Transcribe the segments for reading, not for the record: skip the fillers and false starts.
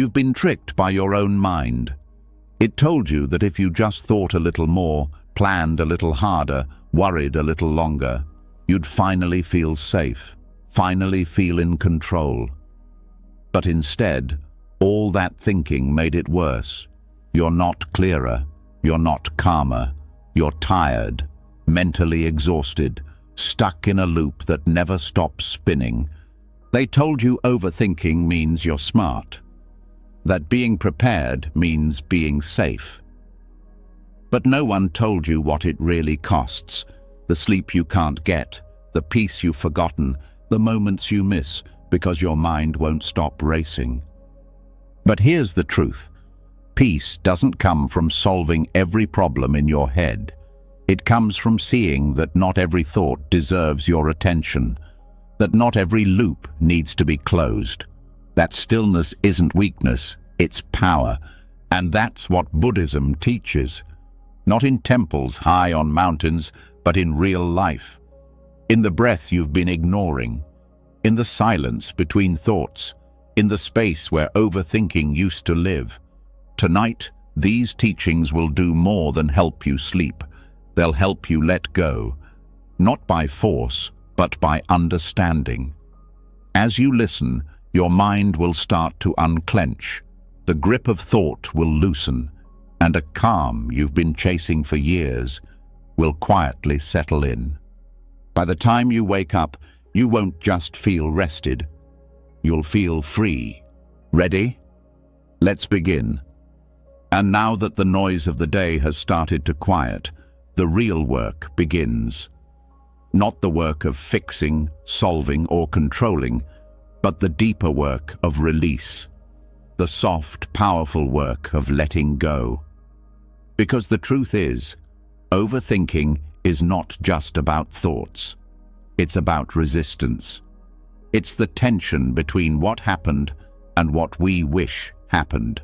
You've been tricked by your own mind. It told you that if you just thought a little more, planned a little harder, worried a little longer, you'd finally feel safe, finally feel in control. But instead, all that thinking made it worse. You're not clearer, you're not calmer, you're tired, mentally exhausted, stuck in a loop that never stops spinning. They told you overthinking means you're smart, that being prepared means being safe. But no one told you what it really costs: the sleep you can't get, the peace you've forgotten, the moments you miss because your mind won't stop racing. But here's the truth. Peace doesn't come from solving every problem in your head. It comes from seeing that not every thought deserves your attention, that not every loop needs to be closed. That stillness isn't weakness, it's power. And that's what Buddhism teaches. Not in temples high on mountains, but in real life. In the breath you've been ignoring, in the silence between thoughts, in the space where overthinking used to live. Tonight, these teachings will do more than help you sleep. They'll help you let go, not by force, but by understanding. As you listen, your mind will start to unclench. The grip of thought will loosen, and a calm you've been chasing for years will quietly settle in. By the time you wake up, you won't just feel rested. You'll feel free. Ready? Let's begin. And now that the noise of the day has started to quiet, the real work begins. Not the work of fixing, solving, or controlling, but the deeper work of release. The soft, powerful work of letting go. Because the truth is, overthinking is not just about thoughts. It's about resistance. It's the tension between what happened and what we wish happened.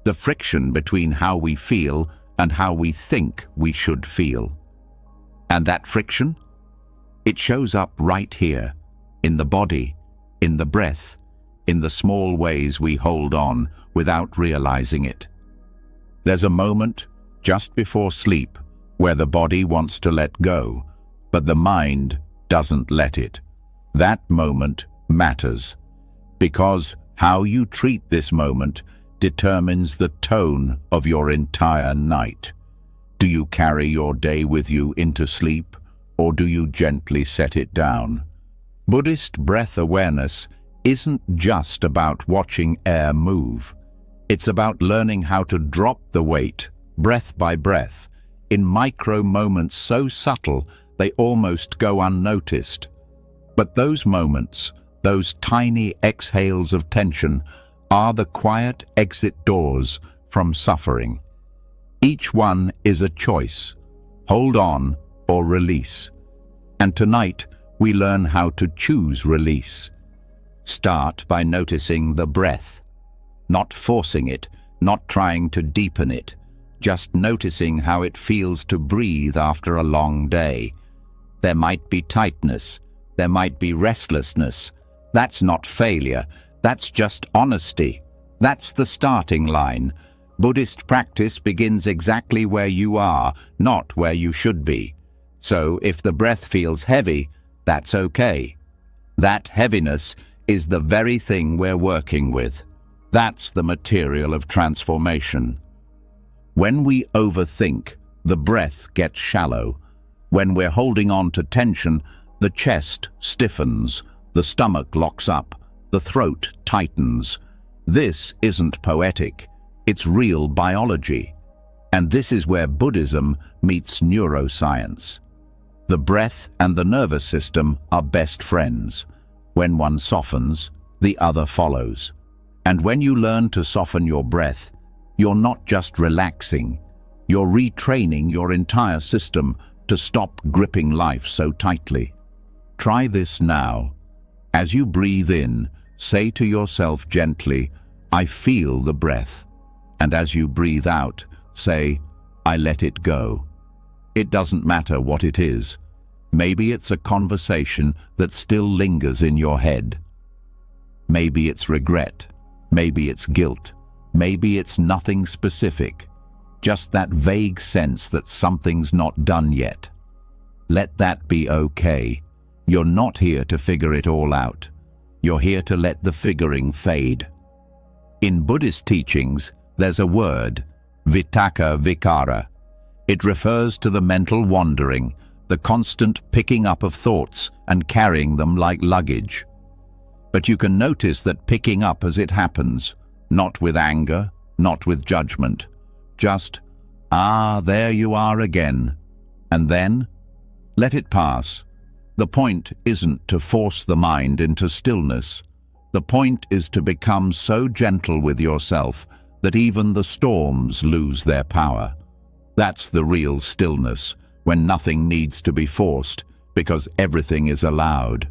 The friction between how we feel and how we think we should feel. And that friction? It shows up right here, in the body, in the breath, in the small ways we hold on without realizing it. There's a moment, just before sleep, where the body wants to let go, but the mind doesn't let it. That moment matters, because how you treat this moment determines the tone of your entire night. Do you carry your day with you into sleep, or do you gently set it down? Buddhist breath awareness isn't just about watching air move. It's about learning how to drop the weight, breath by breath, in micro moments so subtle they almost go unnoticed. But those moments, those tiny exhales of tension, are the quiet exit doors from suffering. Each one is a choice: hold on or release. And tonight, we learn how to choose release. Start by noticing the breath, not forcing it, not trying to deepen it, just noticing how it feels to breathe after a long day. There might be tightness, there might be restlessness. That's not failure, that's just honesty. That's the starting line. Buddhist practice begins exactly where you are, not where you should be. So if the breath feels heavy, that's okay. That heaviness is the very thing we're working with. That's the material of transformation. When we overthink, the breath gets shallow. When we're holding on to tension, the chest stiffens, the stomach locks up, the throat tightens. This isn't poetic, it's real biology. And this is where Buddhism meets neuroscience. The breath and the nervous system are best friends. When one softens, the other follows. And when you learn to soften your breath, you're not just relaxing, you're retraining your entire system to stop gripping life so tightly. Try this now. As you breathe in, say to yourself gently, "I feel the breath." And as you breathe out, say, "I let it go." It doesn't matter what it is. Maybe it's a conversation that still lingers in your head. Maybe it's regret. Maybe it's guilt. Maybe it's nothing specific. Just that vague sense that something's not done yet. Let that be okay. You're not here to figure it all out. You're here to let the figuring fade. In Buddhist teachings, there's a word, vitakka vikara. It refers to the mental wandering, the constant picking up of thoughts and carrying them like luggage. But you can notice that picking up as it happens, not with anger, not with judgment. Just, there you are again. And then, let it pass. The point isn't to force the mind into stillness. The point is to become so gentle with yourself that even the storms lose their power. That's the real stillness, when nothing needs to be forced, because everything is allowed.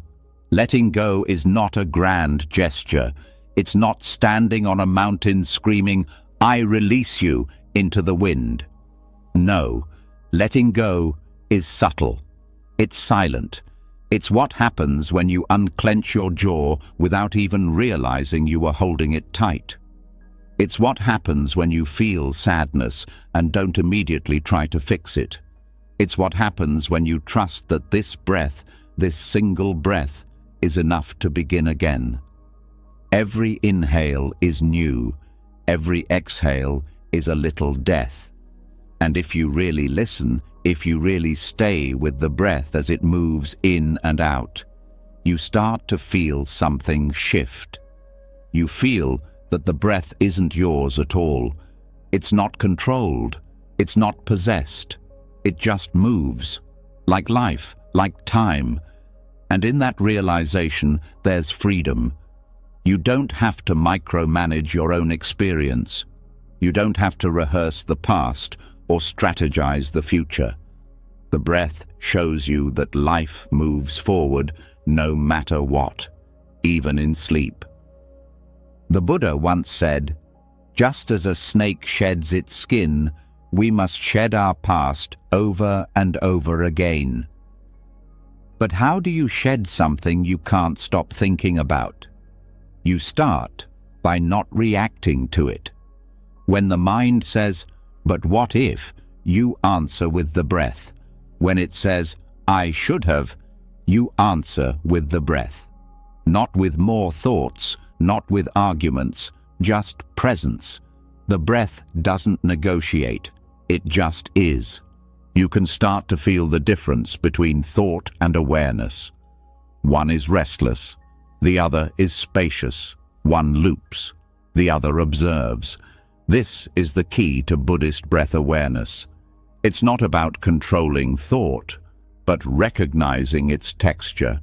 Letting go is not a grand gesture. It's not standing on a mountain screaming, "I release you," into the wind. No, letting go is subtle. It's silent. It's what happens when you unclench your jaw without even realizing you are holding it tight. It's what happens when you feel sadness and don't immediately try to fix it. It's what happens when you trust that this breath, this single breath, is enough to begin again. Every inhale is new. Every exhale is a little death. And if you really listen, if you really stay with the breath as it moves in and out, you start to feel something shift. You feel that the breath isn't yours at all. It's not controlled. It's not possessed. It just moves, like life, like time. And in that realization, there's freedom. You don't have to micromanage your own experience. You don't have to rehearse the past or strategize the future. The breath shows you that life moves forward no matter what, even in sleep. The Buddha once said, "Just as a snake sheds its skin, we must shed our past over and over again." But how do you shed something you can't stop thinking about? You start by not reacting to it. When the mind says, "But what if?" you answer with the breath. When it says, "I should have," you answer with the breath. Not with more thoughts, not with arguments, just presence. The breath doesn't negotiate. It just is. You can start to feel the difference between thought and awareness. One is restless. The other is spacious. One loops. The other observes. This is the key to Buddhist breath awareness. It's not about controlling thought, but recognizing its texture.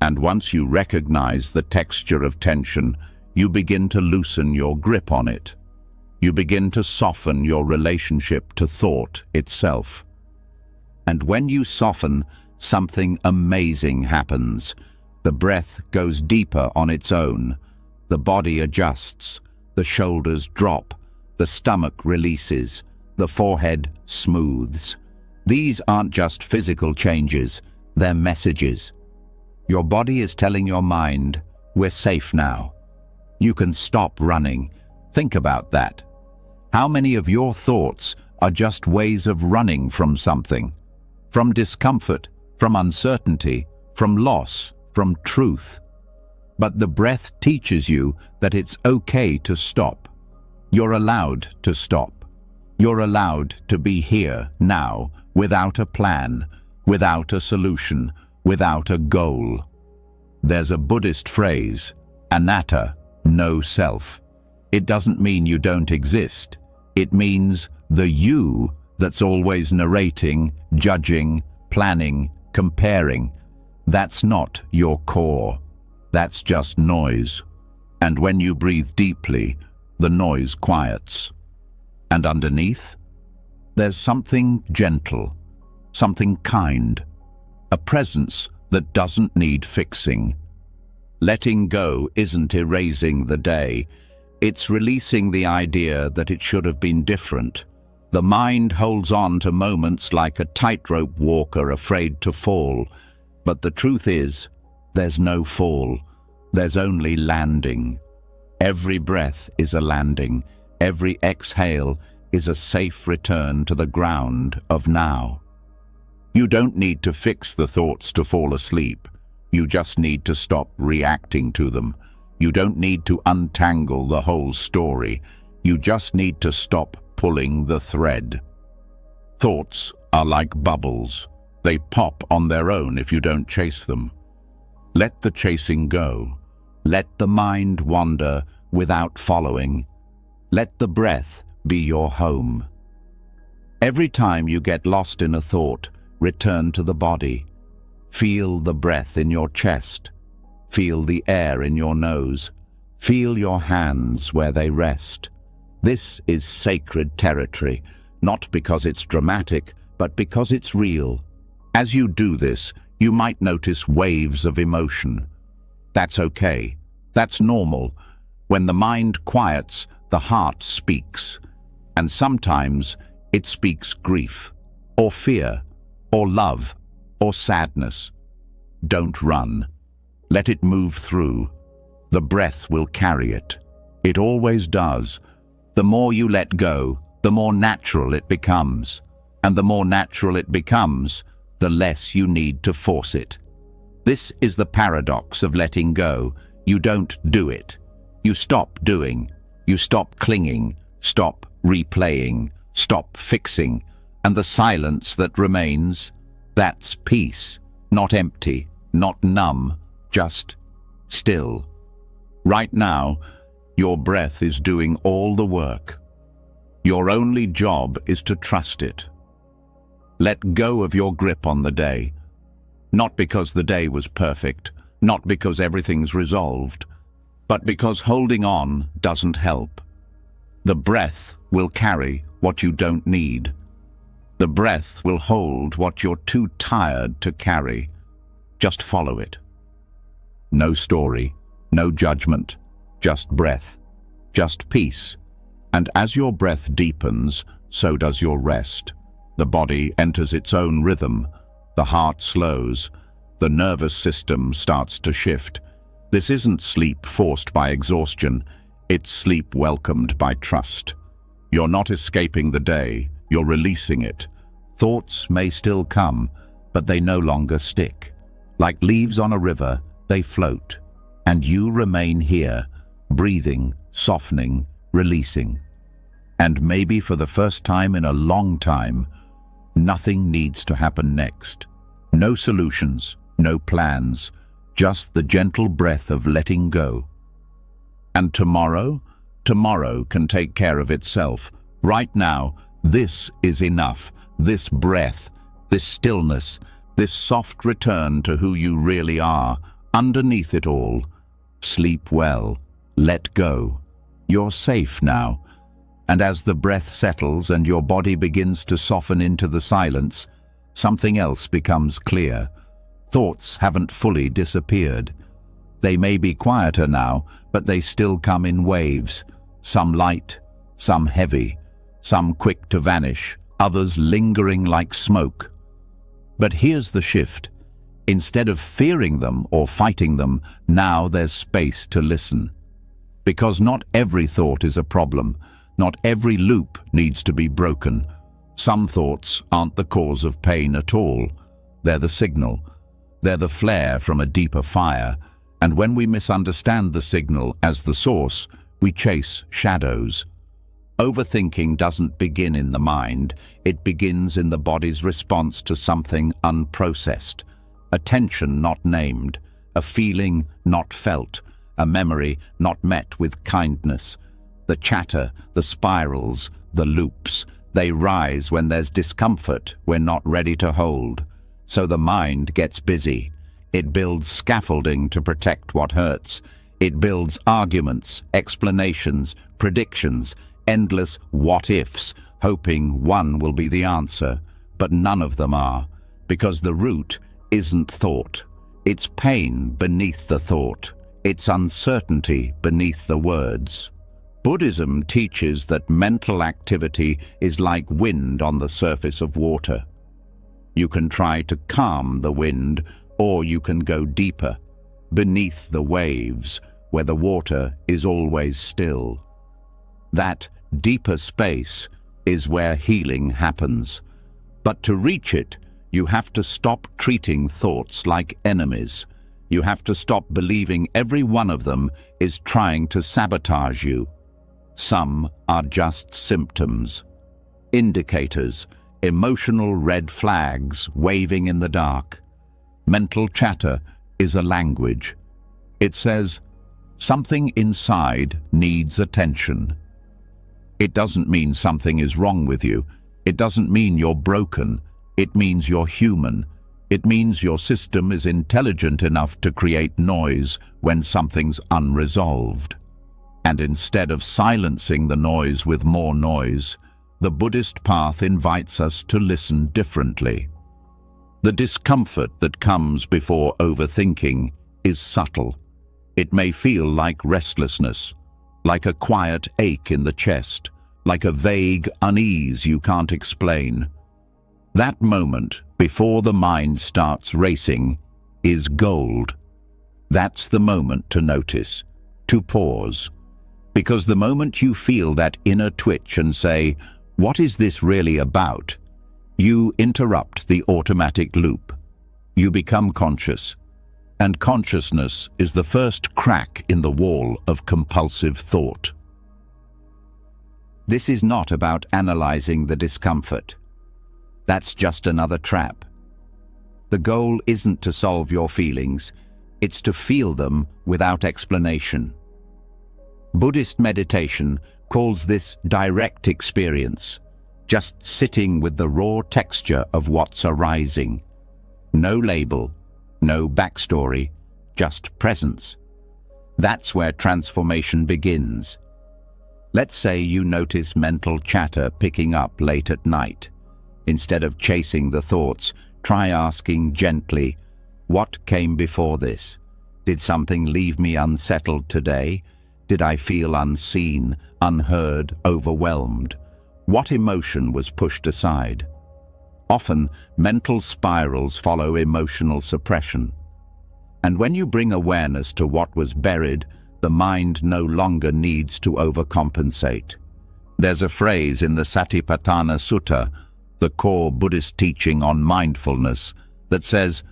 And once you recognize the texture of tension, you begin to loosen your grip on it. You begin to soften your relationship to thought itself. And when you soften, something amazing happens. The breath goes deeper on its own. The body adjusts. The shoulders drop. The stomach releases. The forehead smooths. These aren't just physical changes, they're messages. Your body is telling your mind, "We're safe now." You can stop running. Think about that. How many of your thoughts are just ways of running from something? From discomfort, from uncertainty, from loss, from truth. But the breath teaches you that it's okay to stop. You're allowed to stop. You're allowed to be here, now, without a plan, without a solution, without a goal. There's a Buddhist phrase, anatta, no self. It doesn't mean you don't exist. It means the you that's always narrating, judging, planning, comparing. That's not your core. That's just noise. And when you breathe deeply, the noise quiets. And underneath, there's something gentle, something kind, a presence that doesn't need fixing. Letting go isn't erasing the day. It's releasing the idea that it should have been different. The mind holds on to moments like a tightrope walker afraid to fall. But the truth is, there's no fall. There's only landing. Every breath is a landing. Every exhale is a safe return to the ground of now. You don't need to fix the thoughts to fall asleep. You just need to stop reacting to them. You don't need to untangle the whole story. You just need to stop pulling the thread. Thoughts are like bubbles. They pop on their own if you don't chase them. Let the chasing go. Let the mind wander without following. Let the breath be your home. Every time you get lost in a thought, return to the body. Feel the breath in your chest. Feel the air in your nose. Feel your hands where they rest. This is sacred territory, not because it's dramatic, but because it's real. As you do this, you might notice waves of emotion. That's okay. That's normal. When the mind quiets, the heart speaks. And sometimes it speaks grief, or fear, or love, or sadness. Don't run. Let it move through. The breath will carry it. It always does. The more you let go, the more natural it becomes. And the more natural it becomes, the less you need to force it. This is the paradox of letting go. You don't do it. You stop doing. You stop clinging. Stop replaying. Stop fixing. And the silence that remains, that's peace. Not empty, not numb, just still. Right now, your breath is doing all the work. Your only job is to trust it. Let go of your grip on the day. Not because the day was perfect, not because everything's resolved, but because holding on doesn't help. The breath will carry what you don't need. The breath will hold what you're too tired to carry. Just follow it. No story, no judgment, just breath, just peace. And as your breath deepens, so does your rest. The body enters its own rhythm. The heart slows. The nervous system starts to shift. This isn't sleep forced by exhaustion. It's sleep welcomed by trust. You're not escaping the day. You're releasing it. Thoughts may still come, but they no longer stick. Like leaves on a river, they float. And you remain here, breathing, softening, releasing. And maybe for the first time in a long time, nothing needs to happen next. No solutions, no plans, just the gentle breath of letting go. And tomorrow? Tomorrow can take care of itself. Right now, this is enough. This breath, this stillness, this soft return to who you really are, underneath it all. Sleep well. Let go. You're safe now. And as the breath settles and your body begins to soften into the silence, something else becomes clear. Thoughts haven't fully disappeared. They may be quieter now, but they still come in waves. Some light, some heavy, some quick to vanish, others lingering like smoke. But here's the shift. Instead of fearing them or fighting them, now there's space to listen. Because not every thought is a problem. Not every loop needs to be broken. Some thoughts aren't the cause of pain at all. They're the signal. They're the flare from a deeper fire. And when we misunderstand the signal as the source, we chase shadows. Overthinking doesn't begin in the mind. It begins in the body's response to something unprocessed. A tension not named. A feeling not felt. A memory not met with kindness. The chatter, the spirals, the loops, they rise when there's discomfort we're not ready to hold. So the mind gets busy. It builds scaffolding to protect what hurts. It builds arguments, explanations, predictions, endless what-ifs, hoping one will be the answer. But none of them are, because the root isn't thought. It's pain beneath the thought. It's uncertainty beneath the words. Buddhism teaches that mental activity is like wind on the surface of water. You can try to calm the wind, or you can go deeper, beneath the waves, where the water is always still. That deeper space is where healing happens. But to reach it, you have to stop treating thoughts like enemies. You have to stop believing every one of them is trying to sabotage you. Some are just symptoms, indicators, emotional red flags waving in the dark. Mental chatter is a language. It says, something inside needs attention. It doesn't mean something is wrong with you. It doesn't mean you're broken. It means you're human. It means your system is intelligent enough to create noise when something's unresolved. And instead of silencing the noise with more noise, the Buddhist path invites us to listen differently. The discomfort that comes before overthinking is subtle. It may feel like restlessness, like a quiet ache in the chest, like a vague unease you can't explain. That moment, before the mind starts racing, is gold. That's the moment to notice, to pause. Because the moment you feel that inner twitch and say, "What is this really about?" you interrupt the automatic loop. You become conscious. And consciousness is the first crack in the wall of compulsive thought. This is not about analyzing the discomfort. That's just another trap. The goal isn't to solve your feelings, it's to feel them without explanation. Buddhist meditation calls this direct experience, just sitting with the raw texture of what's arising. No label, no backstory, just presence. That's where transformation begins. Let's say you notice mental chatter picking up late at night. Instead of chasing the thoughts, try asking gently, what came before this? Did something leave me unsettled today? Did I feel unseen, unheard, overwhelmed? What emotion was pushed aside? Often, mental spirals follow emotional suppression. And when you bring awareness to what was buried, the mind no longer needs to overcompensate. There's a phrase in the Satipatthana Sutta, the core Buddhist teaching on mindfulness, that says,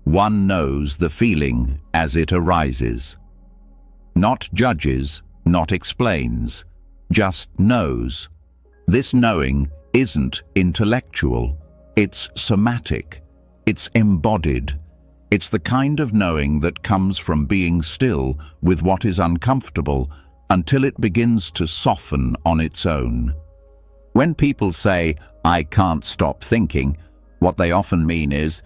one knows the feeling as it arises. Not judges, not explains, just knows. This knowing isn't intellectual, it's somatic, it's embodied. It's the kind of knowing that comes from being still with what is uncomfortable until it begins to soften on its own. When people say, I can't stop thinking, what they often mean is,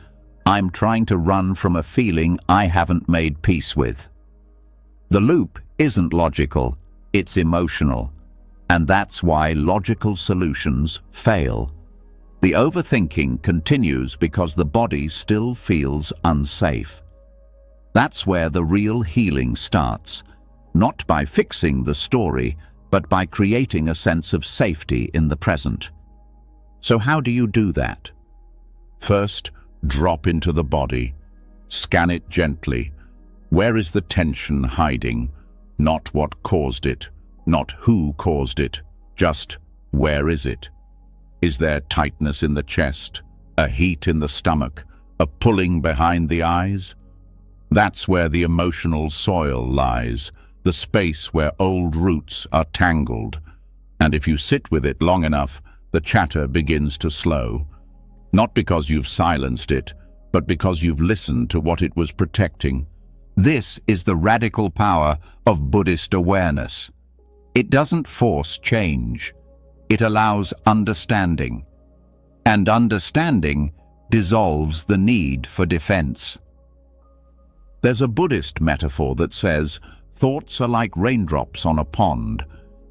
I'm trying to run from a feeling I haven't made peace with. The loop isn't logical, it's emotional. And that's why logical solutions fail. The overthinking continues because the body still feels unsafe. That's where the real healing starts, not by fixing the story, but by creating a sense of safety in the present. So how do you do that? First, drop into the body. Scan it gently. Where is the tension hiding? Not what caused it, not who caused it, just where is it? Is there tightness in the chest, a heat in the stomach, a pulling behind the eyes? That's where the emotional soil lies, the space where old roots are tangled. And if you sit with it long enough, the chatter begins to slow. Not because you've silenced it, but because you've listened to what it was protecting. This is the radical power of Buddhist awareness. It doesn't force change. It allows understanding. And understanding dissolves the need for defense. There's a Buddhist metaphor that says, thoughts are like raindrops on a pond.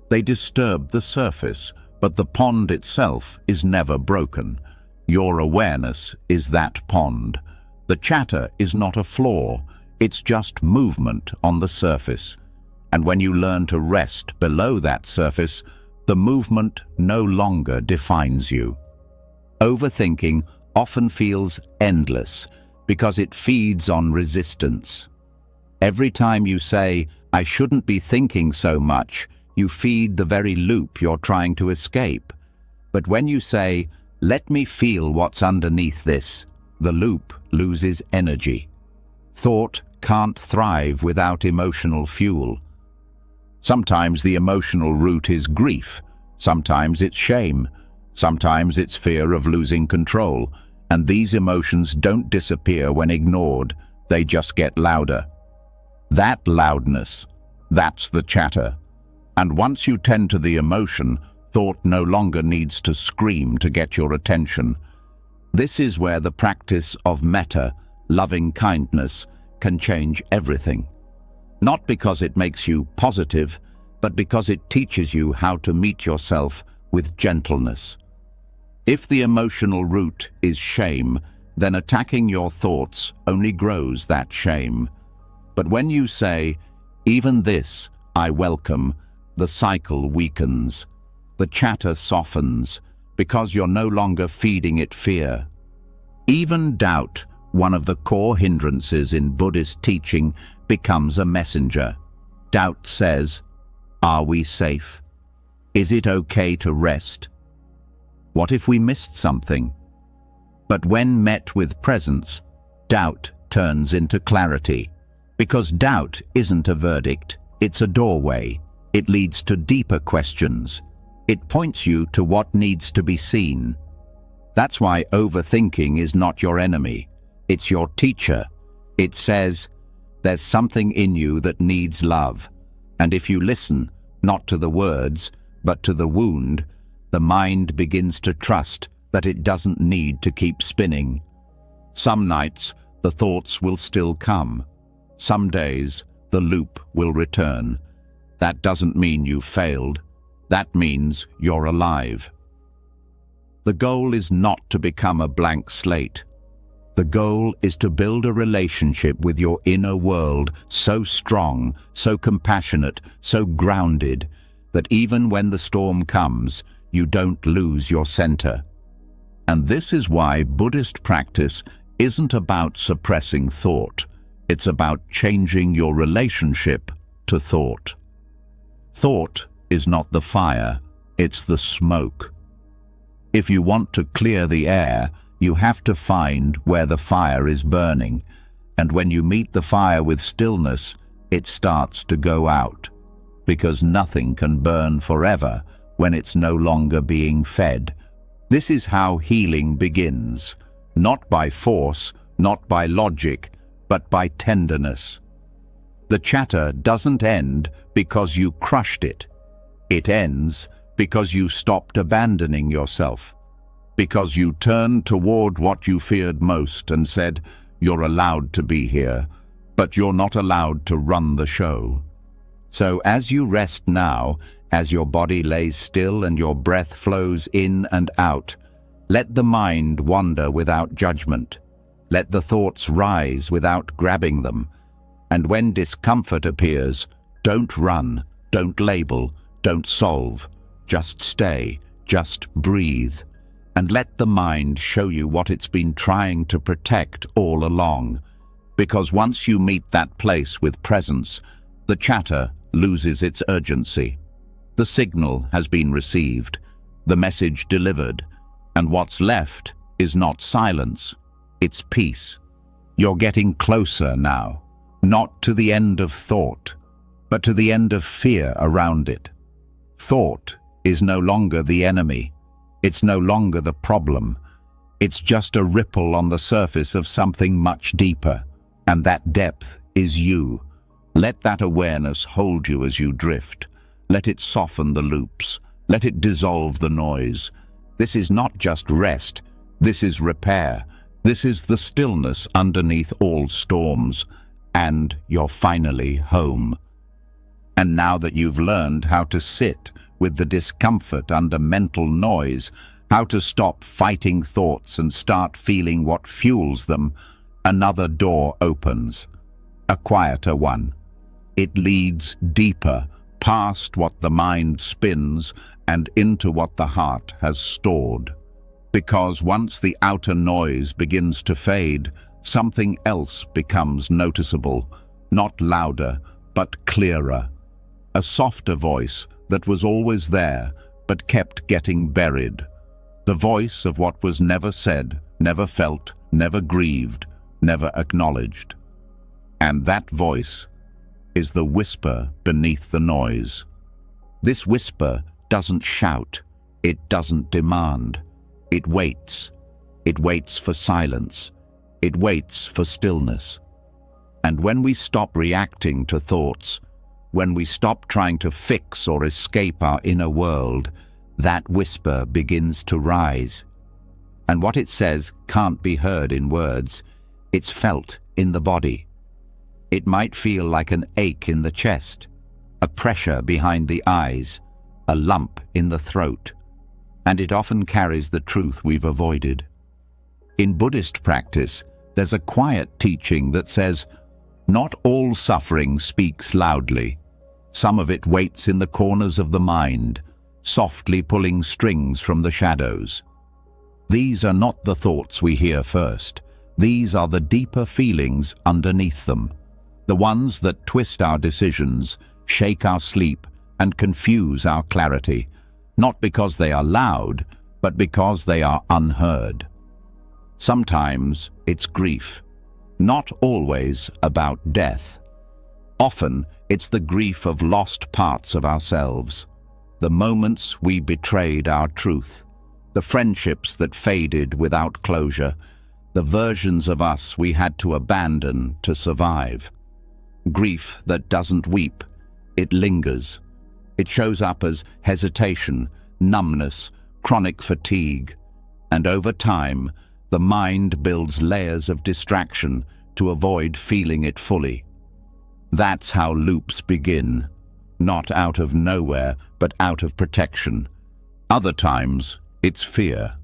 They disturb the surface, but the pond itself is never broken. Your awareness is that pond. The chatter is not a flaw, it's just movement on the surface. And when you learn to rest below that surface, the movement no longer defines you. Overthinking often feels endless because it feeds on resistance. Every time you say, I shouldn't be thinking so much, you feed the very loop you're trying to escape. But when you say, let me feel what's underneath this, the loop loses energy. Thought can't thrive without emotional fuel. Sometimes the emotional root is grief, sometimes it's shame, sometimes it's fear of losing control, and these emotions don't disappear when ignored, they just get louder. That loudness, that's the chatter. And once you tend to the emotion, thought no longer needs to scream to get your attention. This is where the practice of metta, loving kindness, can change everything. Not because it makes you positive, but because it teaches you how to meet yourself with gentleness. If the emotional root is shame, then attacking your thoughts only grows that shame. But when you say, even this I welcome, the cycle weakens. The chatter softens, because you're no longer feeding it fear. Even doubt, one of the core hindrances in Buddhist teaching, becomes a messenger. Doubt says, are we safe? Is it okay to rest? What if we missed something? But when met with presence, doubt turns into clarity. Because doubt isn't a verdict, it's a doorway. It leads to deeper questions. It points you to what needs to be seen. That's why overthinking is not your enemy. It's your teacher. It says, there's something in you that needs love. And if you listen, not to the words, but to the wound, the mind begins to trust that it doesn't need to keep spinning. Some nights, the thoughts will still come. Some days, the loop will return. That doesn't mean you failed. That means you're alive. The goal is not to become a blank slate. The goal is to build a relationship with your inner world so strong, so compassionate, so grounded, that even when the storm comes, you don't lose your center. And this is why Buddhist practice isn't about suppressing thought. It's about changing your relationship to thought. Thought is not the fire, it's the smoke. If you want to clear the air, you have to find where the fire is burning, and when you meet the fire with stillness, it starts to go out, because nothing can burn forever when it's no longer being fed. This is how healing begins, not by force, not by logic, but by tenderness. The chatter doesn't end because you crushed it. It ends because you stopped abandoning yourself, because you turned toward what you feared most and said, you're allowed to be here, but you're not allowed to run the show. So as you rest now, as your body lays still and your breath flows in and out, let the mind wander without judgment. Let the thoughts rise without grabbing them. And when discomfort appears, don't run, don't label, don't solve. Just stay, just breathe. And let the mind show you what it's been trying to protect all along. Because once you meet that place with presence, the chatter loses its urgency. The signal has been received, the message delivered, and what's left is not silence, it's peace. You're getting closer now, not to the end of thought, but to the end of fear around it. Thought is no longer the enemy. It's no longer the problem. It's just a ripple on the surface of something much deeper, and that depth is you. Let that awareness hold you as you drift. Let it soften the loops. Let it dissolve the noise. This is not just rest. This is repair. This is the stillness underneath all storms. And you're finally home. And now that you've learned how to sit with the discomfort under mental noise, how to stop fighting thoughts and start feeling what fuels them, another door opens. A quieter one. It leads deeper, past what the mind spins and into what the heart has stored. Because once the outer noise begins to fade, something else becomes noticeable, not louder, but clearer. A softer voice that was always there, but kept getting buried. The voice of what was never said, never felt, never grieved, never acknowledged. And that voice is the whisper beneath the noise. This whisper doesn't shout, it doesn't demand. It waits. It waits for silence. It waits for stillness. And when we stop reacting to thoughts, when we stop trying to fix or escape our inner world, that whisper begins to rise. And what it says can't be heard in words. It's felt in the body. It might feel like an ache in the chest, a pressure behind the eyes, a lump in the throat. And it often carries the truth we've avoided. In Buddhist practice, there's a quiet teaching that says, not all suffering speaks loudly. Some of it waits in the corners of the mind, softly pulling strings from the shadows. These are not the thoughts we hear first. These are the deeper feelings underneath them, the ones that twist our decisions, shake our sleep, and confuse our clarity, not because they are loud, but because they are unheard. Sometimes it's grief, not always about death. Often it's the grief of lost parts of ourselves, the moments we betrayed our truth, the friendships that faded without closure, the versions of us we had to abandon to survive. Grief that doesn't weep, it lingers. It shows up as hesitation, numbness, chronic fatigue, and over time, the mind builds layers of distraction to avoid feeling it fully. That's how loops begin, not out of nowhere, but out of protection. Other times, it's fear.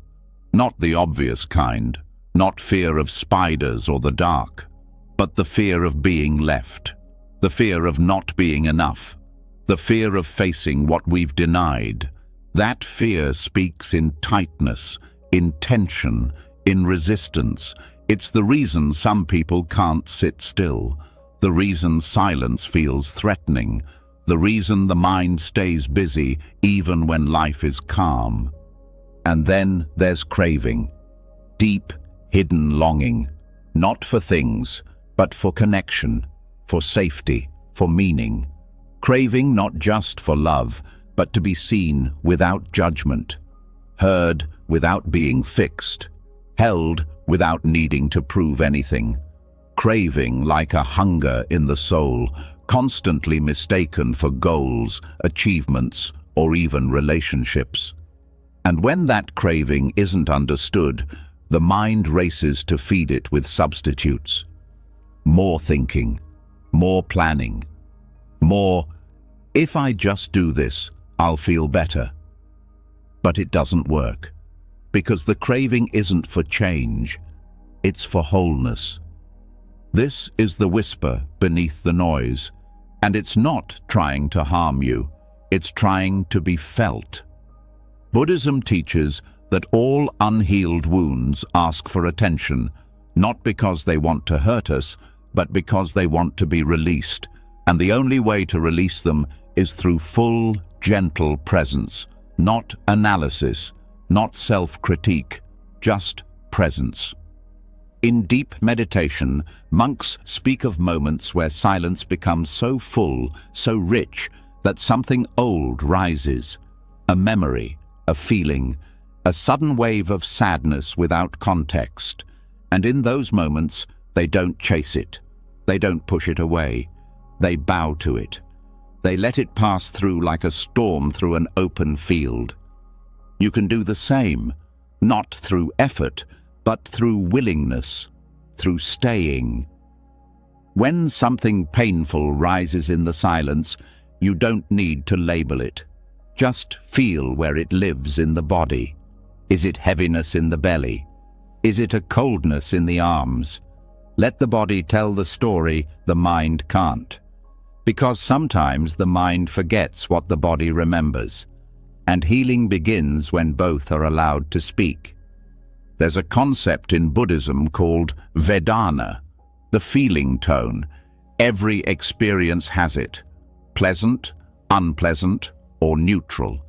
Not the obvious kind, not fear of spiders or the dark, but the fear of being left, the fear of not being enough, the fear of facing what we've denied. That fear speaks in tightness, in tension, in resistance. It's the reason some people can't sit still, the reason silence feels threatening, the reason the mind stays busy even when life is calm. And then there's craving, deep, hidden longing, not for things, but for connection, for safety, for meaning. Craving not just for love, but to be seen without judgment, heard without being fixed, held without needing to prove anything. Craving like a hunger in the soul, constantly mistaken for goals, achievements, or even relationships. And when that craving isn't understood, the mind races to feed it with substitutes. More thinking, more planning, more, if I just do this, I'll feel better. But it doesn't work, because the craving isn't for change, it's for wholeness. This is the whisper beneath the noise, and it's not trying to harm you, it's trying to be felt. Buddhism teaches that all unhealed wounds ask for attention, not because they want to hurt us, but because they want to be released, and the only way to release them is through full, gentle presence, not analysis, not self-critique, just presence. In deep meditation, monks speak of moments where silence becomes so full, so rich, that something old rises, a memory, a feeling, a sudden wave of sadness without context. And in those moments, they don't chase it. They don't push it away. They bow to it. They let it pass through like a storm through an open field. You can do the same, not through effort, but through willingness, through staying. When something painful rises in the silence, you don't need to label it. Just feel where it lives in the body. Is it heaviness in the belly? Is it a coldness in the arms? Let the body tell the story the mind can't. Because sometimes the mind forgets what the body remembers. And healing begins when both are allowed to speak. There's a concept in Buddhism called Vedana, the feeling tone. Every experience has it, pleasant, unpleasant, or neutral.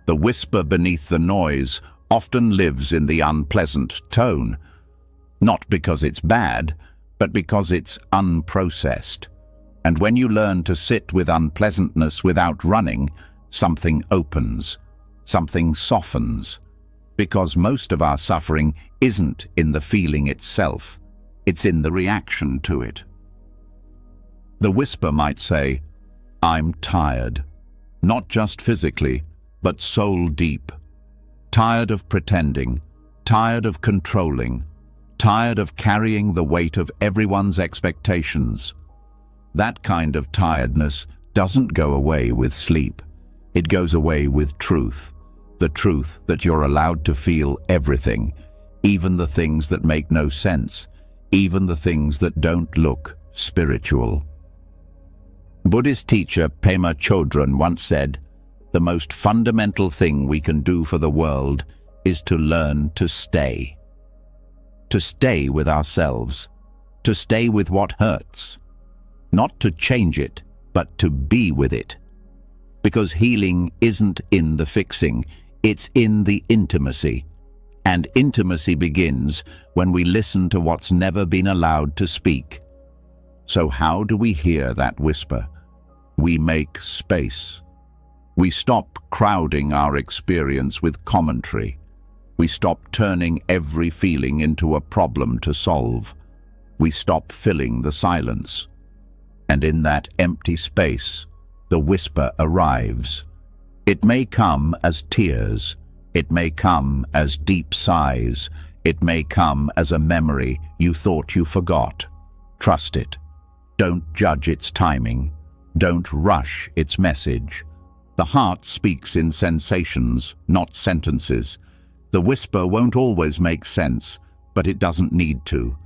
The whisper beneath the noise often lives in the unpleasant tone, not because it's bad, but because it's unprocessed. And when you learn to sit with unpleasantness without running, something opens, something softens. Because most of our suffering isn't in the feeling itself, it's in the reaction to it. The whisper might say, "I'm tired," not just physically, but soul deep. Tired of pretending, tired of controlling, tired of carrying the weight of everyone's expectations. That kind of tiredness doesn't go away with sleep. It goes away with truth. The truth that you're allowed to feel everything, even the things that make no sense, even the things that don't look spiritual. Buddhist teacher Pema Chodron once said, "The most fundamental thing we can do for the world is to learn to stay. To stay with ourselves, to stay with what hurts. Not to change it, but to be with it. Because healing isn't in the fixing, it's in the intimacy. And intimacy begins when we listen to what's never been allowed to speak." So how do we hear that whisper? We make space. We stop crowding our experience with commentary. We stop turning every feeling into a problem to solve. We stop filling the silence. And in that empty space, the whisper arrives. It may come as tears. It may come as deep sighs. It may come as a memory you thought you forgot. Trust it. Don't judge its timing. Don't rush its message. The heart speaks in sensations, not sentences. The whisper won't always make sense, but it doesn't need to.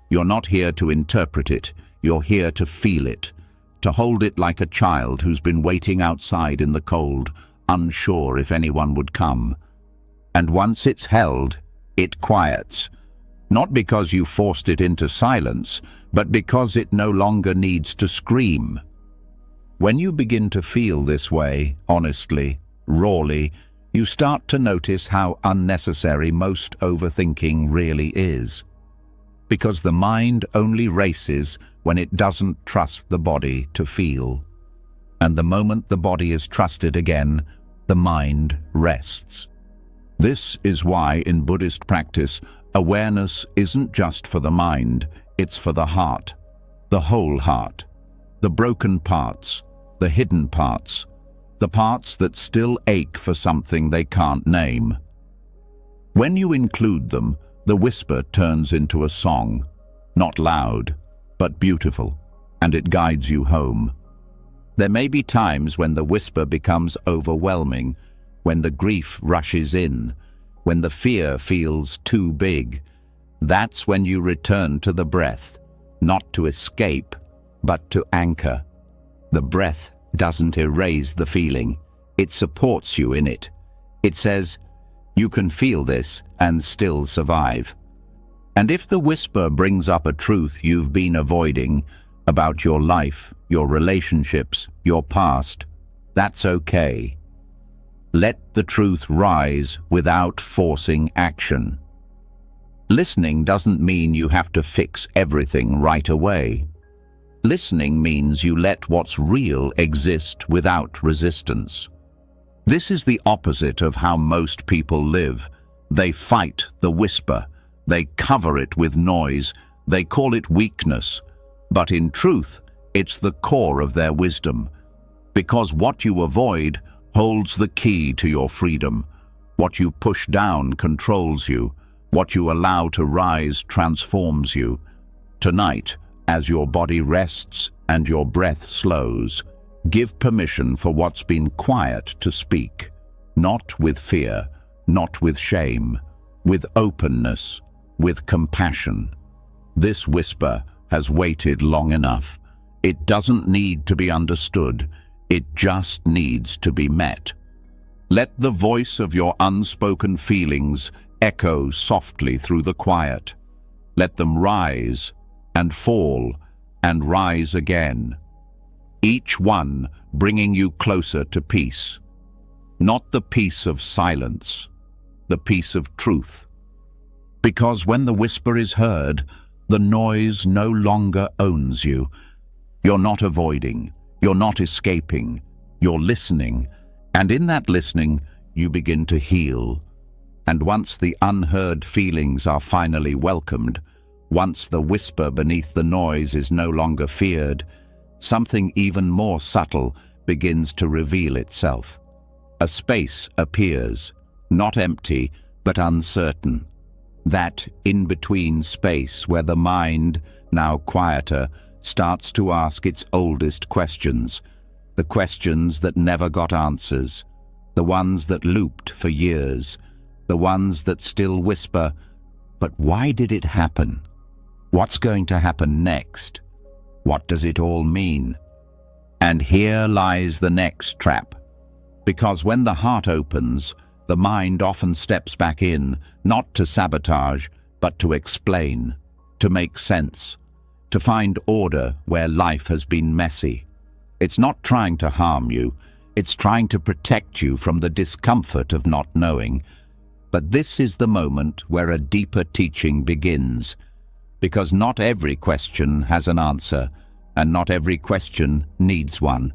You're not here to interpret it. You're here to feel it, to hold it like a child who's been waiting outside in the cold, unsure if anyone would come. And once it's held, it quiets. Not because you forced it into silence, but because it no longer needs to scream. When you begin to feel this way, honestly, rawly, you start to notice how unnecessary most overthinking really is. Because the mind only races when it doesn't trust the body to feel. And the moment the body is trusted again, the mind rests. This is why in Buddhist practice, awareness isn't just for the mind, it's for the heart. The whole heart. The broken parts, the hidden parts, the parts that still ache for something they can't name. When you include them, the whisper turns into a song, not loud, but beautiful, and it guides you home. There may be times when the whisper becomes overwhelming, when the grief rushes in, when the fear feels too big. That's when you return to the breath, not to escape, but to anchor. The breath doesn't erase the feeling. It supports you in it. It says, you can feel this and still survive. And if the whisper brings up a truth you've been avoiding about your life, your relationships, your past, that's okay. Let the truth rise without forcing action. Listening doesn't mean you have to fix everything right away. Listening means you let what's real exist without resistance. This is the opposite of how most people live. They fight the whisper. They cover it with noise. They call it weakness. But in truth, it's the core of their wisdom. Because what you avoid holds the key to your freedom. What you push down controls you. What you allow to rise transforms you. Tonight, as your body rests and your breath slows, give permission for what's been quiet to speak. Not with fear, not with shame, with openness, with compassion. This whisper has waited long enough. It doesn't need to be understood. It just needs to be met. Let the voice of your unspoken feelings echo softly through the quiet. Let them rise and fall and rise again, each one bringing you closer to peace. Not the peace of silence, the peace of truth. Because when the whisper is heard, the noise no longer owns you. You're not avoiding, you're not escaping, you're listening, and in that listening, you begin to heal. And once the unheard feelings are finally welcomed, once the whisper beneath the noise is no longer feared, something even more subtle begins to reveal itself. A space appears, not empty, but uncertain. That in-between space where the mind, now quieter, starts to ask its oldest questions, the questions that never got answers, the ones that looped for years, the ones that still whisper, but why did it happen? What's going to happen next? What does it all mean? And here lies the next trap. Because when the heart opens, the mind often steps back in, not to sabotage, but to explain, to make sense, to find order where life has been messy. It's not trying to harm you, it's trying to protect you from the discomfort of not knowing. But this is the moment where a deeper teaching begins, because not every question has an answer, and not every question needs one.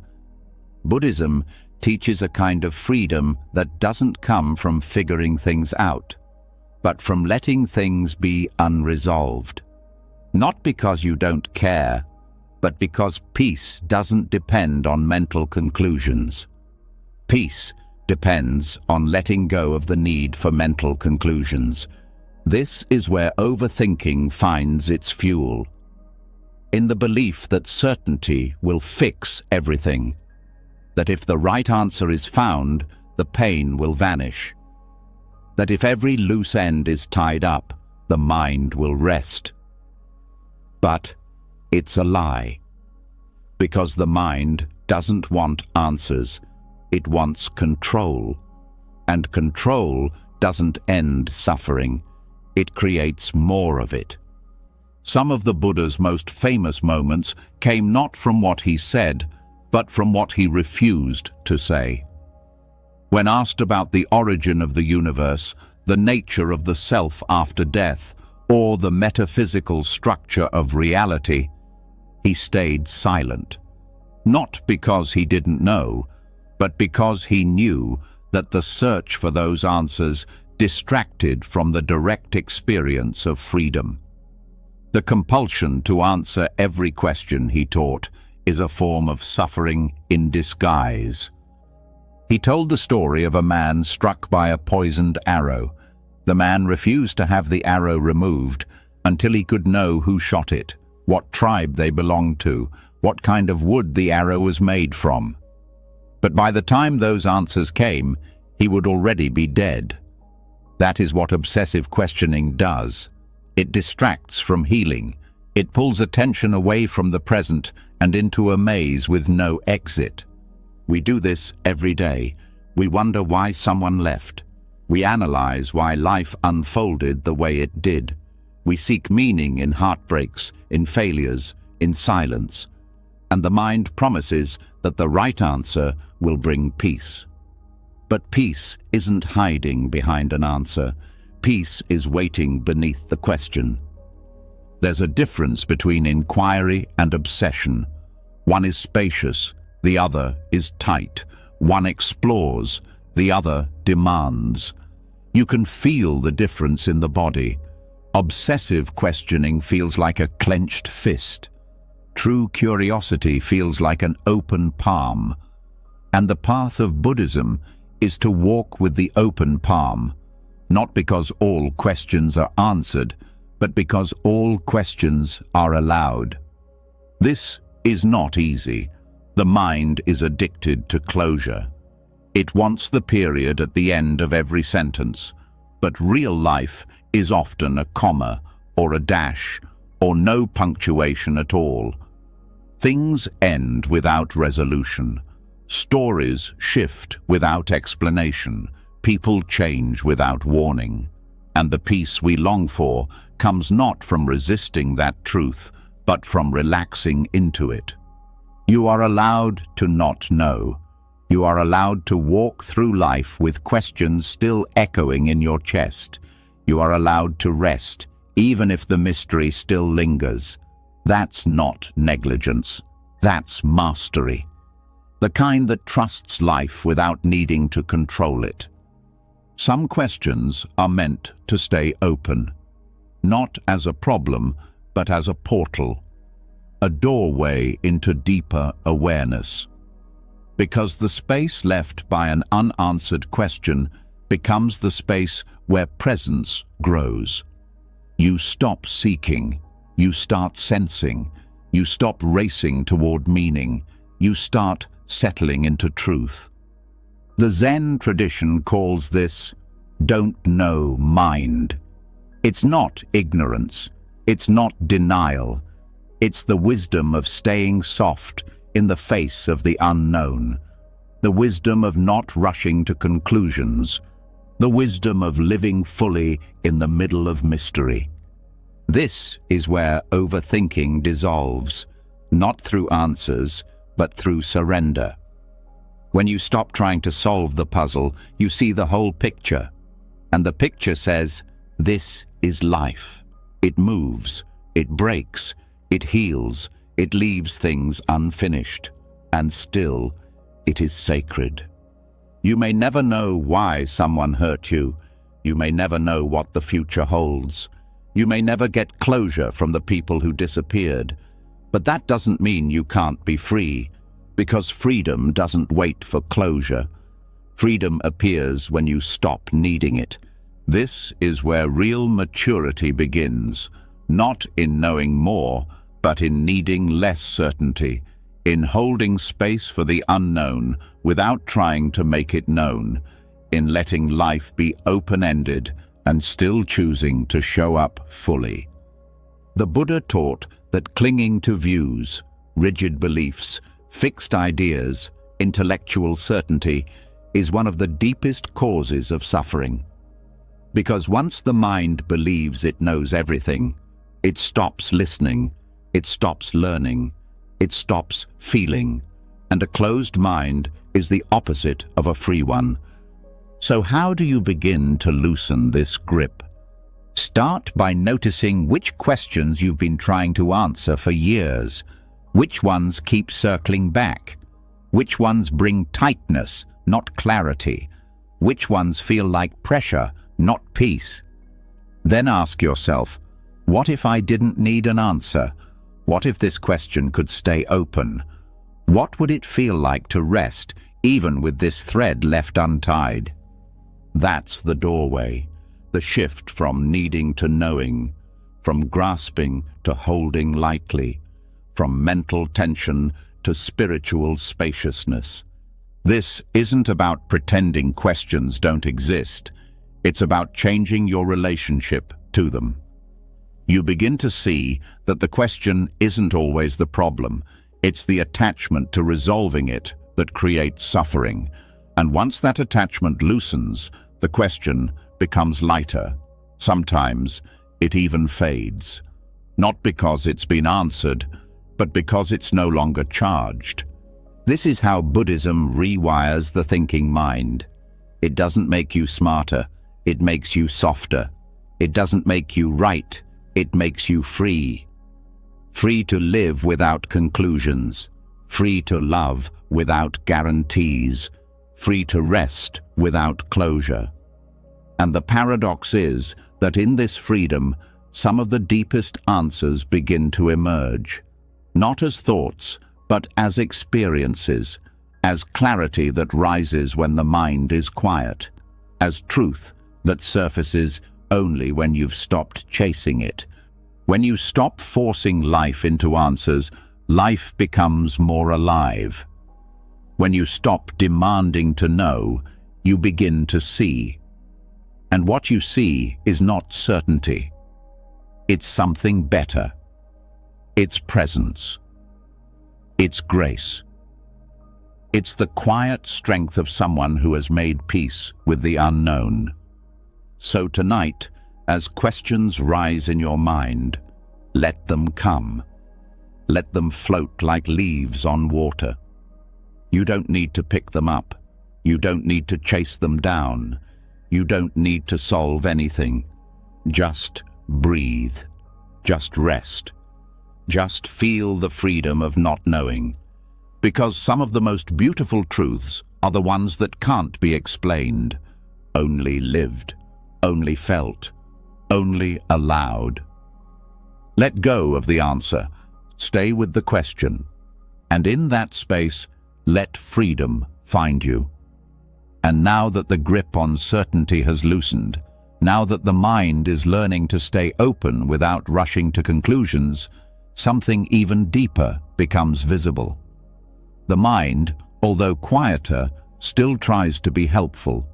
Buddhism teaches a kind of freedom that doesn't come from figuring things out, but from letting things be unresolved. Not because you don't care, but because peace doesn't depend on mental conclusions. Peace depends on letting go of the need for mental conclusions. This is where overthinking finds its fuel. In the belief that certainty will fix everything, that if the right answer is found, the pain will vanish, that if every loose end is tied up, the mind will rest. But it's a lie, because the mind doesn't want answers, it wants control, and control doesn't end suffering, it creates more of it. Some of the Buddha's most famous moments came not from what he said, but from what he refused to say. When asked about the origin of the universe, the nature of the self after death, or the metaphysical structure of reality, he stayed silent. Not because he didn't know, but because he knew that the search for those answers distracted from the direct experience of freedom. The compulsion to answer every question, he taught, is a form of suffering in disguise. He told the story of a man struck by a poisoned arrow. The man refused to have the arrow removed until he could know who shot it, what tribe they belonged to, what kind of wood the arrow was made from. But by the time those answers came, he would already be dead. That is what obsessive questioning does. It distracts from healing. It pulls attention away from the present and into a maze with no exit. We do this every day. We wonder why someone left. We analyze why life unfolded the way it did. We seek meaning in heartbreaks, in failures, in silence. And the mind promises that the right answer will bring peace. But peace isn't hiding behind an answer. Peace is waiting beneath the question. There's a difference between inquiry and obsession. One is spacious, the other is tight. One explores, the other demands. You can feel the difference in the body. Obsessive questioning feels like a clenched fist. True curiosity feels like an open palm. And the path of Buddhism is to walk with the open palm, not because all questions are answered, but because all questions are allowed. This is not easy. The mind is addicted to closure. It wants the period at the end of every sentence, but real life is often a comma or a dash or no punctuation at all. Things end without resolution. Stories shift without explanation. People change without warning. And the peace we long for comes not from resisting that truth, but from relaxing into it. You are allowed to not know. You are allowed to walk through life with questions still echoing in your chest. You are allowed to rest, even if the mystery still lingers. That's not negligence. That's mastery. The kind that trusts life without needing to control it. Some questions are meant to stay open, not as a problem, but as a portal, a doorway into deeper awareness. Because the space left by an unanswered question becomes the space where presence grows. You stop seeking, you start sensing, you stop racing toward meaning, you start settling into truth. The Zen tradition calls this "don't know mind." It's not ignorance, it's not denial, it's the wisdom of staying soft in the face of the unknown, the wisdom of not rushing to conclusions, the wisdom of living fully in the middle of mystery. This is where overthinking dissolves, not through answers, but through surrender. When you stop trying to solve the puzzle, you see the whole picture. And the picture says, this is life. It moves, it breaks, it heals, it leaves things unfinished. And still, it is sacred. You may never know why someone hurt you. You may never know what the future holds. You may never get closure from the people who disappeared. But that doesn't mean you can't be free, because freedom doesn't wait for closure. Freedom appears when you stop needing it. This is where real maturity begins, not in knowing more, but in needing less certainty, in holding space for the unknown without trying to make it known, in letting life be open-ended and still choosing to show up fully. The Buddha taught that clinging to views, rigid beliefs, fixed ideas, intellectual certainty is one of the deepest causes of suffering. Because once the mind believes it knows everything, it stops listening, it stops learning, it stops feeling, and a closed mind is the opposite of a free one. So how do you begin to loosen this grip? Start by noticing which questions you've been trying to answer for years. Which ones keep circling back? Which ones bring tightness, not clarity? Which ones feel like pressure, not peace? Then ask yourself, what if I didn't need an answer? What if this question could stay open? What would it feel like to rest, even with this thread left untied? That's the doorway, the shift from needing to knowing, from grasping to holding lightly, from mental tension to spiritual spaciousness. This isn't about pretending questions don't exist. It's about changing your relationship to them. You begin to see that the question isn't always the problem. It's the attachment to resolving it that creates suffering. And once that attachment loosens, the question becomes lighter. Sometimes it even fades. Not because it's been answered, but because it's no longer charged. This is how Buddhism rewires the thinking mind. It doesn't make you smarter, it makes you softer. It doesn't make you right, it makes you free. Free to live without conclusions, free to love without guarantees, free to rest without closure. And the paradox is that in this freedom, some of the deepest answers begin to emerge. Not as thoughts, but as experiences, as clarity that rises when the mind is quiet, as truth that surfaces only when you've stopped chasing it. When you stop forcing life into answers, life becomes more alive. When you stop demanding to know, you begin to see. And what you see is not certainty. It's something better. It's presence. It's grace. It's the quiet strength of someone who has made peace with the unknown. So tonight, as questions rise in your mind, let them come. Let them float like leaves on water. You don't need to pick them up. You don't need to chase them down. You don't need to solve anything. Just breathe. Just rest. Just feel the freedom of not knowing. Because some of the most beautiful truths are the ones that can't be explained, only lived, only felt, only allowed. Let go of the answer. Stay with the question. And in that space, let freedom find you. And now that the grip on certainty has loosened, now that the mind is learning to stay open without rushing to conclusions, something even deeper becomes visible. The mind, although quieter, still tries to be helpful.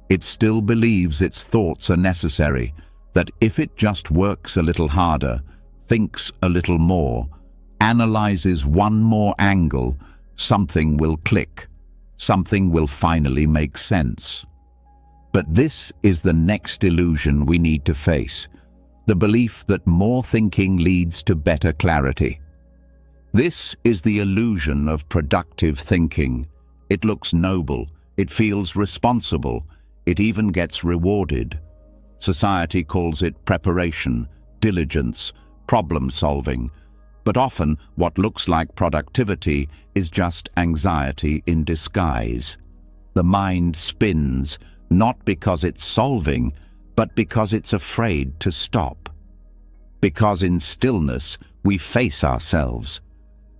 It still believes its thoughts are necessary, that if it just works a little harder, thinks a little more, analyzes one more angle, something will click. Something will finally make sense. But this is the next illusion we need to face, the belief that more thinking leads to better clarity. This is the illusion of productive thinking. It looks noble, it feels responsible, it even gets rewarded. Society calls it preparation, diligence, problem solving. But often, what looks like productivity is just anxiety in disguise. The mind spins, not because it's solving, but because it's afraid to stop. Because in stillness, we face ourselves.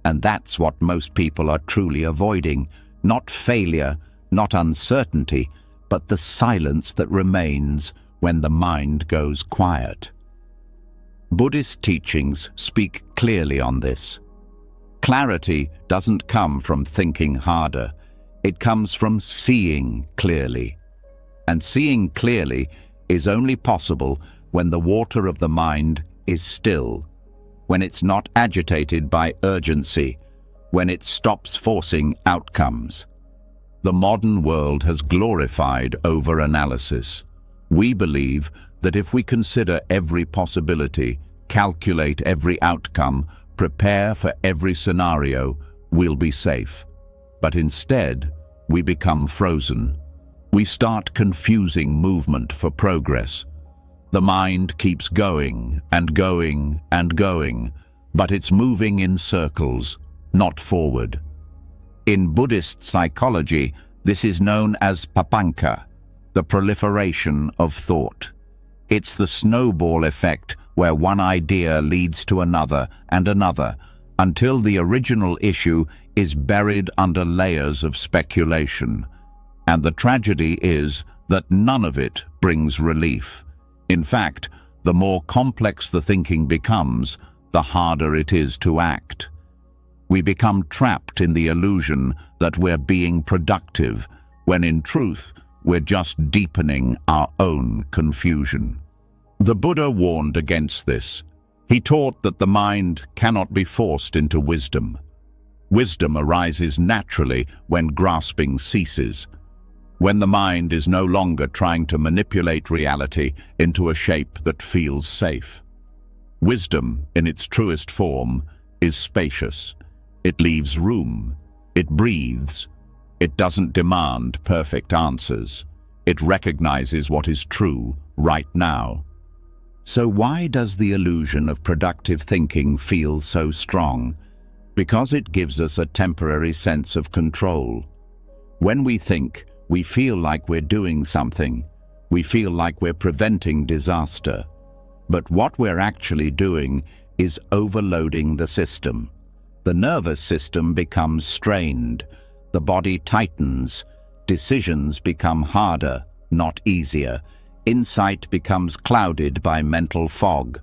And that's what most people are truly avoiding. Not failure, not uncertainty, but the silence that remains when the mind goes quiet. Buddhist teachings speak clearly on this. Clarity doesn't come from thinking harder. It comes from seeing clearly. And seeing clearly is only possible when the water of the mind is still, when it's not agitated by urgency, when it stops forcing outcomes. The modern world has glorified overanalysis. We believe that if we consider every possibility, calculate every outcome, prepare for every scenario, we'll be safe. But instead, we become frozen. We start confusing movement for progress. The mind keeps going and going and going, but it's moving in circles, not forward. In Buddhist psychology, this is known as papanka, the proliferation of thought. It's the snowball effect where one idea leads to another and another, until the original issue is buried under layers of speculation. And the tragedy is that none of it brings relief. In fact, the more complex the thinking becomes, the harder it is to act. We become trapped in the illusion that we're being productive, when in truth, we're just deepening our own confusion. The Buddha warned against this. He taught that the mind cannot be forced into wisdom. Wisdom arises naturally when grasping ceases, when the mind is no longer trying to manipulate reality into a shape that feels safe. Wisdom, in its truest form, is spacious. It leaves room. It breathes. It doesn't demand perfect answers. It recognizes what is true right now. So why does the illusion of productive thinking feel so strong? Because it gives us a temporary sense of control. When we think, we feel like we're doing something. We feel like we're preventing disaster. But what we're actually doing is overloading the system. The nervous system becomes strained. The body tightens. Decisions become harder, not easier. Insight becomes clouded by mental fog.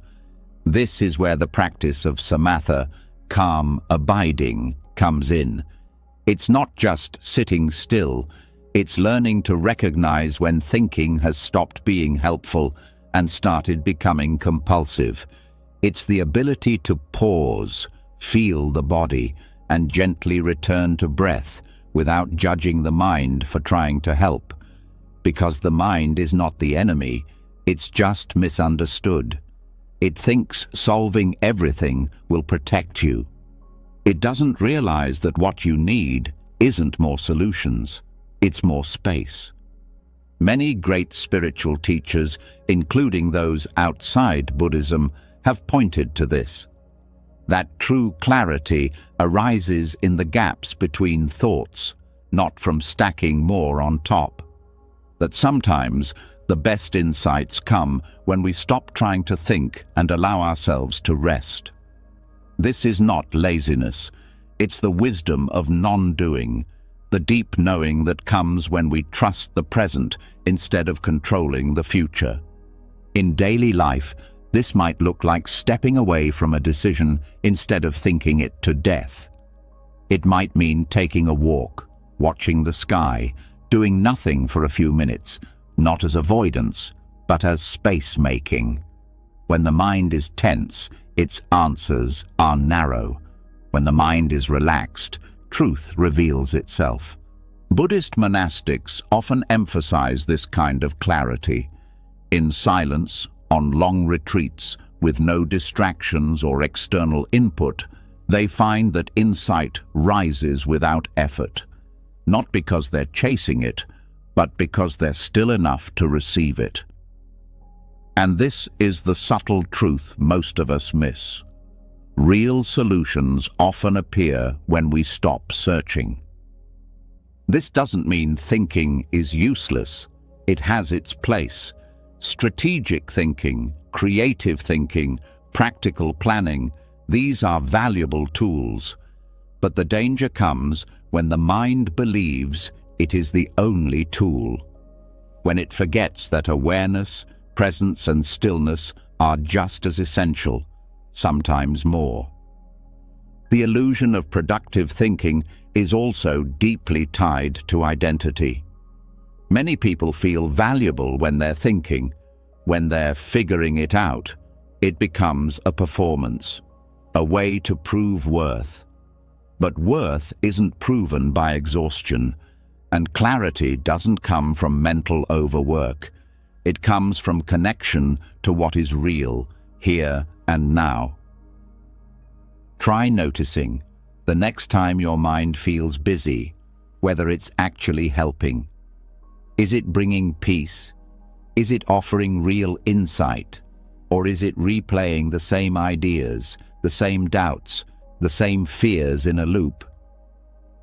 This is where the practice of samatha, calm abiding, comes in. It's not just sitting still. It's learning to recognize when thinking has stopped being helpful and started becoming compulsive. It's the ability to pause, feel the body, and gently return to breath without judging the mind for trying to help. Because the mind is not the enemy, it's just misunderstood. It thinks solving everything will protect you. It doesn't realize that what you need isn't more solutions, it's more space. Many great spiritual teachers, including those outside Buddhism, have pointed to this. That true clarity arises in the gaps between thoughts, not from stacking more on top. That sometimes the best insights come when we stop trying to think and allow ourselves to rest. This is not laziness, it's the wisdom of non-doing, the deep knowing that comes when we trust the present instead of controlling the future. In daily life, this might look like stepping away from a decision instead of thinking it to death. It might mean taking a walk, watching the sky, doing nothing for a few minutes, not as avoidance, but as space-making. When the mind is tense, its answers are narrow. When the mind is relaxed, truth reveals itself. Buddhist monastics often emphasize this kind of clarity. In silence, on long retreats, with no distractions or external input, they find that insight rises without effort, not because they're chasing it, but because they're still enough to receive it. And this is the subtle truth most of us miss. Real solutions often appear when we stop searching. This doesn't mean thinking is useless. It has its place. Strategic thinking, creative thinking, practical planning, these are valuable tools. But the danger comes when the mind believes it is the only tool. When it forgets that awareness, presence and stillness are just as essential, sometimes more. The illusion of productive thinking is also deeply tied to identity. Many people feel valuable when they're thinking. When they're figuring it out, it becomes a performance, a way to prove worth. But worth isn't proven by exhaustion, and clarity doesn't come from mental overwork. It comes from connection to what is real, here and now. Try noticing the next time your mind feels busy, whether it's actually helping. Is it bringing peace? Is it offering real insight? Or is it replaying the same ideas, the same doubts, the same fears in a loop?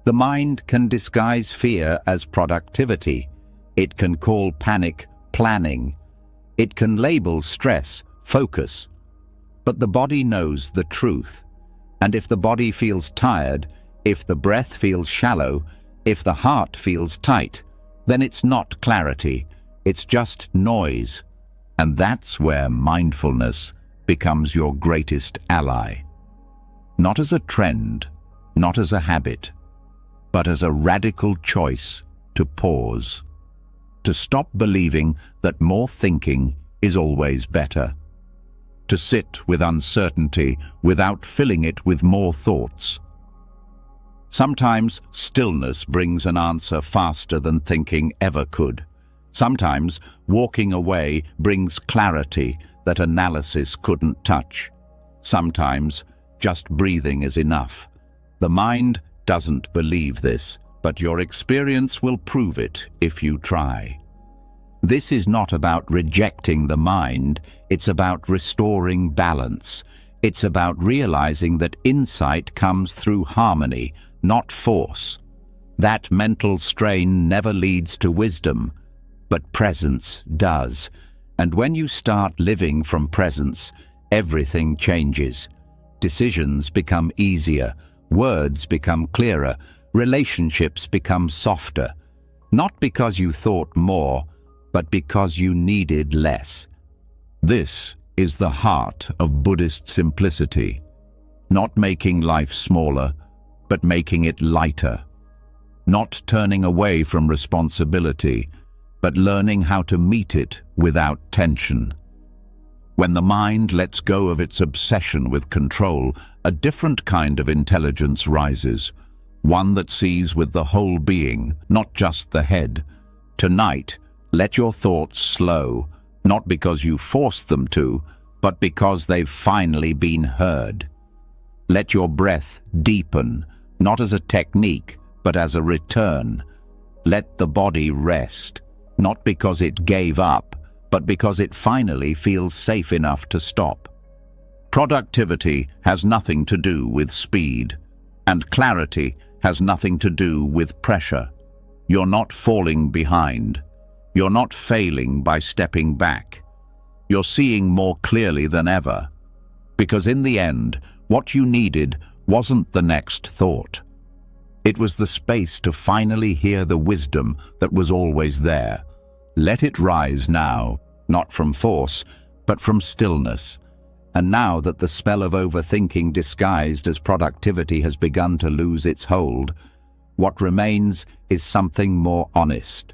The mind can disguise fear as productivity. It can call panic planning. It can label stress focus. But the body knows the truth. And if the body feels tired, if the breath feels shallow, if the heart feels tight, then it's not clarity, it's just noise. And that's where mindfulness becomes your greatest ally. Not as a trend, not as a habit, but as a radical choice to pause. To stop believing that more thinking is always better. To sit with uncertainty without filling it with more thoughts. Sometimes stillness brings an answer faster than thinking ever could. Sometimes walking away brings clarity that analysis couldn't touch. Sometimes just breathing is enough. The mind doesn't believe this, but your experience will prove it if you try. This is not about rejecting the mind, it's about restoring balance. It's about realizing that insight comes through harmony, not force. That mental strain never leads to wisdom, but presence does. And when you start living from presence, everything changes. Decisions become easier, words become clearer, relationships become softer. Not because you thought more, but because you needed less. This is the heart of Buddhist simplicity. Not making life smaller, but making it lighter. Not turning away from responsibility, but learning how to meet it without tension. When the mind lets go of its obsession with control, a different kind of intelligence rises, one that sees with the whole being, not just the head. Tonight, let your thoughts slow, not because you forced them to, but because they've finally been heard. Let your breath deepen, not as a technique, but as a return. Let the body rest, not because it gave up, but because it finally feels safe enough to stop. Productivity has nothing to do with speed, and clarity has nothing to do with pressure. You're not falling behind. You're not failing by stepping back. You're seeing more clearly than ever. Because in the end, what you needed wasn't the next thought. It was the space to finally hear the wisdom that was always there. Let it rise now, not from force, but from stillness. And now that the spell of overthinking disguised as productivity has begun to lose its hold, what remains is something more honest.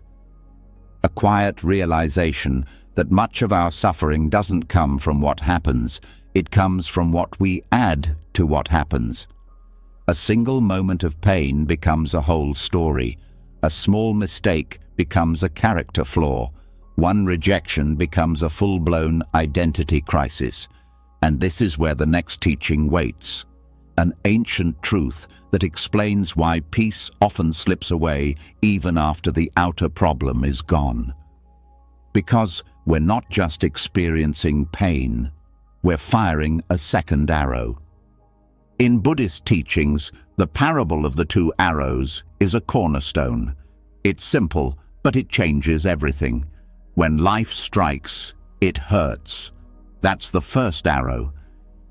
A quiet realization that much of our suffering doesn't come from what happens, it comes from what we add to what happens. A single moment of pain becomes a whole story. A small mistake becomes a character flaw. One rejection becomes a full-blown identity crisis. And this is where the next teaching waits. An ancient truth that explains why peace often slips away even after the outer problem is gone. Because we're not just experiencing pain, we're firing a second arrow. In Buddhist teachings, the parable of the two arrows is a cornerstone. It's simple, but it changes everything. When life strikes, it hurts. That's the first arrow.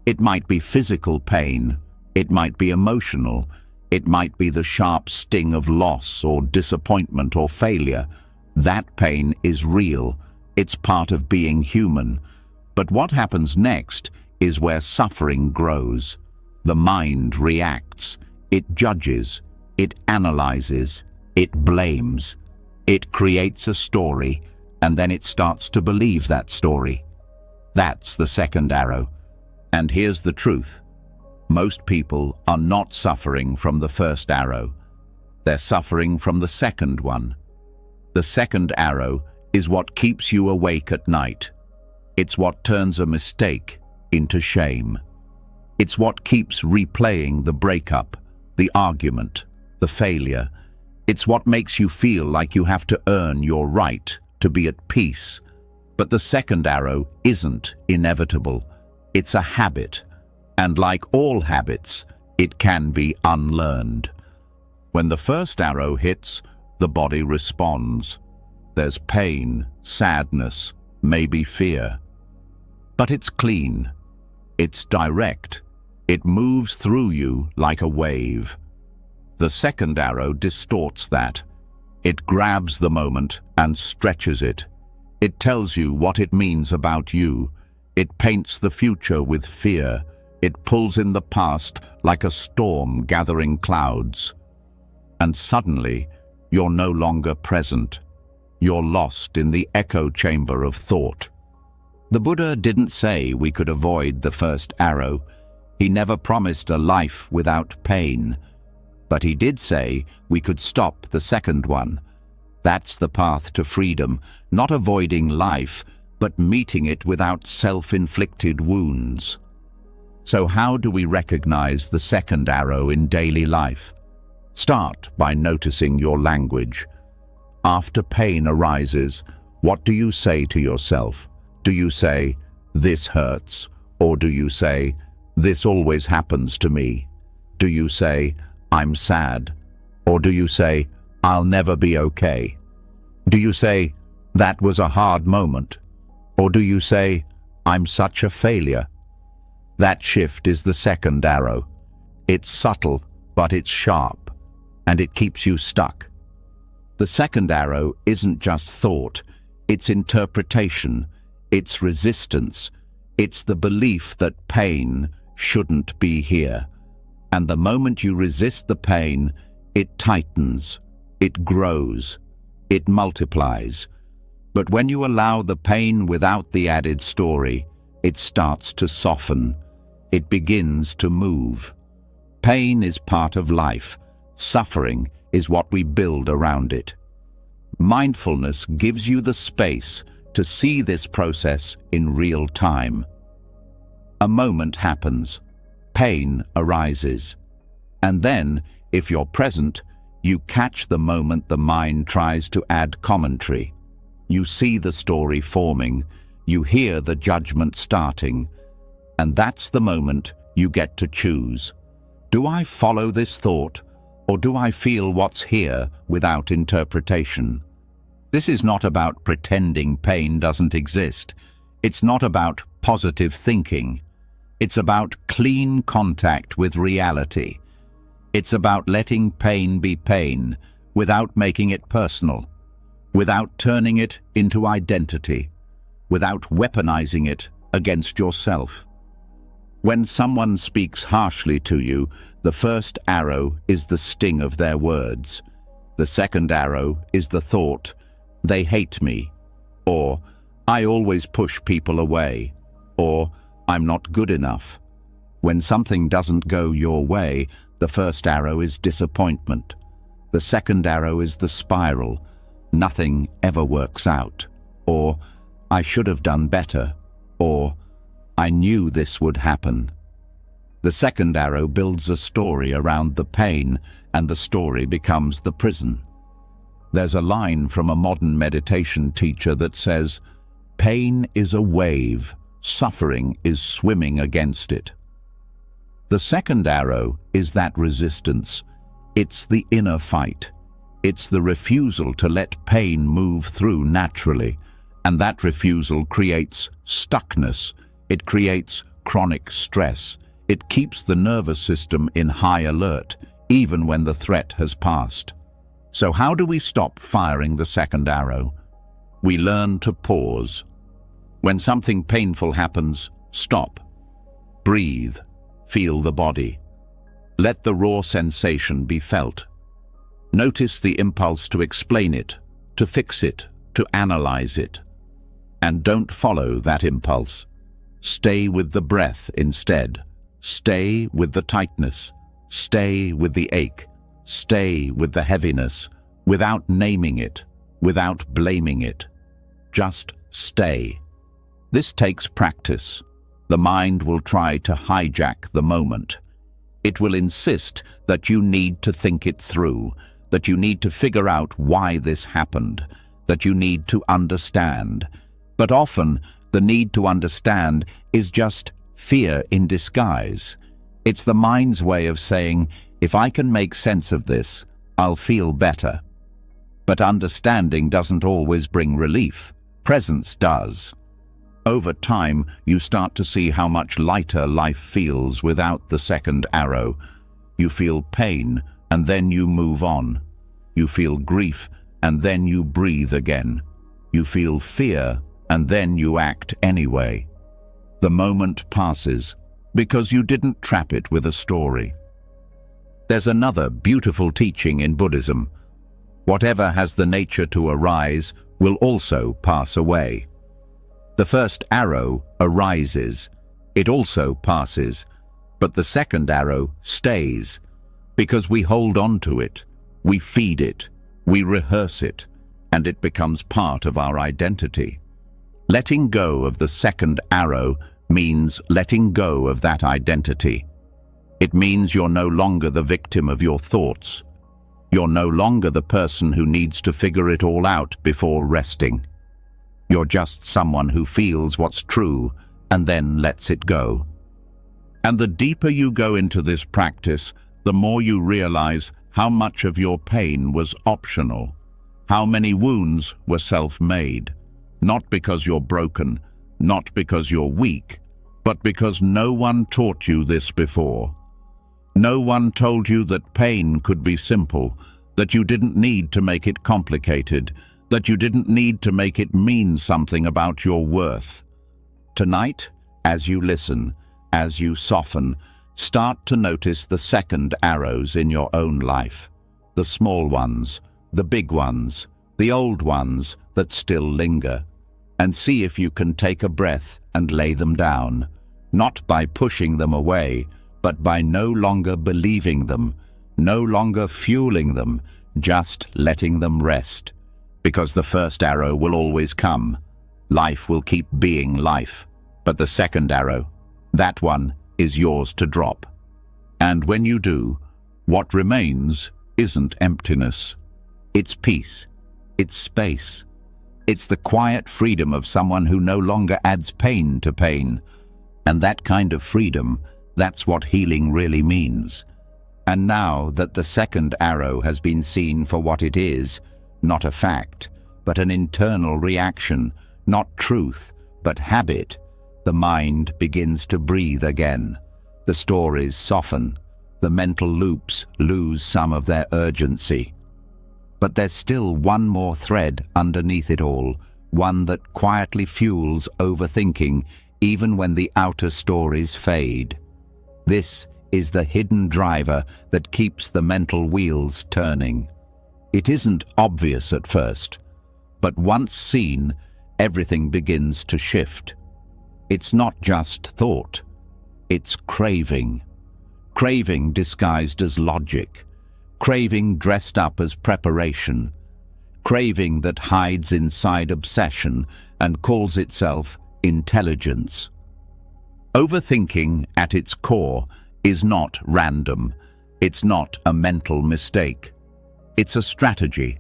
It might be physical pain, it might be emotional, it might be the sharp sting of loss or disappointment or failure. That pain is real. It's part of being human. But what happens next is where suffering grows. The mind reacts. It judges. It analyzes. It blames. It creates a story, and then it starts to believe that story. That's the second arrow. And here's the truth. Most people are not suffering from the first arrow. They're suffering from the second one. The second arrow is what keeps you awake at night. It's what turns a mistake into shame. It's what keeps replaying the breakup, the argument, the failure. It's what makes you feel like you have to earn your right to be at peace. But the second arrow isn't inevitable. It's a habit. And like all habits, it can be unlearned. When the first arrow hits, the body responds. There's pain, sadness, maybe fear. But it's clean. It's direct. It moves through you like a wave. The second arrow distorts that. It grabs the moment and stretches it. It tells you what it means about you. It paints the future with fear. It pulls in the past like a storm gathering clouds. And suddenly, you're no longer present. You're lost in the echo chamber of thought. The Buddha didn't say we could avoid the first arrow. He never promised a life without pain. But he did say we could stop the second one. That's the path to freedom, not avoiding life, but meeting it without self-inflicted wounds. So how do we recognize the second arrow in daily life? Start by noticing your language. After pain arises, what do you say to yourself? Do you say, "This hurts," or do you say, "This always happens to me"? Do you say, "I'm sad," or do you say, "I'll never be okay"? Do you say, "That was a hard moment"? Or do you say, "I'm such a failure"? That shift is the second arrow. It's subtle, but it's sharp, and it keeps you stuck. The second arrow isn't just thought, it's interpretation, it's resistance, it's the belief that pain shouldn't be here. And the moment you resist the pain, it tightens, it grows, it multiplies. But when you allow the pain without the added story, it starts to soften. It begins to move. Pain is part of life. Suffering is what we build around it. Mindfulness gives you the space to see this process in real time. A moment happens. pain arises. And then, if you're present, you catch the moment the mind tries to add commentary. You see the story forming, you hear the judgment starting, and that's the moment you get to choose. Do I follow this thought, or do I feel what's here without interpretation? This is not about pretending pain doesn't exist. It's not about positive thinking. It's about clean contact with reality. It's about letting pain be pain without making it personal, without turning it into identity, without weaponizing it against yourself. When someone speaks harshly to you, the first arrow is the sting of their words. The second arrow is the thought, "They hate me," or "I always push people away," or "I'm not good enough." When something doesn't go your way, the first arrow is disappointment. The second arrow is the spiral, "Nothing ever works out," or "I should have done better," or "I knew this would happen." The second arrow builds a story around the pain, and the story becomes the prison. There's a line from a modern meditation teacher that says, "Pain is a wave, suffering is swimming against it." The second arrow is that resistance. It's the inner fight. It's the refusal to let pain move through naturally, and that refusal creates stuckness. It creates chronic stress. It keeps the nervous system in high alert, even when the threat has passed. So how do we stop firing the second arrow? We learn to pause. When something painful happens, stop. Breathe. Feel the body. Let the raw sensation be felt. Notice the impulse to explain it, to fix it, to analyze it. And don't follow that impulse. Stay with the breath instead. Stay with the tightness. Stay with the ache. Stay with the heaviness, without naming it, without blaming it. Just stay. This takes practice. The mind will try to hijack the moment. It will insist that you need to think it through, that you need to figure out why this happened, that you need to understand. But often, the need to understand is just fear in disguise. It's the mind's way of saying, if I can make sense of this, I'll feel better. But understanding doesn't always bring relief. Presence does. Over time, you start to see how much lighter life feels without the second arrow. You feel pain, and then you move on. You feel grief, and then you breathe again. You feel fear, and then you act anyway. The moment passes, because you didn't trap it with a story. There's another beautiful teaching in Buddhism. Whatever has the nature to arise will also pass away. The first arrow arises. It also passes. But the second arrow stays, because we hold on to it, we feed it, we rehearse it, and it becomes part of our identity. Letting go of the second arrow means letting go of that identity. It means you're no longer the victim of your thoughts. You're no longer the person who needs to figure it all out before resting. You're just someone who feels what's true and then lets it go. And the deeper you go into this practice, the more you realize how much of your pain was optional, how many wounds were self-made, not because you're broken, not because you're weak, but because no one taught you this before. No one told you that pain could be simple, that you didn't need to make it complicated, that you didn't need to make it mean something about your worth. Tonight, as you listen, as you soften, start to notice the second arrows in your own life. The small ones, the big ones, the old ones that still linger. And see if you can take a breath and lay them down, not by pushing them away, but by no longer believing them, no longer fueling them, just letting them rest. Because the first arrow will always come. Life will keep being life. But the second arrow, that one, is yours to drop. And when you do, what remains isn't emptiness. It's peace. It's space. It's the quiet freedom of someone who no longer adds pain to pain. And that kind of freedom, that's what healing really means. And now that the second arrow has been seen for what it is, not a fact, but an internal reaction, not truth, but habit, the mind begins to breathe again. The stories soften. The mental loops lose some of their urgency. But there's still one more thread underneath it all, one that quietly fuels overthinking even when the outer stories fade. This is the hidden driver that keeps the mental wheels turning. It isn't obvious at first, but once seen, everything begins to shift. It's not just thought, it's craving. Craving disguised as logic. Craving dressed up as preparation. Craving that hides inside obsession and calls itself intelligence. Overthinking at its core is not random. It's not a mental mistake. It's a strategy,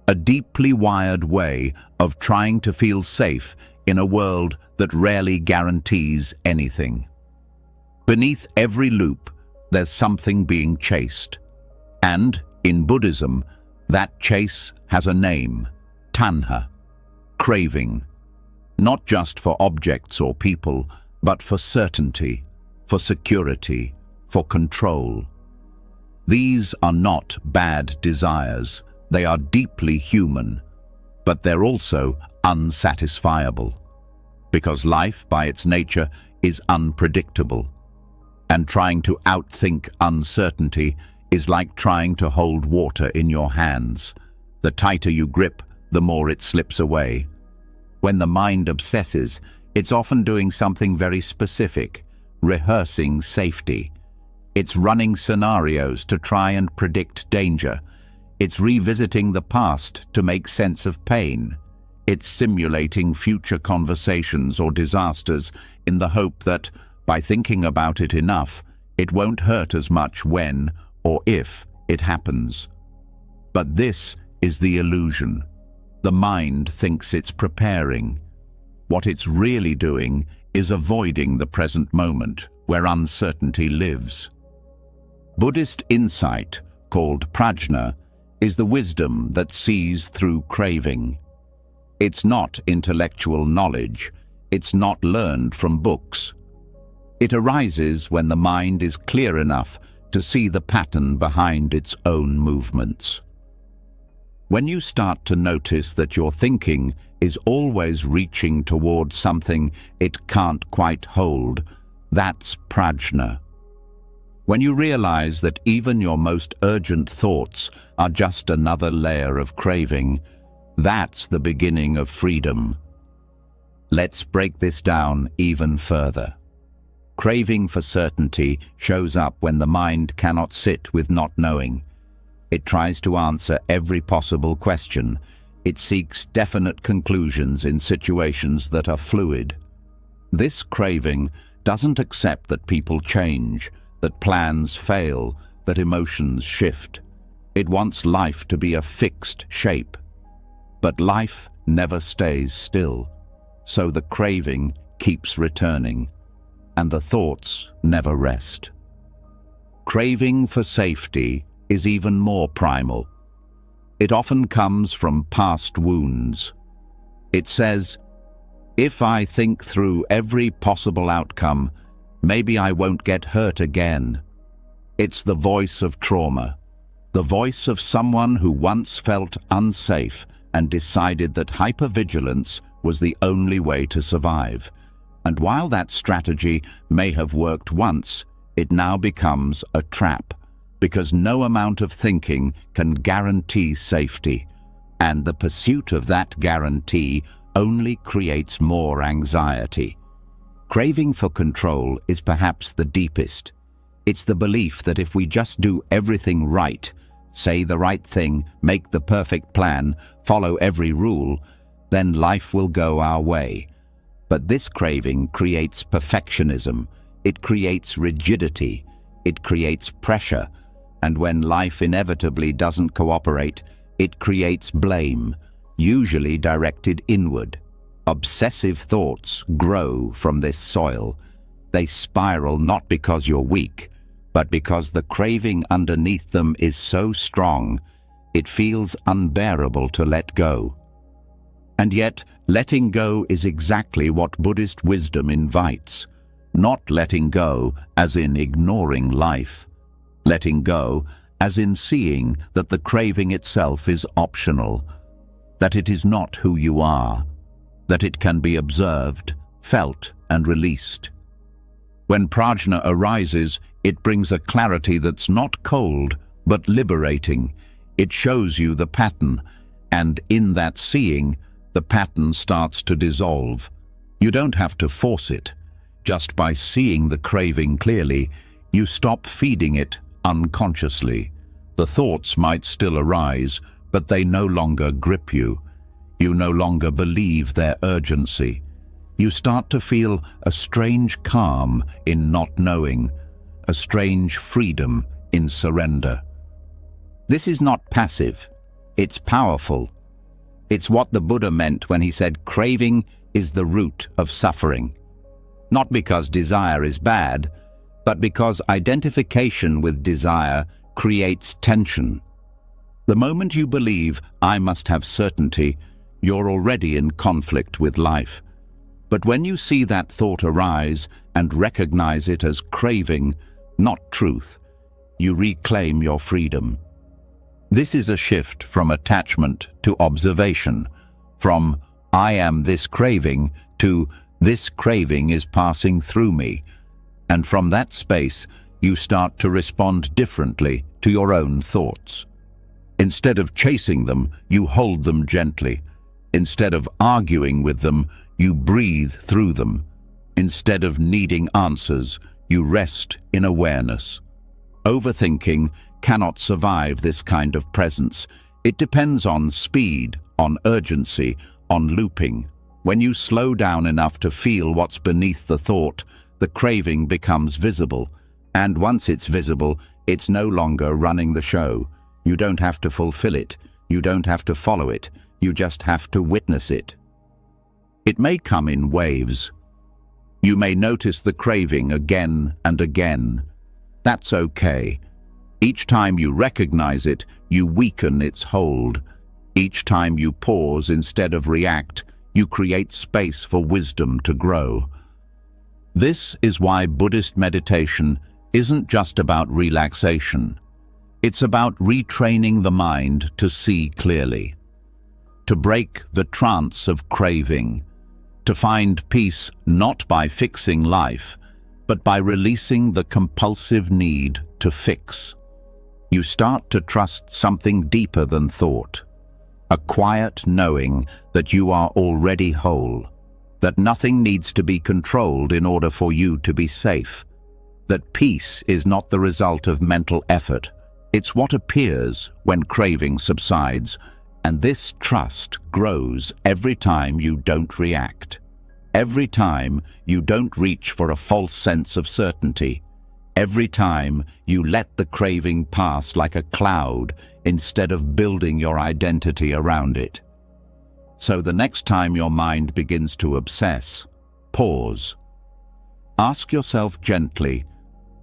a deeply wired way of trying to feel safe in a world that rarely guarantees anything. Beneath every loop, there's something being chased. And, in Buddhism, that chase has a name: tanha, craving. Not just for objects or people, but for certainty, for security, for control. These are not bad desires. They are deeply human, but they're also unsatisfiable. Because life, by its nature, is unpredictable. And trying to outthink uncertainty is like trying to hold water in your hands. The tighter you grip, the more it slips away. When the mind obsesses, it's often doing something very specific, rehearsing safety. It's running scenarios to try and predict danger. It's revisiting the past to make sense of pain. It's simulating future conversations or disasters in the hope that, by thinking about it enough, it won't hurt as much when or if it happens. But this is the illusion. The mind thinks it's preparing. What it's really doing is avoiding the present moment where uncertainty lives. Buddhist insight, called prajna, is the wisdom that sees through craving. It's not intellectual knowledge. It's not learned from books. It arises when the mind is clear enough to see the pattern behind its own movements. When you start to notice that your thinking is always reaching towards something it can't quite hold, that's prajna. When you realize that even your most urgent thoughts are just another layer of craving, that's the beginning of freedom. Let's break this down even further. Craving for certainty shows up when the mind cannot sit with not knowing. It tries to answer every possible question. It seeks definite conclusions in situations that are fluid. This craving doesn't accept that people change, that plans fail, that emotions shift. It wants life to be a fixed shape. But life never stays still, so the craving keeps returning, and the thoughts never rest. Craving for safety is even more primal. It often comes from past wounds. It says, if I think through every possible outcome, maybe I won't get hurt again. It's the voice of trauma, the voice of someone who once felt unsafe and decided that hypervigilance was the only way to survive. And while that strategy may have worked once, it now becomes a trap, because no amount of thinking can guarantee safety, and the pursuit of that guarantee only creates more anxiety. Craving for control is perhaps the deepest. It's the belief that if we just do everything right, say the right thing, make the perfect plan, follow every rule, then life will go our way. But this craving creates perfectionism. It creates rigidity. It creates pressure. And when life inevitably doesn't cooperate, it creates blame, usually directed inward. Obsessive thoughts grow from this soil. They spiral not because you're weak, but because the craving underneath them is so strong, it feels unbearable to let go. And yet, letting go is exactly what Buddhist wisdom invites. Not letting go as in ignoring life. Letting go as in seeing that the craving itself is optional, that it is not who you are, that it can be observed, felt, and released. When prajna arises, it brings a clarity that's not cold, but liberating. It shows you the pattern, and in that seeing, the pattern starts to dissolve. You don't have to force it. Just by seeing the craving clearly, you stop feeding it unconsciously. The thoughts might still arise, but they no longer grip you. You no longer believe their urgency. You start to feel a strange calm in not knowing, a strange freedom in surrender. This is not passive. It's powerful. It's what the Buddha meant when he said craving is the root of suffering. Not because desire is bad, but because identification with desire creates tension. The moment you believe, I must have certainty, you're already in conflict with life. But when you see that thought arise and recognize it as craving, not truth, you reclaim your freedom. This is a shift from attachment to observation, from I am this craving to this craving is passing through me. And from that space, you start to respond differently to your own thoughts. Instead of chasing them, you hold them gently. Instead of arguing with them, you breathe through them. Instead of needing answers, you rest in awareness. Overthinking cannot survive this kind of presence. It depends on speed, on urgency, on looping. When you slow down enough to feel what's beneath the thought, the craving becomes visible. And once it's visible, it's no longer running the show. You don't have to fulfill it. You don't have to follow it. You just have to witness it. It may come in waves. You may notice the craving again and again. That's okay. Each time you recognize it, you weaken its hold. Each time you pause instead of react, you create space for wisdom to grow. This is why Buddhist meditation isn't just about relaxation. It's about retraining the mind to see clearly, to break the trance of craving, to find peace not by fixing life, but by releasing the compulsive need to fix. You start to trust something deeper than thought, a quiet knowing that you are already whole, that nothing needs to be controlled in order for you to be safe, that peace is not the result of mental effort. It's what appears when craving subsides, and this trust grows every time you don't react. Every time you don't reach for a false sense of certainty. Every time you let the craving pass like a cloud instead of building your identity around it. So the next time your mind begins to obsess, pause. Ask yourself gently,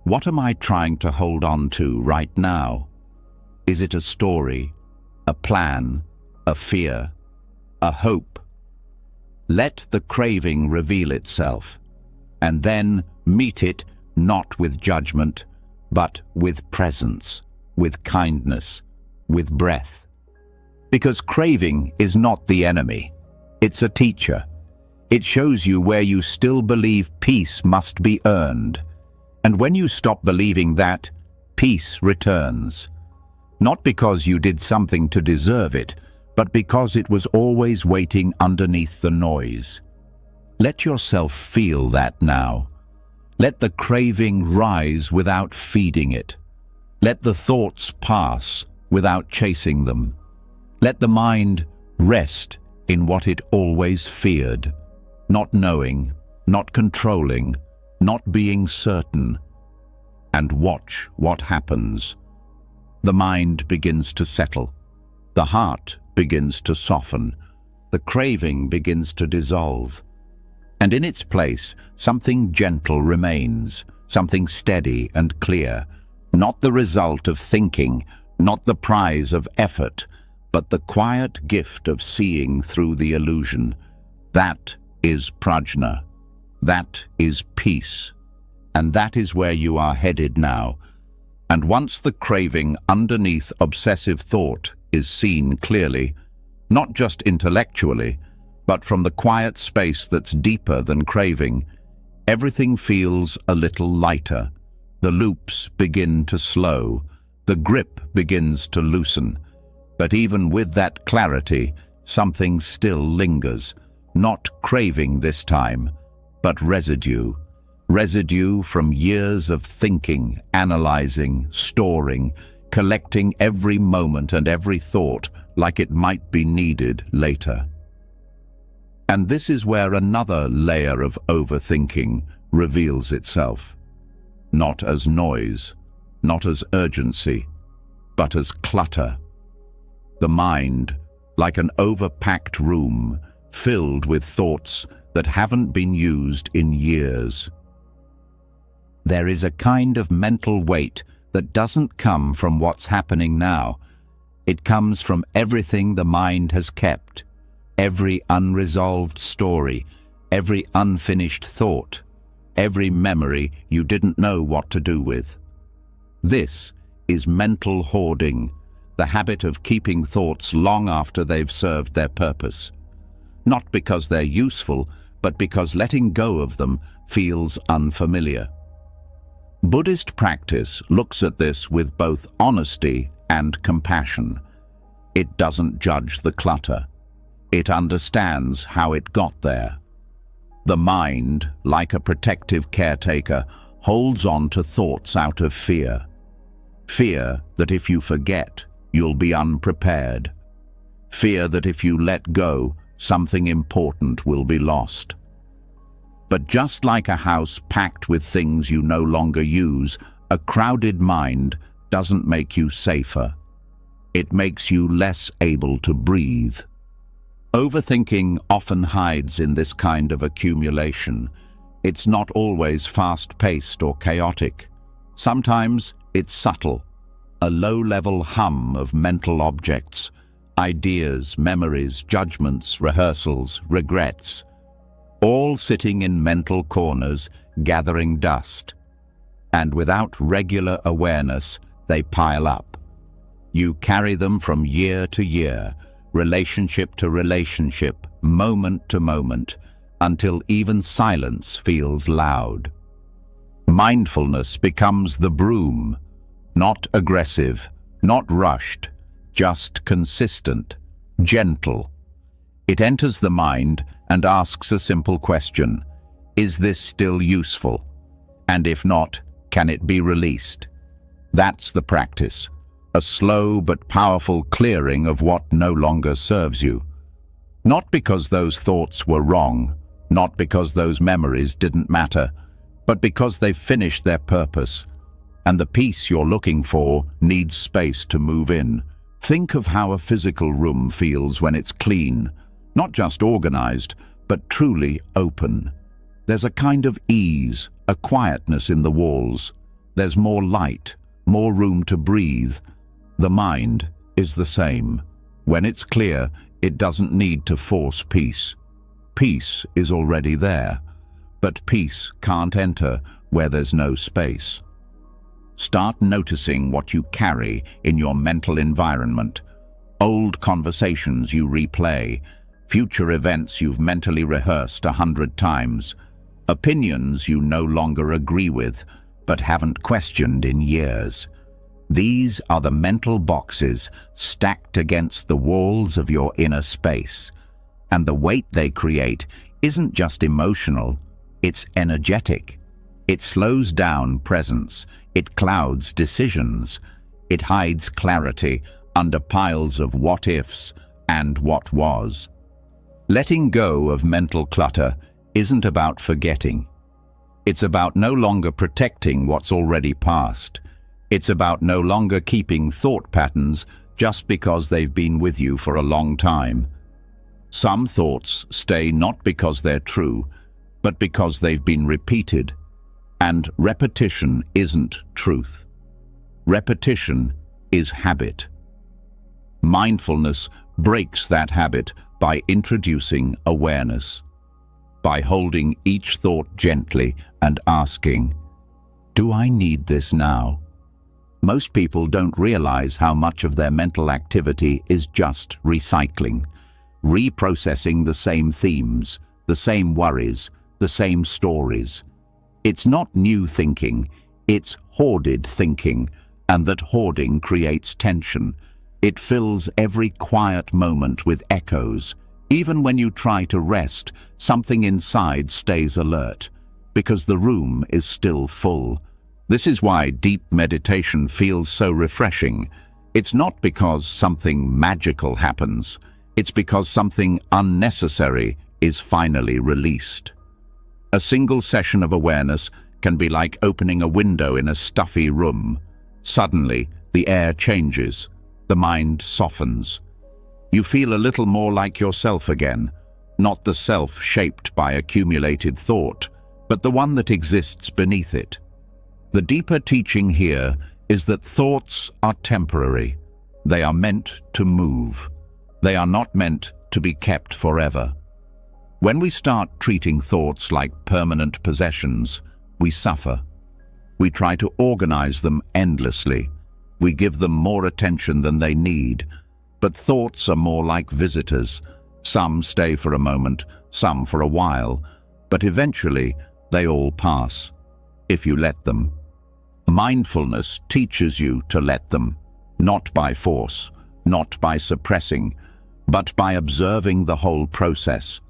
what am I trying to hold on to right now? Is it a story, a plan, a fear, a hope? Let the craving reveal itself, and then meet it not with judgment, but with presence, with kindness, with breath. Because craving is not the enemy, it's a teacher. It shows you where you still believe peace must be earned. And when you stop believing that, peace returns. Not because you did something to deserve it, but because it was always waiting underneath the noise. Let yourself feel that now. Let the craving rise without feeding it. Let the thoughts pass without chasing them. Let the mind rest in what it always feared, not knowing, not controlling, not being certain. And watch what happens. The mind begins to settle. The heart begins to soften. The craving begins to dissolve. And in its place, something gentle remains, something steady and clear, not the result of thinking, not the prize of effort, but the quiet gift of seeing through the illusion. That is prajna. That is peace. And that is where you are headed now. And once the craving underneath obsessive thought is seen clearly, not just intellectually, but from the quiet space that's deeper than craving, everything feels a little lighter. The loops begin to slow. The grip begins to loosen. But even with that clarity, something still lingers. Not craving this time, but residue. Residue from years of thinking, analyzing, storing, collecting every moment and every thought like it might be needed later. And this is where another layer of overthinking reveals itself. Not as noise, not as urgency, but as clutter. The mind, like an overpacked room, filled with thoughts that haven't been used in years. There is a kind of mental weight that doesn't come from what's happening now. It comes from everything the mind has kept, every unresolved story, every unfinished thought, every memory you didn't know what to do with. This is mental hoarding, the habit of keeping thoughts long after they've served their purpose. Not because they're useful, but because letting go of them feels unfamiliar. Buddhist practice looks at this with both honesty and compassion. It doesn't judge the clutter. It understands how it got there. The mind, like a protective caretaker, holds on to thoughts out of fear. Fear that if you forget, you'll be unprepared. Fear that if you let go, something important will be lost. But just like a house packed with things you no longer use, a crowded mind doesn't make you safer. It makes you less able to breathe. Overthinking often hides in this kind of accumulation. It's not always fast-paced or chaotic. Sometimes it's subtle, a low-level hum of mental objects, ideas, memories, judgments, rehearsals, regrets, all sitting in mental corners, gathering dust. And without regular awareness, they pile up. You carry them from year to year, relationship to relationship, moment to moment, until even silence feels loud. Mindfulness becomes the broom, not aggressive, not rushed, just consistent, gentle. It enters the mind and asks a simple question: is this still useful? And if not, can it be released? That's the practice, a slow but powerful clearing of what no longer serves you. Not because those thoughts were wrong, not because those memories didn't matter, but because they've finished their purpose, and the peace you're looking for needs space to move in. Think of how a physical room feels when it's clean, not just organized, but truly open. There's a kind of ease, a quietness in the walls. There's more light, more room to breathe. The mind is the same. When it's clear, it doesn't need to force peace. Peace is already there, but peace can't enter where there's no space. Start noticing what you carry in your mental environment. Old conversations you replay, future events you've mentally rehearsed 100 times, opinions you no longer agree with but haven't questioned in years. These are the mental boxes stacked against the walls of your inner space. And the weight they create isn't just emotional, it's energetic. It slows down presence, it clouds decisions, it hides clarity under piles of what-ifs and what was. Letting go of mental clutter isn't about forgetting. It's about no longer protecting what's already past. It's about no longer keeping thought patterns just because they've been with you for a long time. Some thoughts stay not because they're true, but because they've been repeated. And repetition isn't truth. Repetition is habit. Mindfulness breaks that habit by introducing awareness, by holding each thought gently and asking, "Do I need this now?" Most people don't realize how much of their mental activity is just recycling, reprocessing the same themes, the same worries, the same stories. It's not new thinking, it's hoarded thinking, and that hoarding creates tension. It fills every quiet moment with echoes. Even when you try to rest, something inside stays alert, because the room is still full. This is why deep meditation feels so refreshing. It's not because something magical happens. It's because something unnecessary is finally released. A single session of awareness can be like opening a window in a stuffy room. Suddenly, the air changes. The mind softens. You feel a little more like yourself again, not the self shaped by accumulated thought, but the one that exists beneath it. The deeper teaching here is that thoughts are temporary. They are meant to move. They are not meant to be kept forever. When we start treating thoughts like permanent possessions, we suffer. We try to organize them endlessly. We give them more attention than they need. But thoughts are more like visitors. Some stay for a moment, some for a while, but eventually they all pass, if you let them. Mindfulness teaches you to let them, not by force, not by suppressing, but by observing the whole process.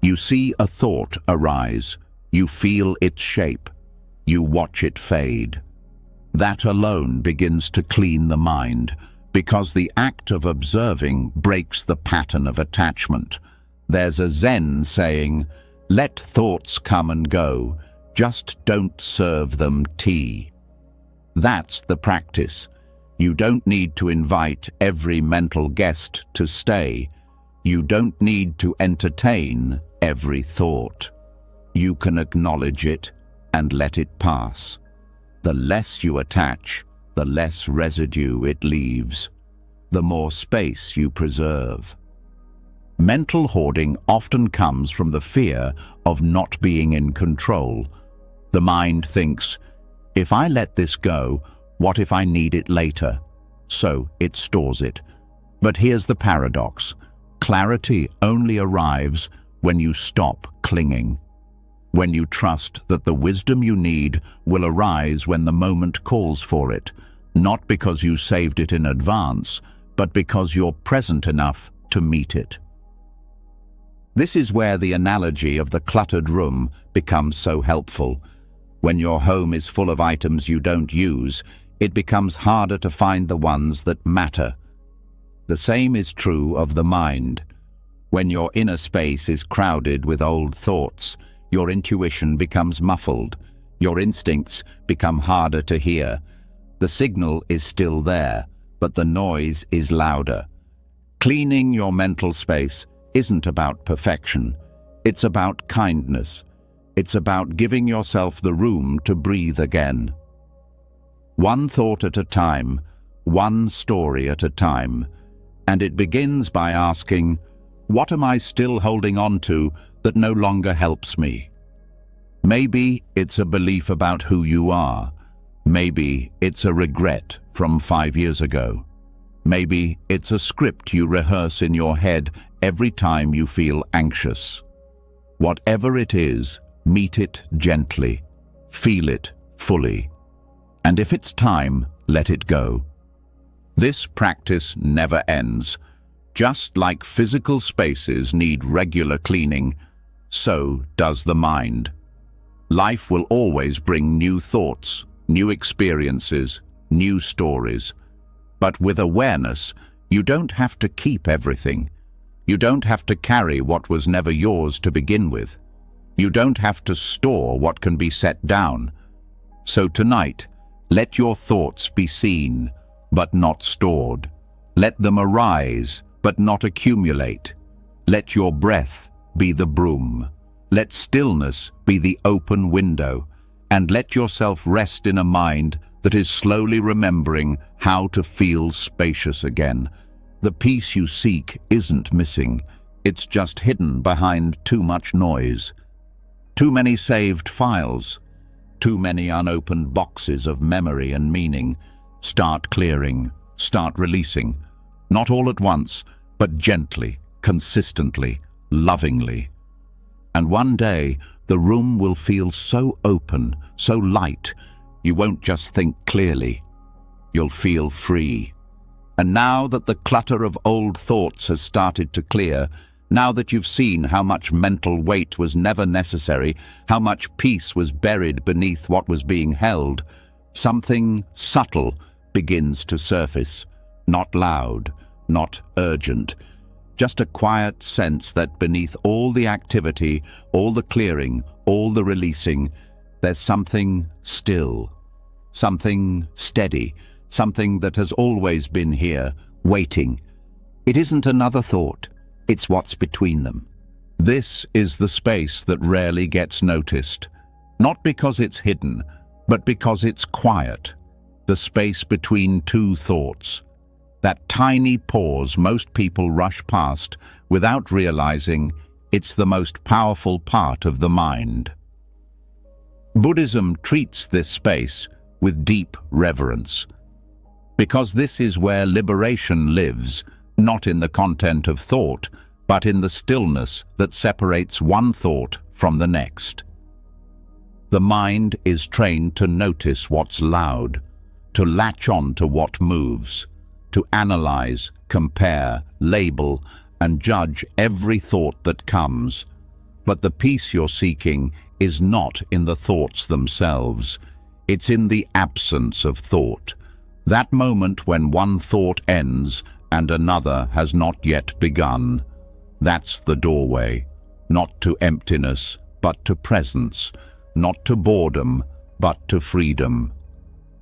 You see a thought arise, you feel its shape, you watch it fade. That alone begins to clean the mind, because the act of observing breaks the pattern of attachment. There's a Zen saying, "Let thoughts come and go, just don't serve them tea." That's the practice. You don't need to invite every mental guest to stay. You don't need to entertain every thought. You can acknowledge it and let it pass. The less you attach, the less residue it leaves, the more space you preserve. Mental hoarding often comes from the fear of not being in control. The mind thinks, if I let this go, what if I need it later? So it stores it. But here's the paradox. Clarity only arrives when you stop clinging. When you trust that the wisdom you need will arise when the moment calls for it, not because you saved it in advance, but because you're present enough to meet it. This is where the analogy of the cluttered room becomes so helpful. When your home is full of items you don't use, it becomes harder to find the ones that matter. The same is true of the mind. When your inner space is crowded with old thoughts, your intuition becomes muffled. Your instincts become harder to hear. The signal is still there, but the noise is louder. Cleaning your mental space isn't about perfection. It's about kindness. It's about giving yourself the room to breathe again. One thought at a time, one story at a time. And it begins by asking, what am I still holding on to that no longer helps me? Maybe it's a belief about who you are. Maybe it's a regret from 5 years ago. Maybe it's a script you rehearse in your head every time you feel anxious. Whatever it is, meet it gently. Feel it fully. And if it's time, let it go. This practice never ends. Just like physical spaces need regular cleaning, so does the mind. Life will always bring new thoughts, new experiences, new stories. But with awareness, you don't have to keep everything. You don't have to carry what was never yours to begin with. You don't have to store what can be set down. So tonight, let your thoughts be seen, but not stored. Let them arise, but not accumulate. Let your breath be the broom. Let stillness be the open window, and let yourself rest in a mind that is slowly remembering how to feel spacious again. The peace you seek isn't missing. It's just hidden behind too much noise. Too many saved files. Too many unopened boxes of memory and meaning. Start clearing. Start releasing. Not all at once, but gently, consistently, lovingly. And one day, the room will feel so open, so light, you won't just think clearly. You'll feel free. And now that the clutter of old thoughts has started to clear, now that you've seen how much mental weight was never necessary, how much peace was buried beneath what was being held, something subtle begins to surface. Not loud, not urgent, just a quiet sense that beneath all the activity, all the clearing, all the releasing, there's something still, something steady, something that has always been here, waiting. It isn't another thought, it's what's between them. This is the space that rarely gets noticed, not because it's hidden, but because it's quiet. The space between two thoughts. That tiny pause most people rush past without realizing it's the most powerful part of the mind. Buddhism treats this space with deep reverence, because this is where liberation lives, not in the content of thought, but in the stillness that separates one thought from the next. The mind is trained to notice what's loud, to latch on to what moves, to analyze, compare, label, and judge every thought that comes. But the peace you're seeking is not in the thoughts themselves. It's in the absence of thought. That moment when one thought ends and another has not yet begun. That's the doorway, not to emptiness, but to presence, not to boredom, but to freedom.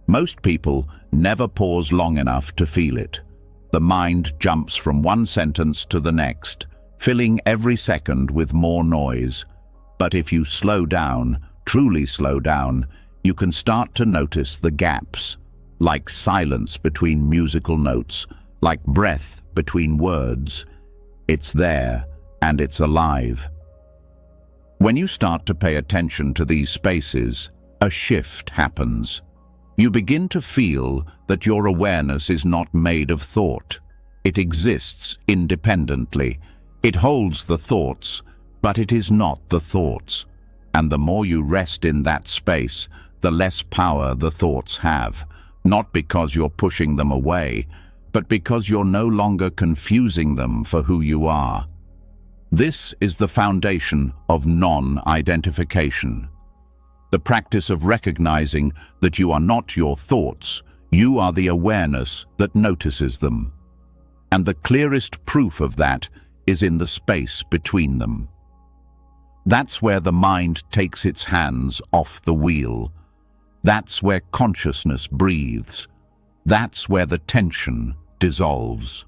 Most people never pause long enough to feel it. The mind jumps from one sentence to the next, filling every second with more noise. But if you slow down, truly slow down, you can start to notice the gaps, like silence between musical notes, like breath between words. It's there, and it's alive. When you start to pay attention to these spaces, a shift happens. You begin to feel that your awareness is not made of thought. It exists independently. It holds the thoughts, but it is not the thoughts. And the more you rest in that space, the less power the thoughts have. Not because you're pushing them away, but because you're no longer confusing them for who you are. This is the foundation of non-identification. The practice of recognizing that you are not your thoughts, you are the awareness that notices them. And the clearest proof of that is in the space between them. That's where the mind takes its hands off the wheel. That's where consciousness breathes. That's where the tension dissolves.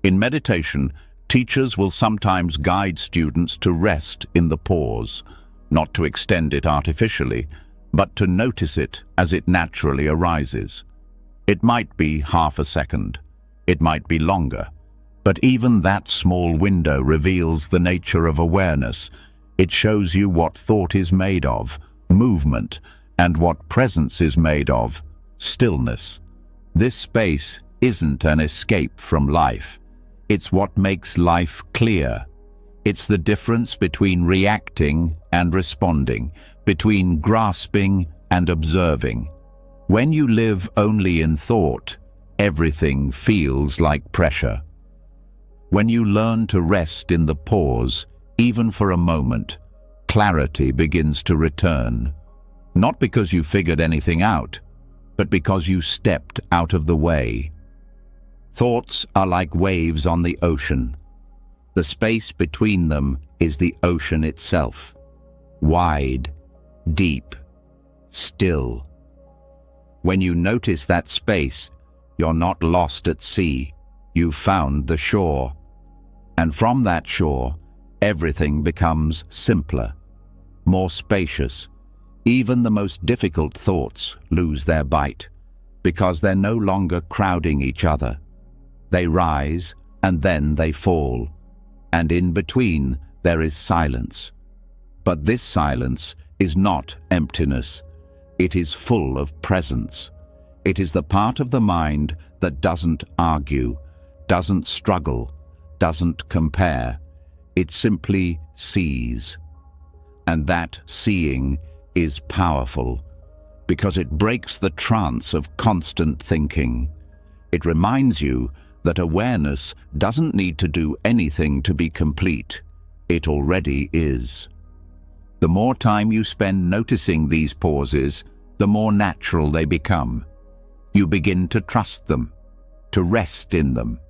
In meditation, teachers will sometimes guide students to rest in the pause, not to extend it artificially, but to notice it as it naturally arises. It might be half a second, it might be longer, but even that small window reveals the nature of awareness. It shows you what thought is made of, movement, and what presence is made of, stillness. This space isn't an escape from life. It's what makes life clear. It's the difference between reacting and responding, between grasping and observing. When you live only in thought, everything feels like pressure. When you learn to rest in the pause, even for a moment, clarity begins to return. Not because you figured anything out, but because you stepped out of the way. Thoughts are like waves on the ocean. The space between them is the ocean itself. wide, deep, still. When you notice that space, you're not lost at sea. You've found the shore. And from that shore, everything becomes simpler, more spacious. Even the most difficult thoughts lose their bite, because they're no longer crowding each other. They rise, and then they fall. And in between, there is silence. But this silence is not emptiness. It is full of presence. It is the part of the mind that doesn't argue, doesn't struggle, doesn't compare. It simply sees. And that seeing is powerful, because it breaks the trance of constant thinking. It reminds you that awareness doesn't need to do anything to be complete. It already is. The more time you spend noticing these pauses, the more natural they become. You begin to trust them, to rest in them.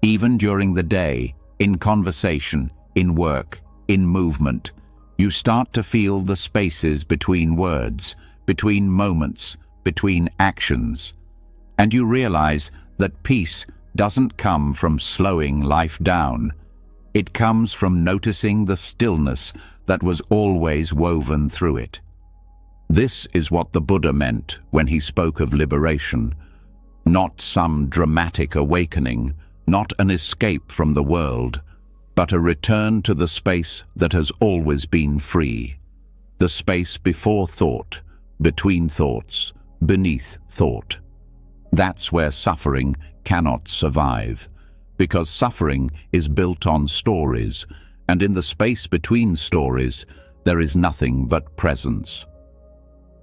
Even during the day, in conversation, in work, in movement, you start to feel the spaces between words, between moments, between actions. And you realize that peace doesn't come from slowing life down. It comes from noticing the stillness that was always woven through it. This is what the Buddha meant when he spoke of liberation. Not some dramatic awakening, not an escape from the world, but a return to the space that has always been free. The space before thought, between thoughts, beneath thought. That's where suffering cannot survive, because suffering is built on stories, and in the space between stories, there is nothing but presence.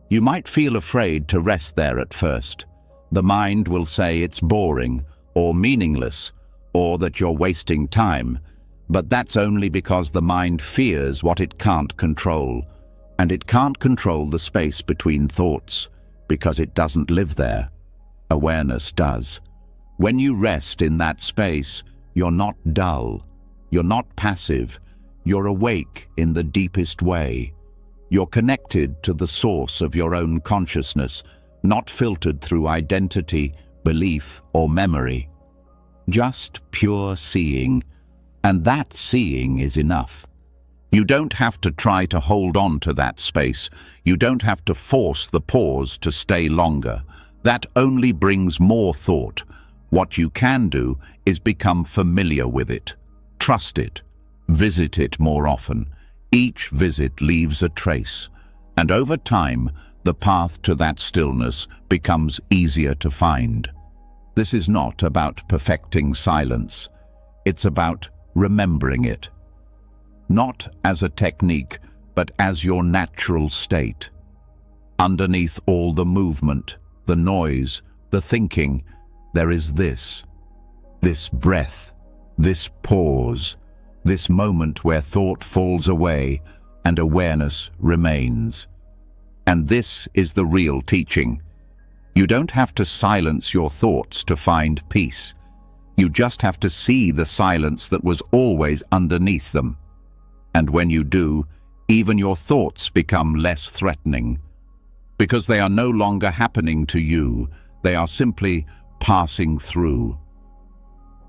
You might feel afraid to rest there at first. The mind will say it's boring, or meaningless, or that you're wasting time, but that's only because the mind fears what it can't control, and it can't control the space between thoughts, because it doesn't live there. Awareness does. When you rest in that space, you're not dull, you're not passive, you're awake in the deepest way. You're connected to the source of your own consciousness, not filtered through identity, belief, or memory. Just pure seeing, and that seeing is enough. You don't have to try to hold on to that space. You don't have to force the pause to stay longer. That only brings more thought. What you can do is become familiar with it. Trust it. Visit it more often. Each visit leaves a trace, and over time, the path to that stillness becomes easier to find. This is not about perfecting silence. It's about remembering it. Not as a technique, but as your natural state. Underneath all the movement, the noise, the thinking, there is this breath, this pause, this moment where thought falls away and awareness remains. And this is the real teaching. You don't have to silence your thoughts to find peace. You just have to see the silence that was always underneath them. And when you do, even your thoughts become less threatening. Because they are no longer happening to you, they are simply passing through.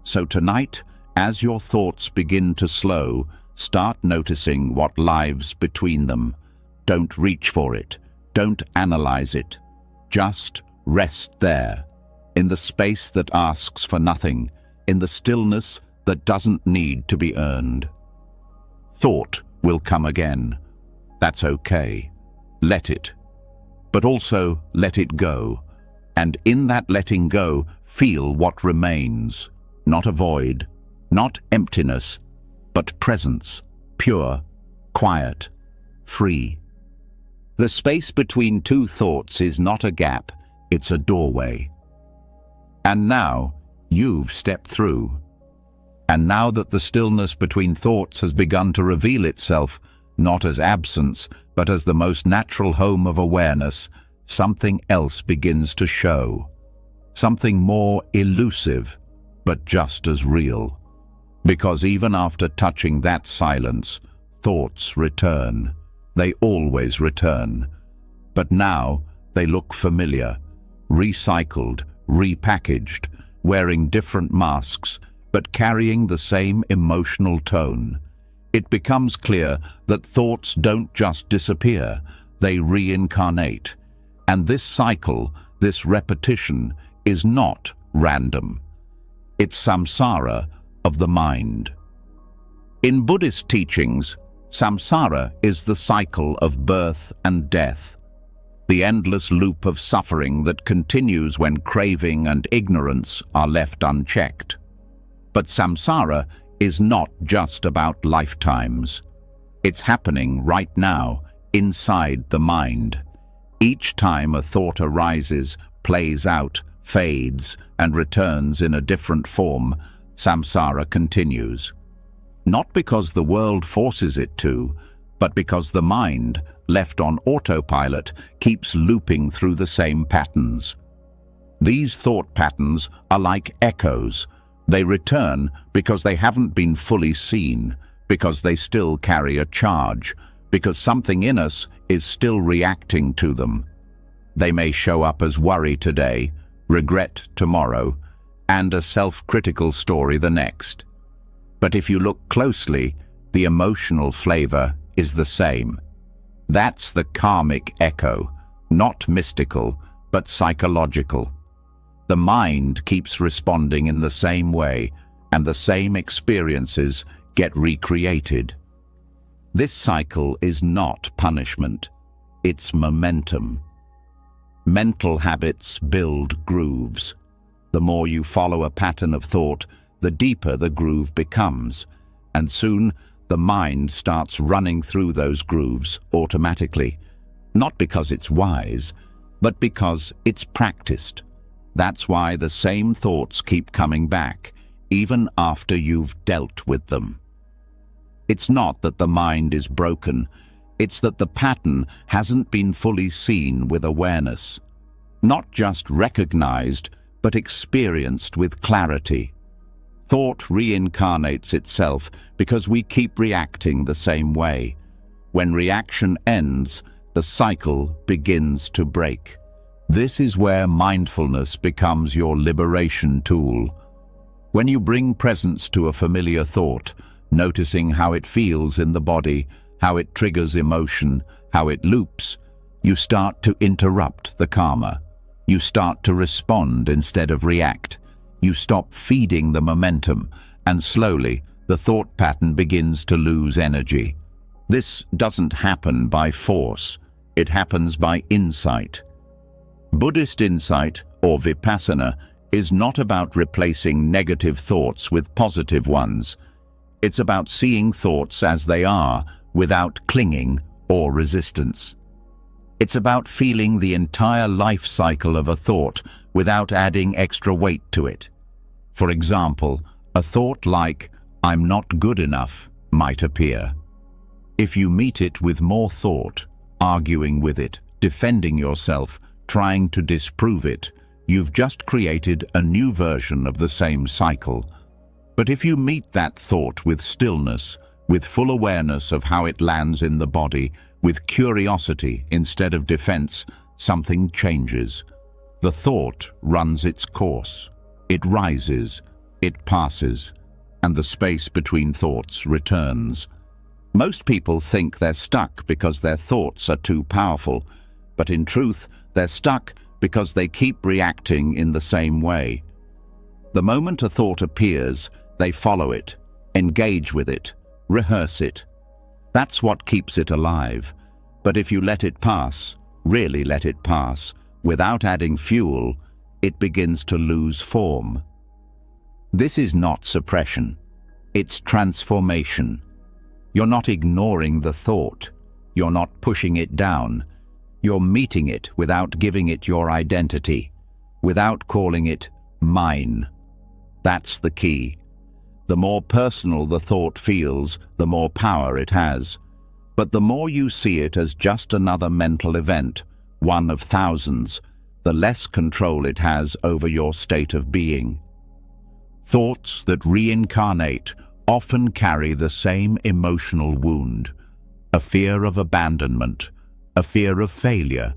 So tonight, as your thoughts begin to slow, start noticing what lies between them. Don't reach for it. Don't analyze it. Just rest there, in the space that asks for nothing, in the stillness that doesn't need to be earned. Thought will come again. That's okay. Let it. But also let it go. And in that letting go, feel what remains. Not a void, not emptiness, but presence, pure, quiet, free. The space between two thoughts is not a gap, it's a doorway. And now, you've stepped through. And now that the stillness between thoughts has begun to reveal itself, not as absence, but as the most natural home of awareness, something else begins to show. Something more elusive, but just as real. Because even after touching that silence, thoughts return. they always return. But now they look familiar, recycled, repackaged, wearing different masks, but carrying the same emotional tone. It becomes clear that thoughts don't just disappear, they reincarnate. And this cycle, this repetition, is not random. It's samsara of the mind. In Buddhist teachings, samsara is the cycle of birth and death, the endless loop of suffering that continues when craving and ignorance are left unchecked. But samsara is not just about lifetimes. It's happening right now, inside the mind. Each time a thought arises, plays out, fades, and returns in a different form, samsara continues. Not because the world forces it to, but because the mind, left on autopilot, keeps looping through the same patterns. These thought patterns are like echoes. They return because they haven't been fully seen, because they still carry a charge, because something in us is still reacting to them. They may show up as worry today, regret tomorrow, and a self-critical story the next. But if you look closely, the emotional flavor is the same. That's the karmic echo, not mystical, but psychological. The mind keeps responding in the same way, and the same experiences get recreated. This cycle is not punishment, it's momentum. Mental habits build grooves. The more you follow a pattern of thought, the deeper the groove becomes, and soon the mind starts running through those grooves automatically, not because it's wise, but because it's practiced. That's why the same thoughts keep coming back, even after you've dealt with them. It's not that the mind is broken, it's that the pattern hasn't been fully seen with awareness. Not just recognized, but experienced with clarity. Thought reincarnates itself because we keep reacting the same way. When reaction ends, the cycle begins to break. This is where mindfulness becomes your liberation tool. When you bring presence to a familiar thought, noticing how it feels in the body, how it triggers emotion, how it loops, you start to interrupt the karma. You start to respond instead of react. You stop feeding the momentum, and slowly the thought pattern begins to lose energy. This doesn't happen by force. It happens by insight. Buddhist insight, or vipassana, is not about replacing negative thoughts with positive ones. It's about seeing thoughts as they are, without clinging or resistance. It's about feeling the entire life cycle of a thought without adding extra weight to it. For example, a thought like, "I'm not good enough," might appear. If you meet it with more thought, arguing with it, defending yourself, trying to disprove it, you've just created a new version of the same cycle. But if you meet that thought with stillness, with full awareness of how it lands in the body, with curiosity instead of defense, something changes. The thought runs its course. It rises, it passes, and the space between thoughts returns. Most people think they're stuck because their thoughts are too powerful, but in truth, they're stuck because they keep reacting in the same way. The moment a thought appears, they follow it, engage with it, rehearse it. That's what keeps it alive. But if you let it pass, really let it pass, without adding fuel, it begins to lose form. This is not suppression. It's transformation. You're not ignoring the thought. You're not pushing it down. You're meeting it without giving it your identity, without calling it mine. That's the key. The more personal the thought feels, the more power it has. But the more you see it as just another mental event, one of thousands, the less control it has over your state of being. Thoughts that reincarnate often carry the same emotional wound. a fear of abandonment, a fear of failure,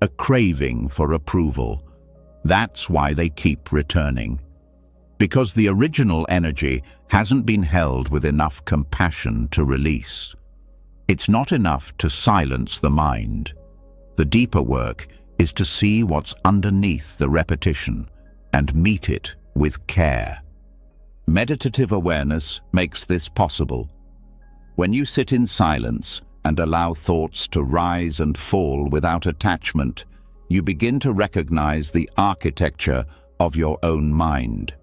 a craving for approval. That's why they keep returning. Because the original energy hasn't been held with enough compassion to release. It's not enough to silence the mind. The deeper work is to see what's underneath the repetition and meet it with care. Meditative awareness makes this possible. When you sit in silence and allow thoughts to rise and fall without attachment, you begin to recognize the architecture of your own mind.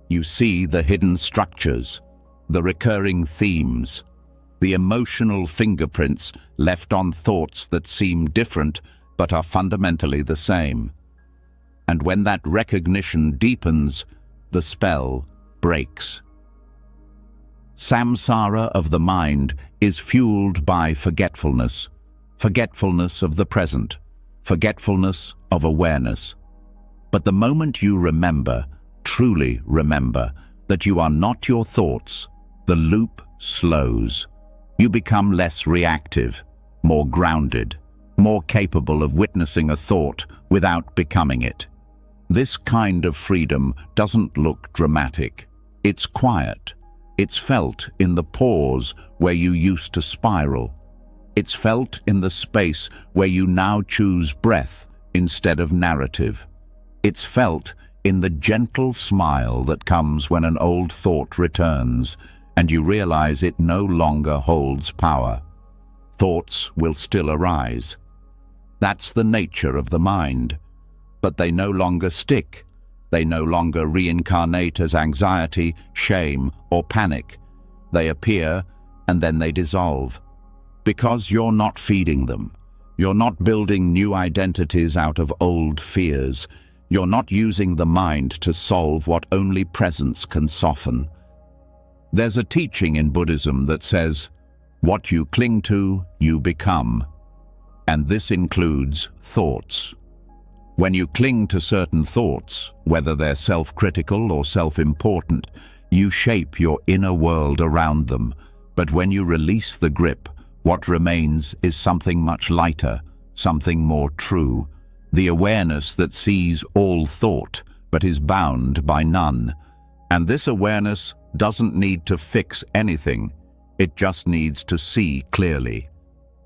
You see the hidden structures, the recurring themes, the emotional fingerprints left on thoughts that seem different but are fundamentally the same. And when that recognition deepens, the spell breaks. Samsara of the mind is fueled by forgetfulness, forgetfulness of the present, forgetfulness of awareness. But the moment you remember, truly remember, that you are not your thoughts, the loop slows. You become less reactive, more grounded, more capable of witnessing a thought without becoming it. This kind of freedom doesn't look dramatic. It's quiet. It's felt in the pause where you used to spiral. It's felt in the space where you now choose breath instead of narrative. It's felt in the gentle smile that comes when an old thought returns and you realize it no longer holds power. Thoughts will still arise. That's the nature of the mind. But they no longer stick. They no longer reincarnate as anxiety, shame, or panic. They appear and then they dissolve. Because you're not feeding them. You're not building new identities out of old fears. You're not using the mind to solve what only presence can soften. There's a teaching in Buddhism that says, what you cling to, you become. And this includes thoughts. When you cling to certain thoughts, whether they're self-critical or self-important, you shape your inner world around them. But when you release the grip, what remains is something much lighter, something more true. The awareness that sees all thought, but is bound by none. And this awareness doesn't need to fix anything. It just needs to see clearly.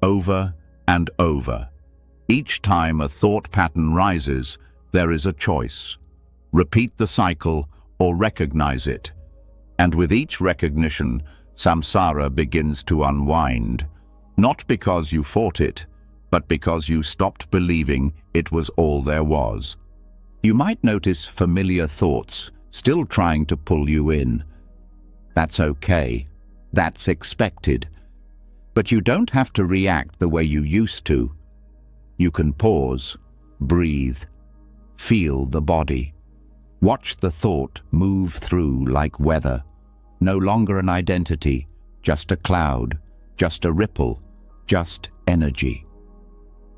Over and over. Each time a thought pattern rises, there is a choice. Repeat the cycle or recognize it. And with each recognition, samsara begins to unwind. Not because you fought it, but because you stopped believing it was all there was. You might notice familiar thoughts still trying to pull you in. That's okay. That's expected. But you don't have to react the way you used to. You can pause, breathe, feel the body. Watch the thought move through like weather. No longer an identity, just a cloud, just a ripple, just energy.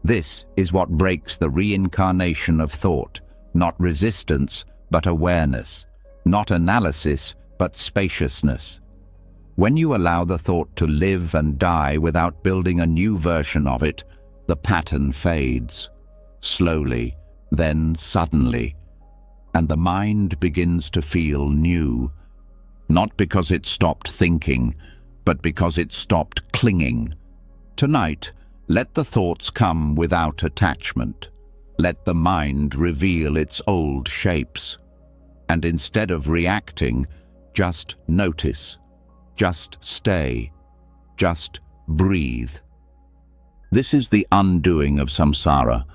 This is what breaks the reincarnation of thought, not resistance, but awareness, not analysis, but spaciousness. When you allow the thought to live and die without building a new version of it, the pattern fades, slowly, then suddenly, and the mind begins to feel new, not because it stopped thinking, but because it stopped clinging. Tonight, let the thoughts come without attachment. Let the mind reveal its old shapes. And instead of reacting, just notice, just stay, just breathe. This is the undoing of samsara,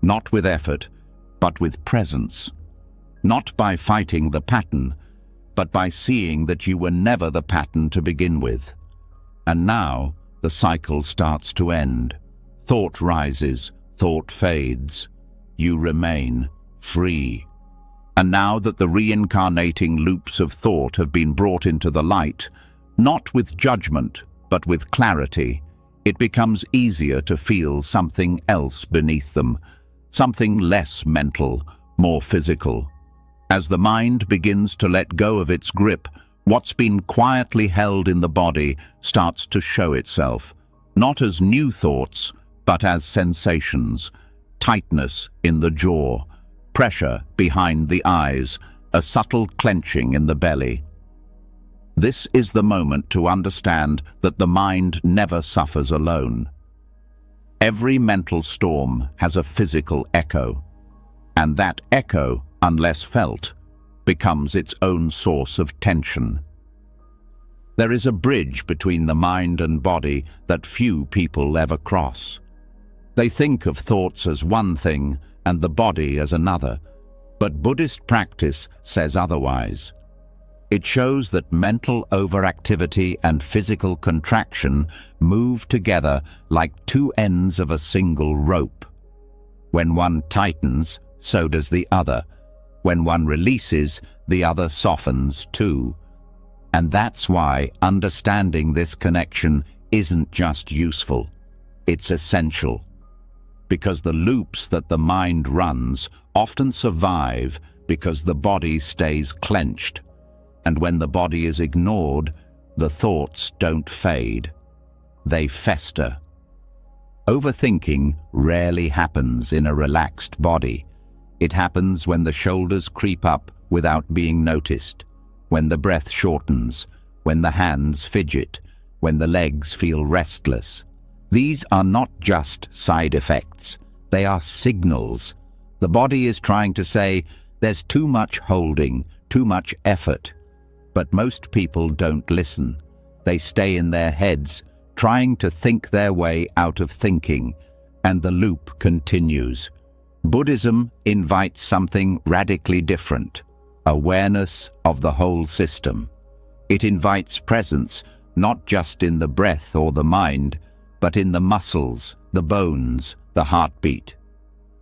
not with effort, but with presence. Not by fighting the pattern, but by seeing that you were never the pattern to begin with. And now, the cycle starts to end. Thought rises, thought fades. You remain free. And now that the reincarnating loops of thought have been brought into the light, not with judgment, but with clarity, it becomes easier to feel something else beneath them, something less mental, more physical. As the mind begins to let go of its grip, what's been quietly held in the body starts to show itself. not as new thoughts, but as sensations: tightness in the jaw, pressure behind the eyes, a subtle clenching in the belly. This is the moment to understand that the mind never suffers alone. Every mental storm has a physical echo, and that echo, unless felt, becomes its own source of tension. There is a bridge between the mind and body that few people ever cross. They think of thoughts as one thing and the body as another, but Buddhist practice says otherwise. It shows that mental overactivity and physical contraction move together like two ends of a single rope. When one tightens, so does the other. When one releases, the other softens too. And that's why understanding this connection isn't just useful, it's essential. Because the loops that the mind runs often survive because the body stays clenched. And when the body is ignored, the thoughts don't fade. They fester. Overthinking rarely happens in a relaxed body. It happens when the shoulders creep up without being noticed, when the breath shortens, when the hands fidget, when the legs feel restless. These are not just side effects, they are signals. The body is trying to say, there's too much holding, too much effort. But most people don't listen. They stay in their heads, trying to think their way out of thinking, and the loop continues. Buddhism invites something radically different: awareness of the whole system. It invites presence, not just in the breath or the mind, but in the muscles, the bones, the heartbeat.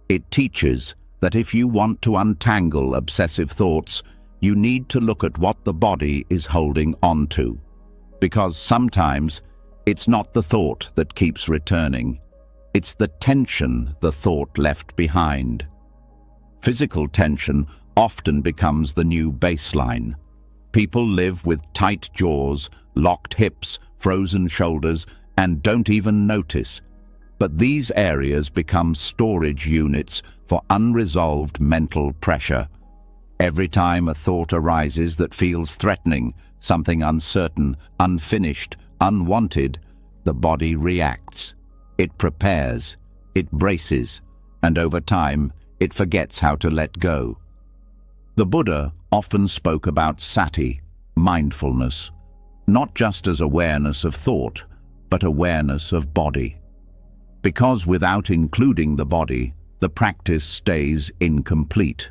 It teaches that if you want to untangle obsessive thoughts, you need to look at what the body is holding on to. Because sometimes it's not the thought that keeps returning. It's the tension the thought left behind. Physical tension often becomes the new baseline. People live with tight jaws, locked hips, frozen shoulders, and don't even notice. But these areas become storage units for unresolved mental pressure. Every time a thought arises that feels threatening, something uncertain, unfinished, unwanted, the body reacts. It prepares, it braces, and over time, it forgets how to let go. The Buddha often spoke about sati, mindfulness, not just as awareness of thought, but awareness of body. Because without including the body, the practice stays incomplete.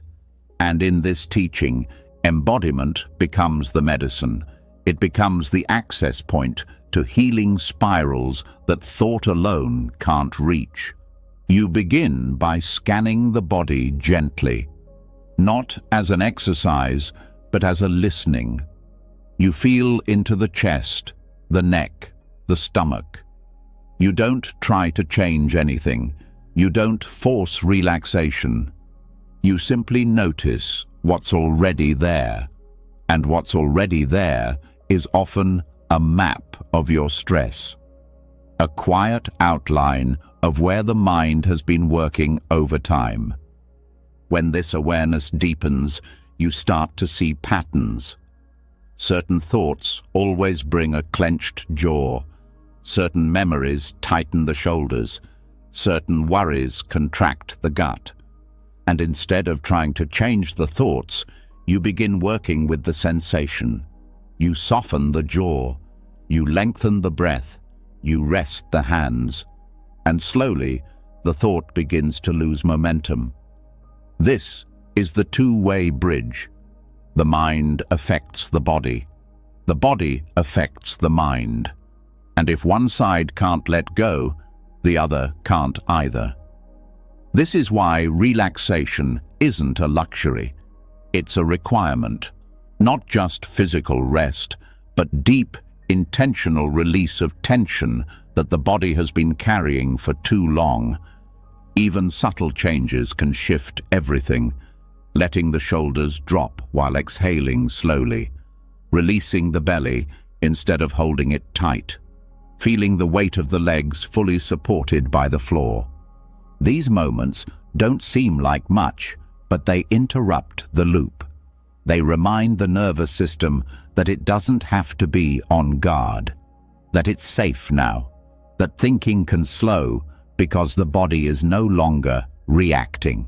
And in this teaching, embodiment becomes the medicine. It becomes the access point to healing spirals that thought alone can't reach. You begin by scanning the body gently, not as an exercise, but as a listening. You feel into the chest, the neck, the stomach. You don't try to change anything. You don't force relaxation. You simply notice what's already there. And what's already there is often a map of your stress, a quiet outline of where the mind has been working over time. When this awareness deepens, you start to see patterns. Certain thoughts always bring a clenched jaw. Certain memories tighten the shoulders. Certain worries contract the gut. And instead of trying to change the thoughts, you begin working with the sensation. You soften the jaw. You lengthen the breath. You rest the hands. And slowly, the thought begins to lose momentum. This is the two-way bridge. The mind affects the body. The body affects the mind. And if one side can't let go, the other can't either. This is why relaxation isn't a luxury. It's a requirement. Not just physical rest, but deep, intentional release of tension that the body has been carrying for too long. Even subtle changes can shift everything, letting the shoulders drop while exhaling slowly, releasing the belly instead of holding it tight, feeling the weight of the legs fully supported by the floor. These moments don't seem like much, but they interrupt the loop. They remind the nervous system that it doesn't have to be on guard, that it's safe now, that thinking can slow because the body is no longer reacting.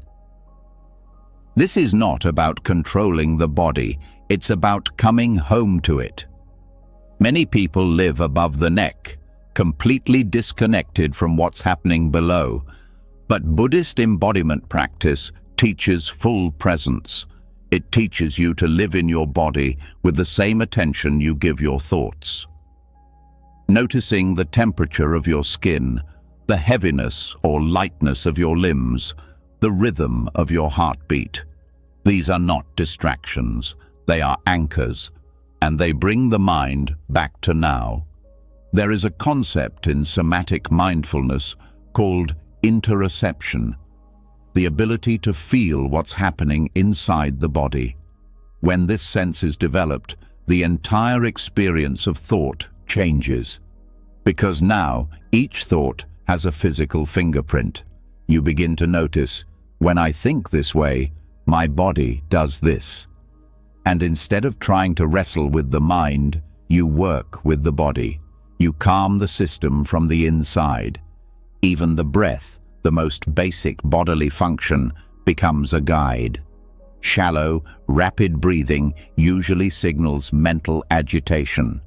This is not about controlling the body, it's about coming home to it. Many people live above the neck, completely disconnected from what's happening below. But Buddhist embodiment practice teaches full presence. It teaches you to live in your body with the same attention you give your thoughts. Noticing the temperature of your skin, the heaviness or lightness of your limbs, the rhythm of your heartbeat. These are not distractions, they are anchors, and they bring the mind back to now. There is a concept in somatic mindfulness called interoception, the ability to feel what's happening inside the body. When this sense is developed, the entire experience of thought changes. Because now, each thought has a physical fingerprint. You begin to notice, when I think this way, my body does this. And instead of trying to wrestle with the mind, you work with the body. You calm the system from the inside. Even the breath, the most basic bodily function, becomes a guide. Shallow, rapid breathing usually signals mental agitation.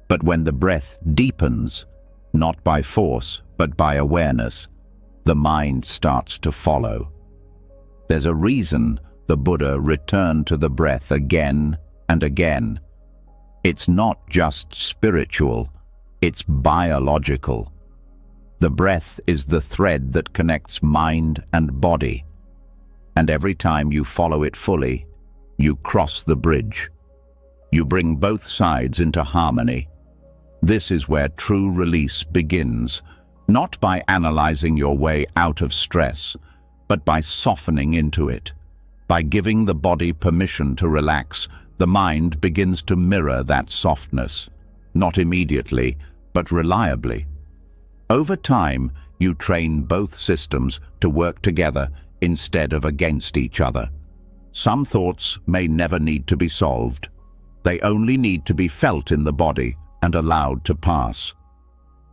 But when the breath deepens, not by force, but by awareness, the mind starts to follow. There's a reason the Buddha returned to the breath again and again. It's not just spiritual, it's biological. The breath is the thread that connects mind and body. And every time you follow it fully, you cross the bridge. You bring both sides into harmony. This is where true release begins, not by analyzing your way out of stress, but by softening into it. By giving the body permission to relax, the mind begins to mirror that softness, not immediately, but reliably. Over time, you train both systems to work together instead of against each other. Some thoughts may never need to be solved. They only need to be felt in the body and allowed to pass.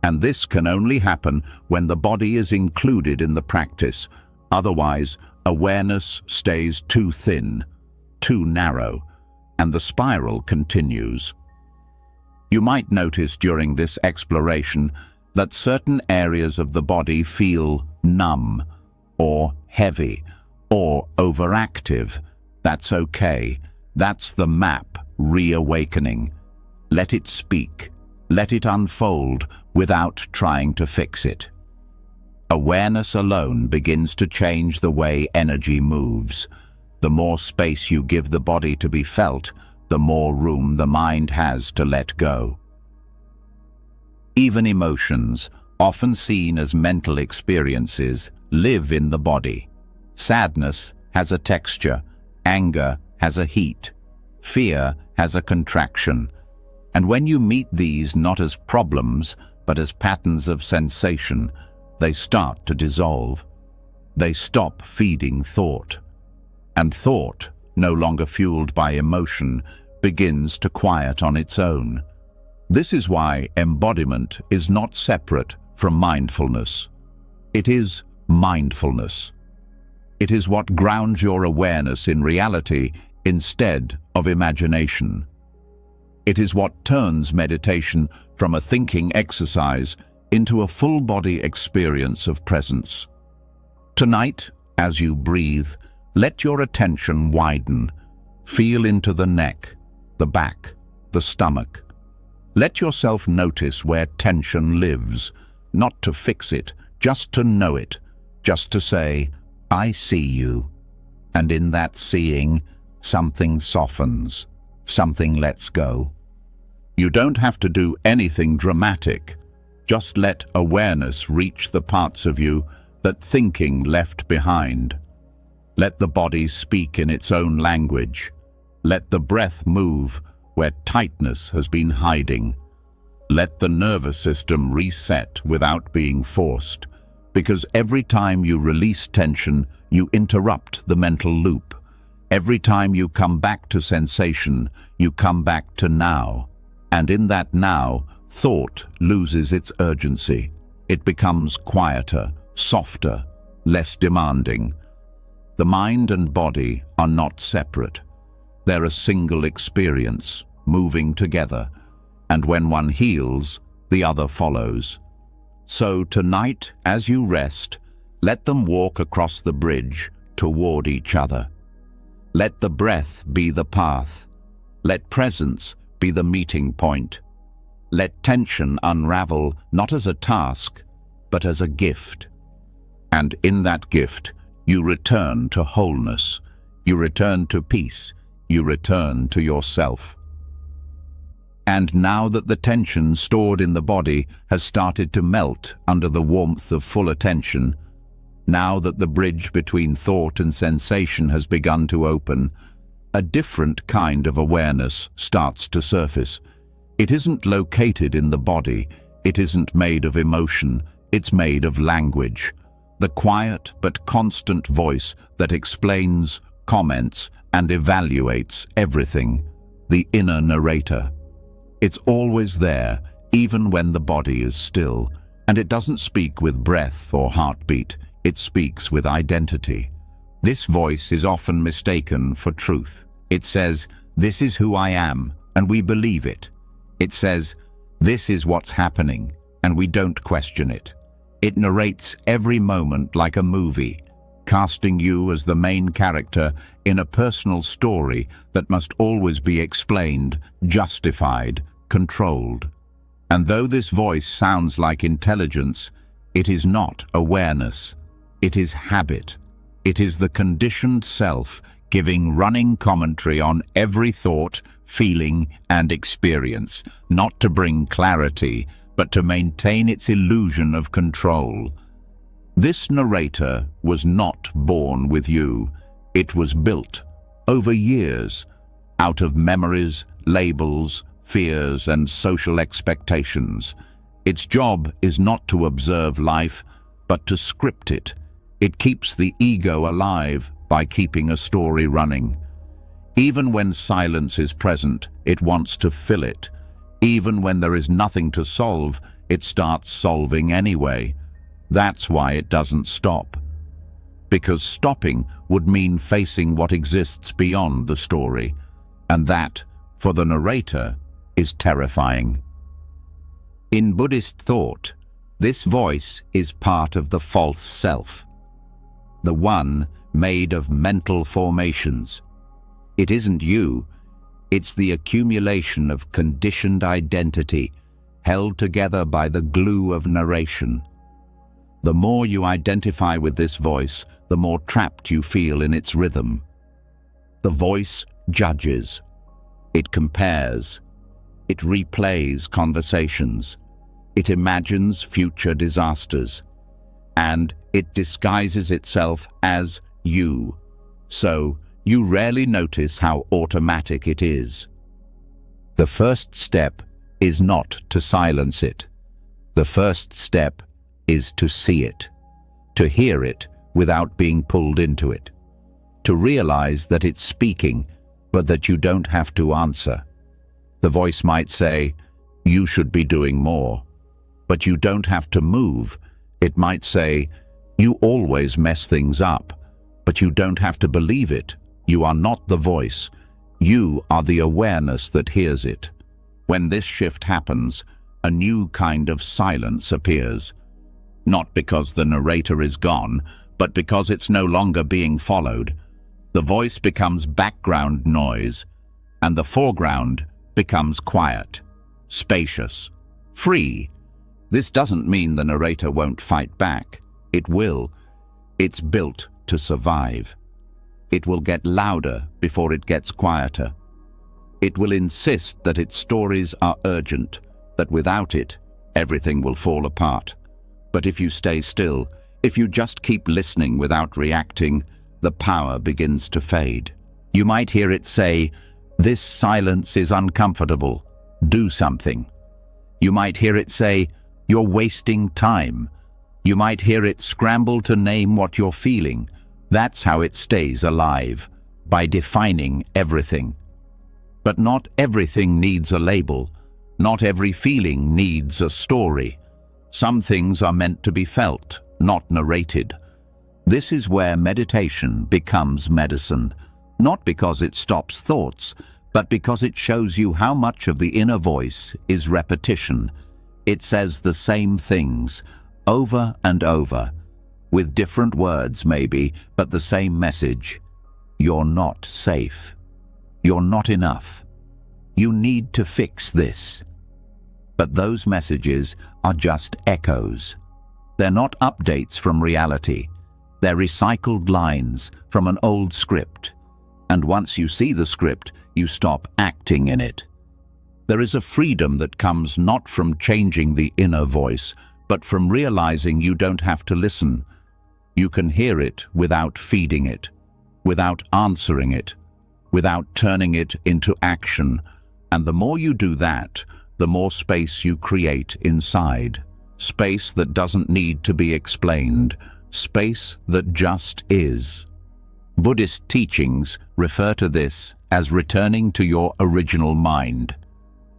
And this can only happen when the body is included in the practice. Otherwise, awareness stays too thin, too narrow, and the spiral continues. You might notice during this exploration that certain areas of the body feel numb, or heavy, or overactive. That's okay. That's the map reawakening. Let it speak. Let it unfold without trying to fix it. Awareness alone begins to change the way energy moves. The more space you give the body to be felt, the more room the mind has to let go. Even emotions, often seen as mental experiences, live in the body. Sadness has a texture, anger has a heat, fear has a contraction. And when you meet these not as problems, but as patterns of sensation, they start to dissolve. They stop feeding thought. And thought, no longer fueled by emotion, begins to quiet on its own. This is why embodiment is not separate from mindfulness. It is mindfulness. It is what grounds your awareness in reality instead of imagination. It is what turns meditation from a thinking exercise into a full-body experience of presence. Tonight, as you breathe, let your attention widen. Feel into the neck, the back, the stomach. Let yourself notice where tension lives, not to fix it, just to know it, just to say, I see you. And in that seeing, something softens, something lets go. You don't have to do anything dramatic. Just let awareness reach the parts of you that thinking left behind. Let the body speak in its own language. Let the breath move where tightness has been hiding. Let the nervous system reset without being forced, because every time you release tension, you interrupt the mental loop. Every time you come back to sensation, you come back to now. And in that now, thought loses its urgency. It becomes quieter, softer, less demanding. The mind and body are not separate. They're a single experience, moving together. And when one heals, the other follows. So tonight, as you rest, let them walk across the bridge toward each other. Let the breath be the path. Let presence be the meeting point. Let tension unravel not as a task, but as a gift. And in that gift, you return to wholeness. You return to peace. You return to yourself. And now that the tension stored in the body has started to melt under the warmth of full attention, now that the bridge between thought and sensation has begun to open, a different kind of awareness starts to surface. It isn't located in the body, it isn't made of emotion, it's made of language. The quiet but constant voice that explains, comments, and evaluates everything, the inner narrator. It's always there, even when the body is still, and it doesn't speak with breath or heartbeat, it speaks with identity. This voice is often mistaken for truth. It says, "This is who I am," and we believe it. It says, "This is what's happening," and we don't question it. It narrates every moment like a movie, casting you as the main character in a personal story that must always be explained, justified, controlled. And though this voice sounds like intelligence, it is not awareness. It is habit. It is the conditioned self giving running commentary on every thought, feeling, and experience, not to bring clarity, but to maintain its illusion of control. This narrator was not born with you. It was built over years, out of memories, labels, fears, and social expectations. Its job is not to observe life, but to script it. It keeps the ego alive by keeping a story running. Even when silence is present, it wants to fill it. Even when there is nothing to solve, it starts solving anyway. That's why it doesn't stop. Because stopping would mean facing what exists beyond the story. And that, for the narrator, is terrifying. In Buddhist thought, this voice is part of the false self, the one made of mental formations. It isn't you, it's the accumulation of conditioned identity held together by the glue of narration. The more you identify with this voice, the more trapped you feel in its rhythm. The voice judges, it compares, it replays conversations, it imagines future disasters, and it disguises itself as you. So, you rarely notice how automatic it is. The first step is not to silence it. The first step is to see it, to hear it without being pulled into it, to realize that it's speaking, but that you don't have to answer. The voice might say, "You should be doing more," but you don't have to move. It might say, "You always mess things up," but you don't have to believe it. You are not the voice. You are the awareness that hears it. When this shift happens, a new kind of silence appears. Not because the narrator is gone, but because it's no longer being followed. The voice becomes background noise, and the foreground becomes quiet, spacious, free. This doesn't mean the narrator won't fight back. It will. It's built to survive. It will get louder before it gets quieter. It will insist that its stories are urgent, that without it, everything will fall apart. But if you stay still, if you just keep listening without reacting, the power begins to fade. You might hear it say, "This silence is uncomfortable. Do something." You might hear it say, "You're wasting time." You might hear it scramble to name what you're feeling. That's how it stays alive, by defining everything. But not everything needs a label. Not every feeling needs a story. Some things are meant to be felt, not narrated. This is where meditation becomes medicine, not because it stops thoughts, but because it shows you how much of the inner voice is repetition. It says the same things, over and over, with different words maybe, but the same message. You're not safe. You're not enough. You need to fix this. But those messages are just echoes. They're not updates from reality. They're recycled lines from an old script. And once you see the script, you stop acting in it. There is a freedom that comes not from changing the inner voice, but from realizing you don't have to listen. You can hear it without feeding it, without answering it, without turning it into action. And the more you do that, the more space you create inside. Space that doesn't need to be explained. Space that just is. Buddhist teachings refer to this as returning to your original mind.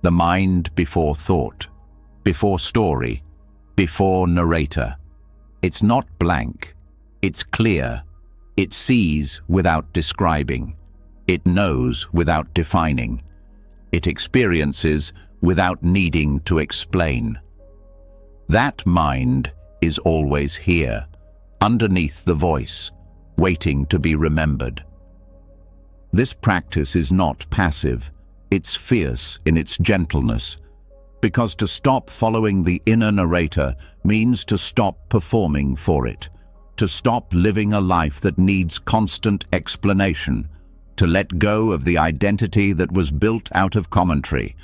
The mind before thought, before story, before narrator. It's not blank. It's clear. It sees without describing. It knows without defining. It experiences without needing to explain. That mind is always here, underneath the voice, waiting to be remembered. This practice is not passive. It's fierce in its gentleness. Because to stop following the inner narrator means to stop performing for it, to stop living a life that needs constant explanation, to let go of the identity that was built out of commentary,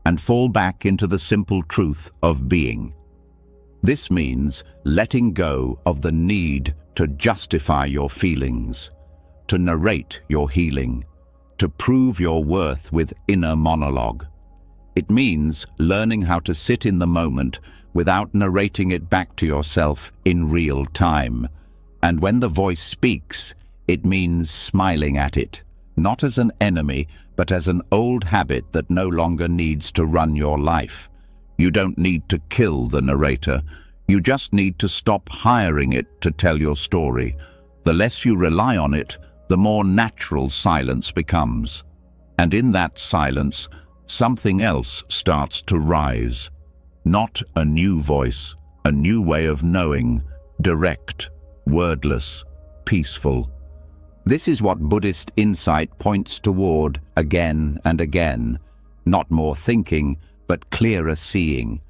and fall back into the simple truth of being. This means letting go of the need to justify your feelings, to narrate your healing, to prove your worth with inner monologue. It means learning how to sit in the moment without narrating it back to yourself in real time. And when the voice speaks, it means smiling at it, not as an enemy, but as an old habit that no longer needs to run your life. You don't need to kill the narrator. You just need to stop hiring it to tell your story. The less you rely on it, the more natural silence becomes. And in that silence, something else starts to rise. Not a new voice, a new way of knowing, direct, wordless, peaceful. This is what Buddhist insight points toward again and again. Not more thinking, but clearer seeing.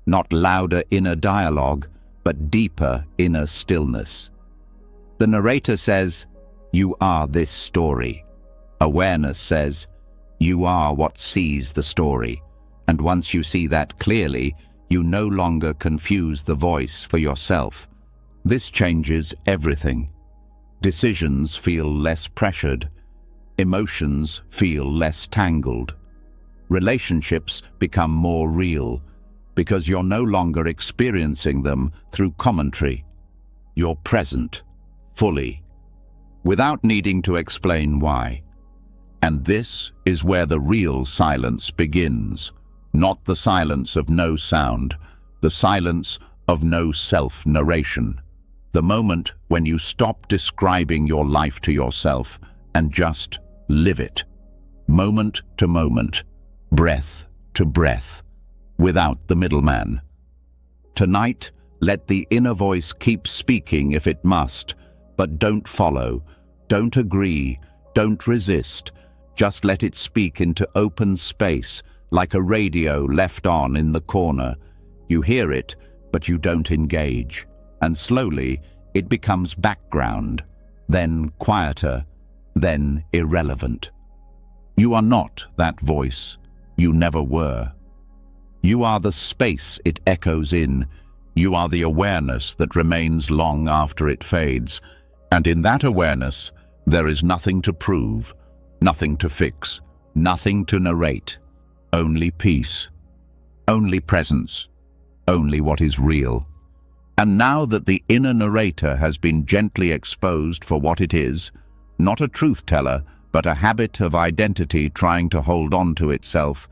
Not louder inner dialogue, but deeper inner stillness. The narrator says, "You are this story." Awareness says, "You are what sees the story." And once you see that clearly, you no longer confuse the voice for yourself. This changes everything. Decisions feel less pressured. Emotions feel less tangled. Relationships become more real, because you're no longer experiencing them through commentary. You're present, fully, without needing to explain why. And this is where the real silence begins. Not the silence of no sound, the silence of no self-narration. The moment when you stop describing your life to yourself and just live it. Moment to moment, breath to breath, without the middleman. Tonight, let the inner voice keep speaking if it must, but don't follow, don't agree, don't resist. Just let it speak into open space, like a radio left on in the corner. You hear it, but you don't engage. And slowly, it becomes background, then quieter, then irrelevant. You are not that voice. You never were. You are the space it echoes in. You are the awareness that remains long after it fades. And in that awareness, there is nothing to prove, nothing to fix, nothing to narrate, only peace. only presence, only what is real. And now that the inner narrator has been gently exposed for what it is, not a truth-teller, but a habit of identity trying to hold on to itself,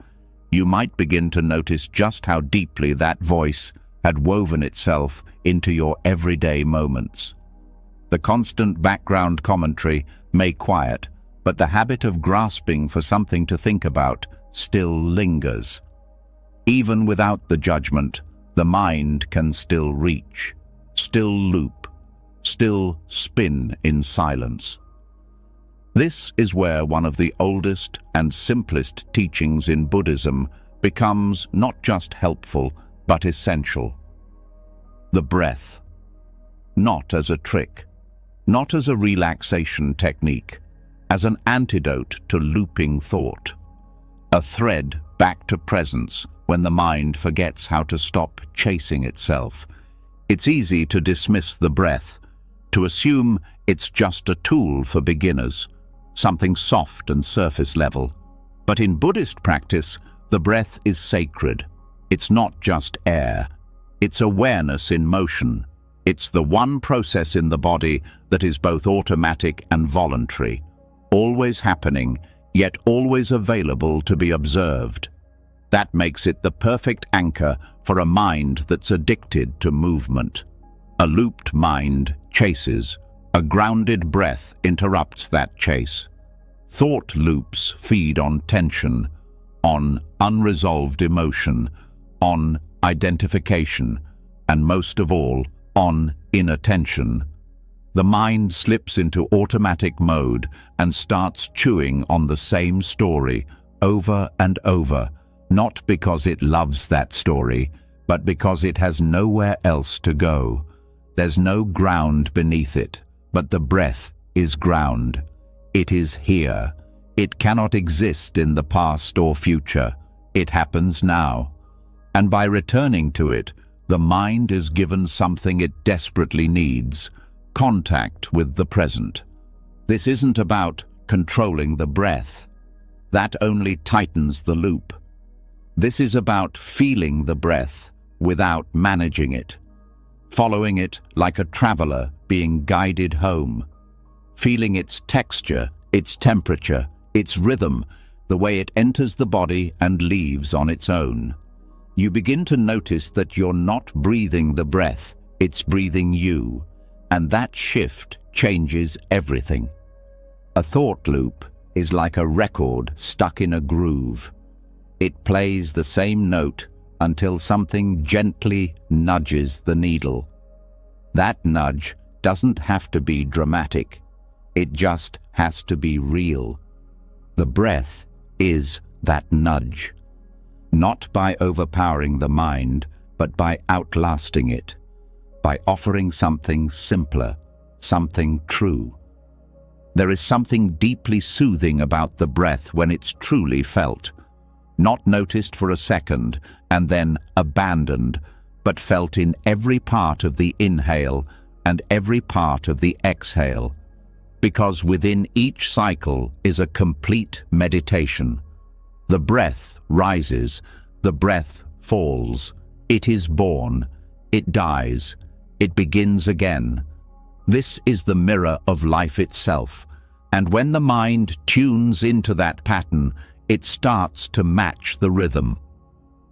you might begin to notice just how deeply that voice had woven itself into your everyday moments. The constant background commentary may quiet, but the habit of grasping for something to think about still lingers. Even without the judgment, the mind can still reach, still loop, still spin in silence. This is where one of the oldest and simplest teachings in Buddhism becomes not just helpful, but essential. The breath. Not as a trick, not as a relaxation technique, as an antidote to looping thought. A thread back to presence when the mind forgets how to stop chasing itself. It's easy to dismiss the breath, to assume it's just a tool for beginners, something soft and surface level. But in Buddhist practice, the breath is sacred. It's not just air. It's awareness in motion. It's the one process in the body that is both automatic and voluntary, always happening, yet always available to be observed. That makes it the perfect anchor for a mind that's addicted to movement. A looped mind chases. A grounded breath interrupts that chase. Thought loops feed on tension, on unresolved emotion, on identification, and most of all, on inattention. The mind slips into automatic mode and starts chewing on the same story over and over, not because it loves that story, but because it has nowhere else to go. There's no ground beneath it, but the breath is ground. It is here. It cannot exist in the past or future. It happens now. And by returning to it, the mind is given something it desperately needs: contact with the present. This isn't about controlling the breath. That only tightens the loop. This is about feeling the breath without managing it, following it like a traveler being guided home, feeling its texture, its temperature, its rhythm, the way it enters the body and leaves on its own. You begin to notice that you're not breathing the breath, it's breathing you, and that shift changes everything. A thought loop is like a record stuck in a groove. It plays the same note until something gently nudges the needle. That nudge doesn't have to be dramatic. It just has to be real. The breath is that nudge. Not by overpowering the mind, but by outlasting it, by offering something simpler, something true. There is something deeply soothing about the breath when it's truly felt, not noticed for a second and then abandoned, but felt in every part of the inhale and every part of the exhale, because within each cycle is a complete meditation. The breath rises, the breath falls, it is born, it dies, it begins again. This is the mirror of life itself, and when the mind tunes into that pattern, it starts to match the rhythm.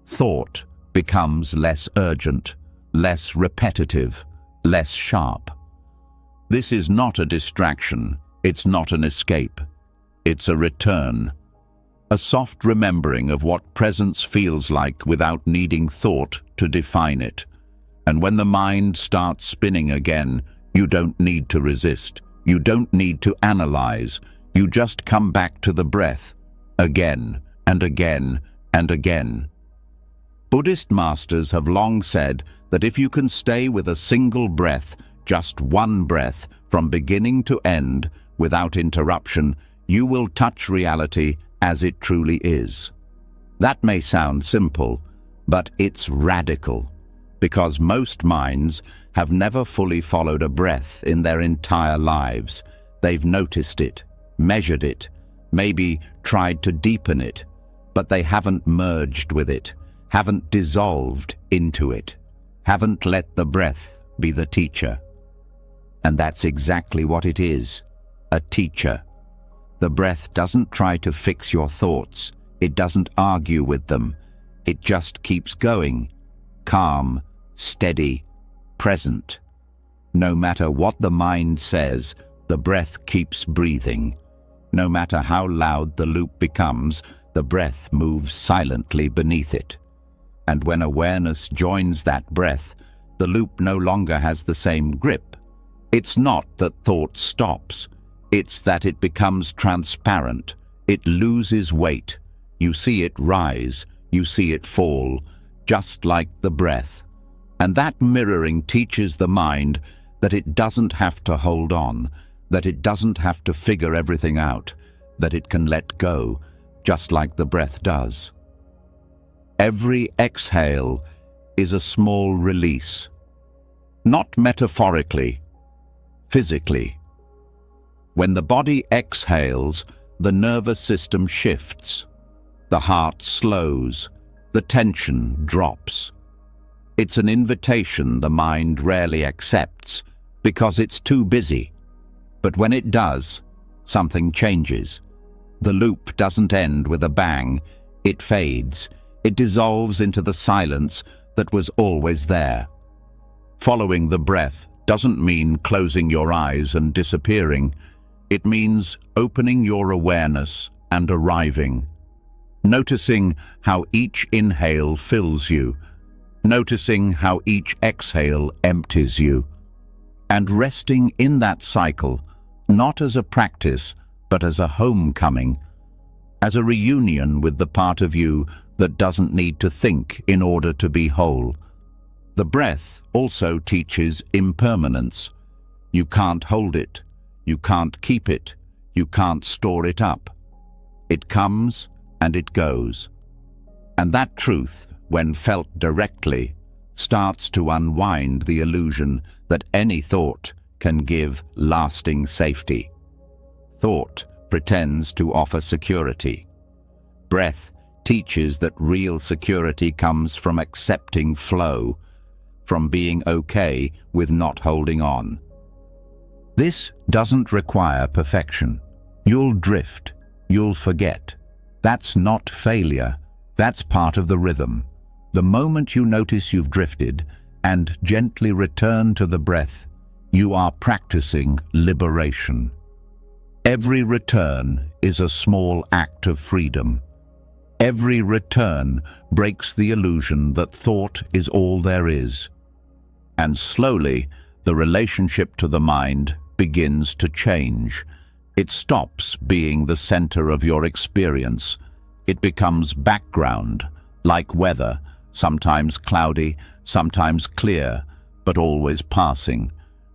Thought becomes less urgent, less repetitive, less sharp. This is not a distraction, it's not an escape, it's a return. A soft remembering of what presence feels like without needing thought to define it. And when the mind starts spinning again, you don't need to resist. You don't need to analyze. You just come back to the breath, again and again and again. Buddhist masters have long said that if you can stay with a single breath, just one breath, from beginning to end, without interruption, you will touch reality as it truly is. That may sound simple, but it's radical, because most minds have never fully followed a breath in their entire lives. They've noticed it, measured it, maybe tried to deepen it, but they haven't merged with it, haven't dissolved into it, haven't let the breath be the teacher. And that's exactly what it is, a teacher. The breath doesn't try to fix your thoughts. It doesn't argue with them. It just keeps going, calm, steady, present. No matter what the mind says, the breath keeps breathing. No matter how loud the loop becomes, the breath moves silently beneath it. And when awareness joins that breath, the loop no longer has the same grip. It's not that thought stops. It's that it becomes transparent. It loses weight. You see it rise. You see it fall, just like the breath. And that mirroring teaches the mind that it doesn't have to hold on, that it doesn't have to figure everything out, that it can let go, just like the breath does. Every exhale is a small release. Not metaphorically, physically. When the body exhales, the nervous system shifts. The heart slows. The tension drops. It's an invitation the mind rarely accepts because it's too busy. But when it does, something changes. The loop doesn't end with a bang. It fades. It dissolves into the silence that was always there. Following the breath doesn't mean closing your eyes and disappearing. It means opening your awareness and arriving. Noticing how each inhale fills you. Noticing how each exhale empties you. And resting in that cycle, not as a practice, but as a homecoming, as a reunion with the part of you that doesn't need to think in order to be whole. The breath also teaches impermanence. You can't hold it. You can't keep it. You can't store it up. It comes and it goes. And that truth, when felt directly, starts to unwind the illusion that any thought can give lasting safety. Thought pretends to offer security. Breath teaches that real security comes from accepting flow, from being okay with not holding on. This doesn't require perfection. You'll drift. You'll forget. That's not failure. That's part of the rhythm. The moment you notice you've drifted and gently return to the breath, you are practicing liberation. Every return is a small act of freedom. Every return breaks the illusion that thought is all there is. And slowly, the relationship to the mind begins to change. It stops being the center of your experience. It becomes background, like weather, sometimes cloudy, sometimes clear, but always passing.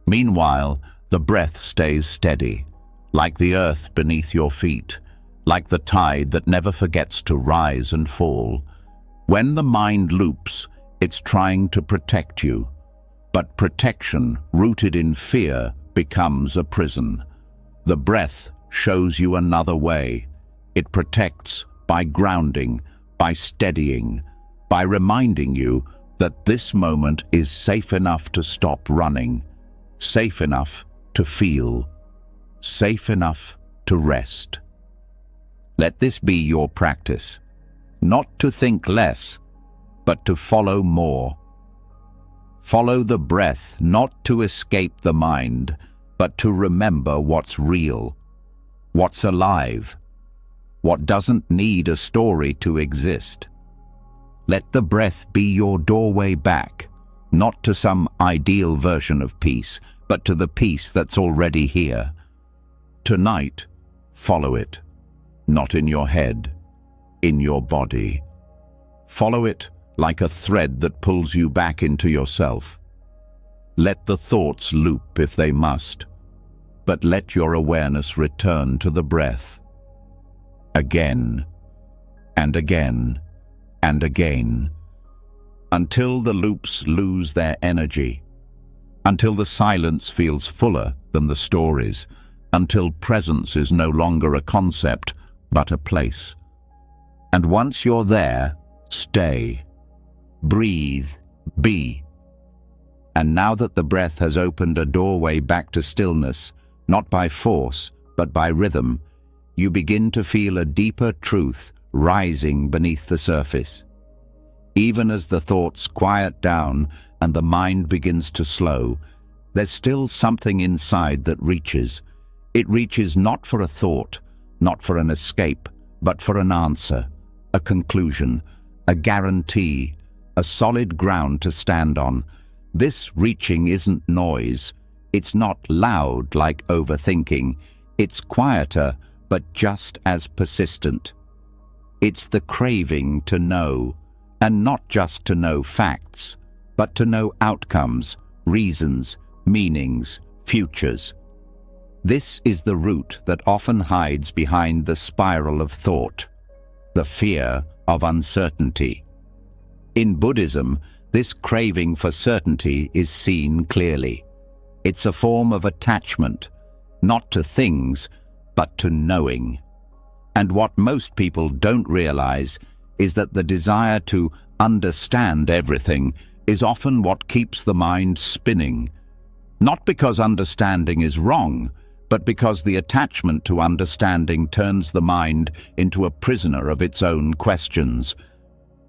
Meanwhile, the breath stays steady, like the earth beneath your feet, like the tide that never forgets to rise and fall. When the mind loops, it's trying to protect you. But protection, rooted in fear, becomes a prison. The breath shows you another way. It protects by grounding, by steadying, by reminding you that this moment is safe enough to stop running, safe enough to feel, safe enough to rest. Let this be your practice, not to think less, but to follow more. Follow the breath, not to escape the mind, but to remember what's real, what's alive, what doesn't need a story to exist. Let the breath be your doorway back, not to some ideal version of peace, but to the peace that's already here. Tonight, follow it, not in your head, in your body. Follow it like a thread that pulls you back into yourself. Let the thoughts loop if they must, but let your awareness return to the breath. Again, and again, and again, until the loops lose their energy, until the silence feels fuller than the stories, until presence is no longer a concept, but a place. And once you're there, stay. breathe, be. And now that the breath has opened a doorway back to stillness, not by force, but by rhythm, you begin to feel a deeper truth rising beneath the surface. Even as the thoughts quiet down and the mind begins to slow, there's still something inside that reaches. It reaches not for a thought, not for an escape, but for an answer, a conclusion, a guarantee, a solid ground to stand on. This reaching isn't noise. It's not loud like overthinking. It's quieter, but just as persistent. It's the craving to know, and not just to know facts, but to know outcomes, reasons, meanings, futures. This is the root that often hides behind the spiral of thought, the fear of uncertainty. In Buddhism, this craving for certainty is seen clearly. It's a form of attachment, not to things, but to knowing. And what most people don't realize is that the desire to understand everything is often what keeps the mind spinning. Not because understanding is wrong, but because the attachment to understanding turns the mind into a prisoner of its own questions.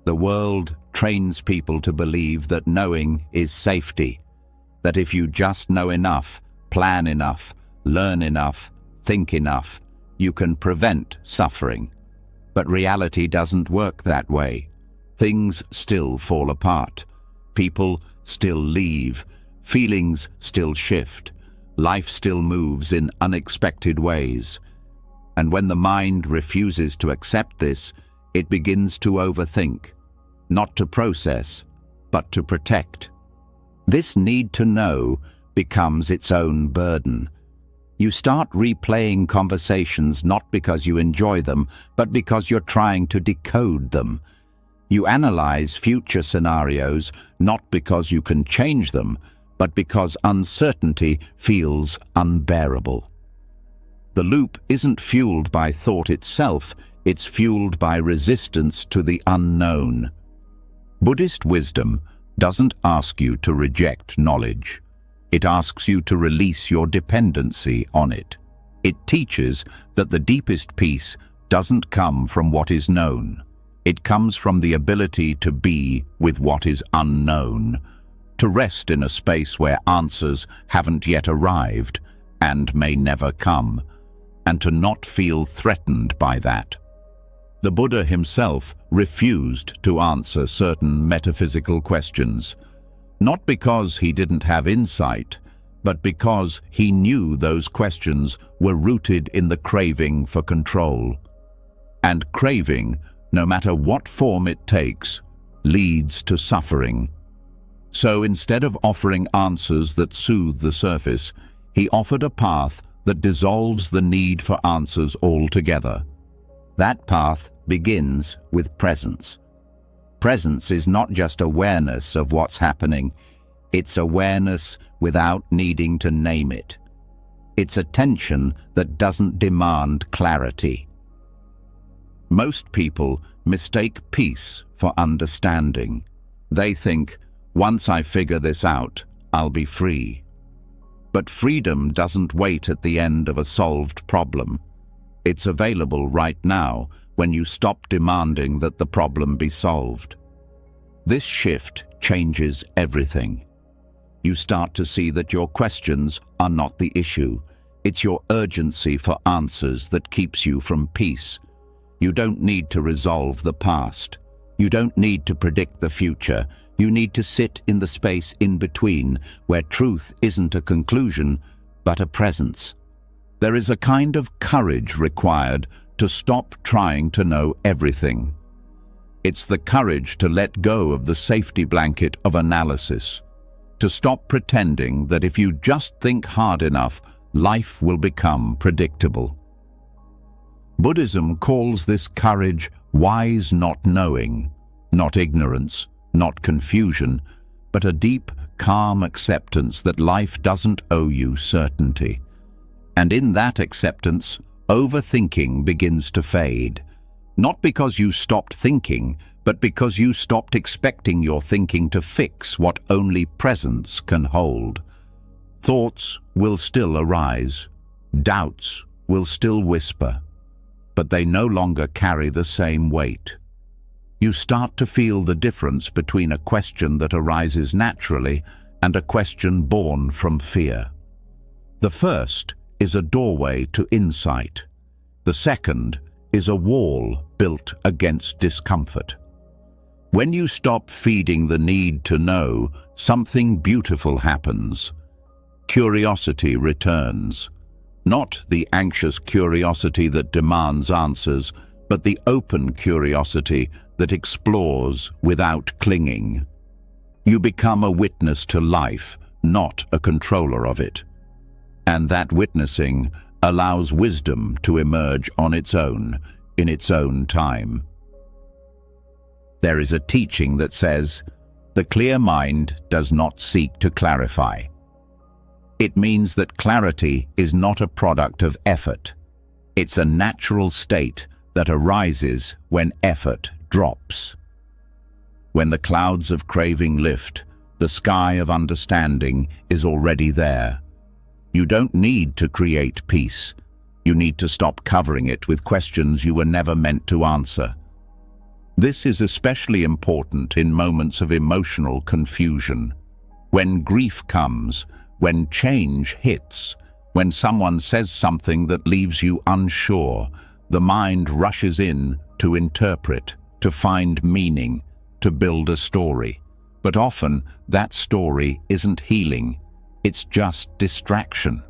The world trains people to believe that knowing is safety, that if you just know enough, plan enough, learn enough, think enough, you can prevent suffering. But reality doesn't work that way. Things still fall apart. People still leave. Feelings still shift. Life still moves in unexpected ways. And when the mind refuses to accept this, it begins to overthink, not to process, but to protect. This need to know becomes its own burden. You start replaying conversations not because you enjoy them, but because you're trying to decode them. You analyze future scenarios not because you can change them, but because uncertainty feels unbearable. The loop isn't fueled by thought itself, it's fueled by resistance to the unknown. Buddhist wisdom doesn't ask you to reject knowledge. It asks you to release your dependency on it. It teaches that the deepest peace doesn't come from what is known. It comes from the ability to be with what is unknown, to rest in a space where answers haven't yet arrived and may never come, and to not feel threatened by that. The Buddha himself refused to answer certain metaphysical questions, not because he didn't have insight, but because he knew those questions were rooted in the craving for control. And craving, no matter what form it takes, leads to suffering. So instead of offering answers that soothe the surface, he offered a path that dissolves the need for answers altogether. That path begins with presence. Presence is not just awareness of what's happening, it's awareness without needing to name it. It's attention that doesn't demand clarity. Most people mistake peace for understanding. They think, once I figure this out, I'll be free. But freedom doesn't wait at the end of a solved problem. It's available right now when you stop demanding that the problem be solved. This shift changes everything. You start to see that your questions are not the issue. It's your urgency for answers that keeps you from peace. You don't need to resolve the past. You don't need to predict the future. You need to sit in the space in between, where truth isn't a conclusion, but a presence. There is a kind of courage required to stop trying to know everything. It's the courage to let go of the safety blanket of analysis, to stop pretending that if you just think hard enough, life will become predictable. Buddhism calls this courage wise not knowing, not ignorance, not confusion, but a deep, calm acceptance that life doesn't owe you certainty. And in that acceptance, overthinking begins to fade. Not because you stopped thinking, but because you stopped expecting your thinking to fix what only presence can hold. Thoughts will still arise. Doubts will still whisper, but they no longer carry the same weight. You start to feel the difference between a question that arises naturally and a question born from fear. The first is a doorway to insight. The second is a wall built against discomfort. When you stop feeding the need to know, something beautiful happens. Curiosity returns. Not the anxious curiosity that demands answers, but the open curiosity that explores without clinging. You become a witness to life, not a controller of it. And that witnessing allows wisdom to emerge on its own, in its own time. There is a teaching that says, the clear mind does not seek to clarify. It means that clarity is not a product of effort. It's a natural state that arises when effort drops. When the clouds of craving lift, the sky of understanding is already there. You don't need to create peace. You need to stop covering it with questions you were never meant to answer. This is especially important in moments of emotional confusion. When grief comes, when change hits, when someone says something that leaves you unsure, the mind rushes in to interpret, to find meaning, to build a story. But often, that story isn't healing. It's just distraction.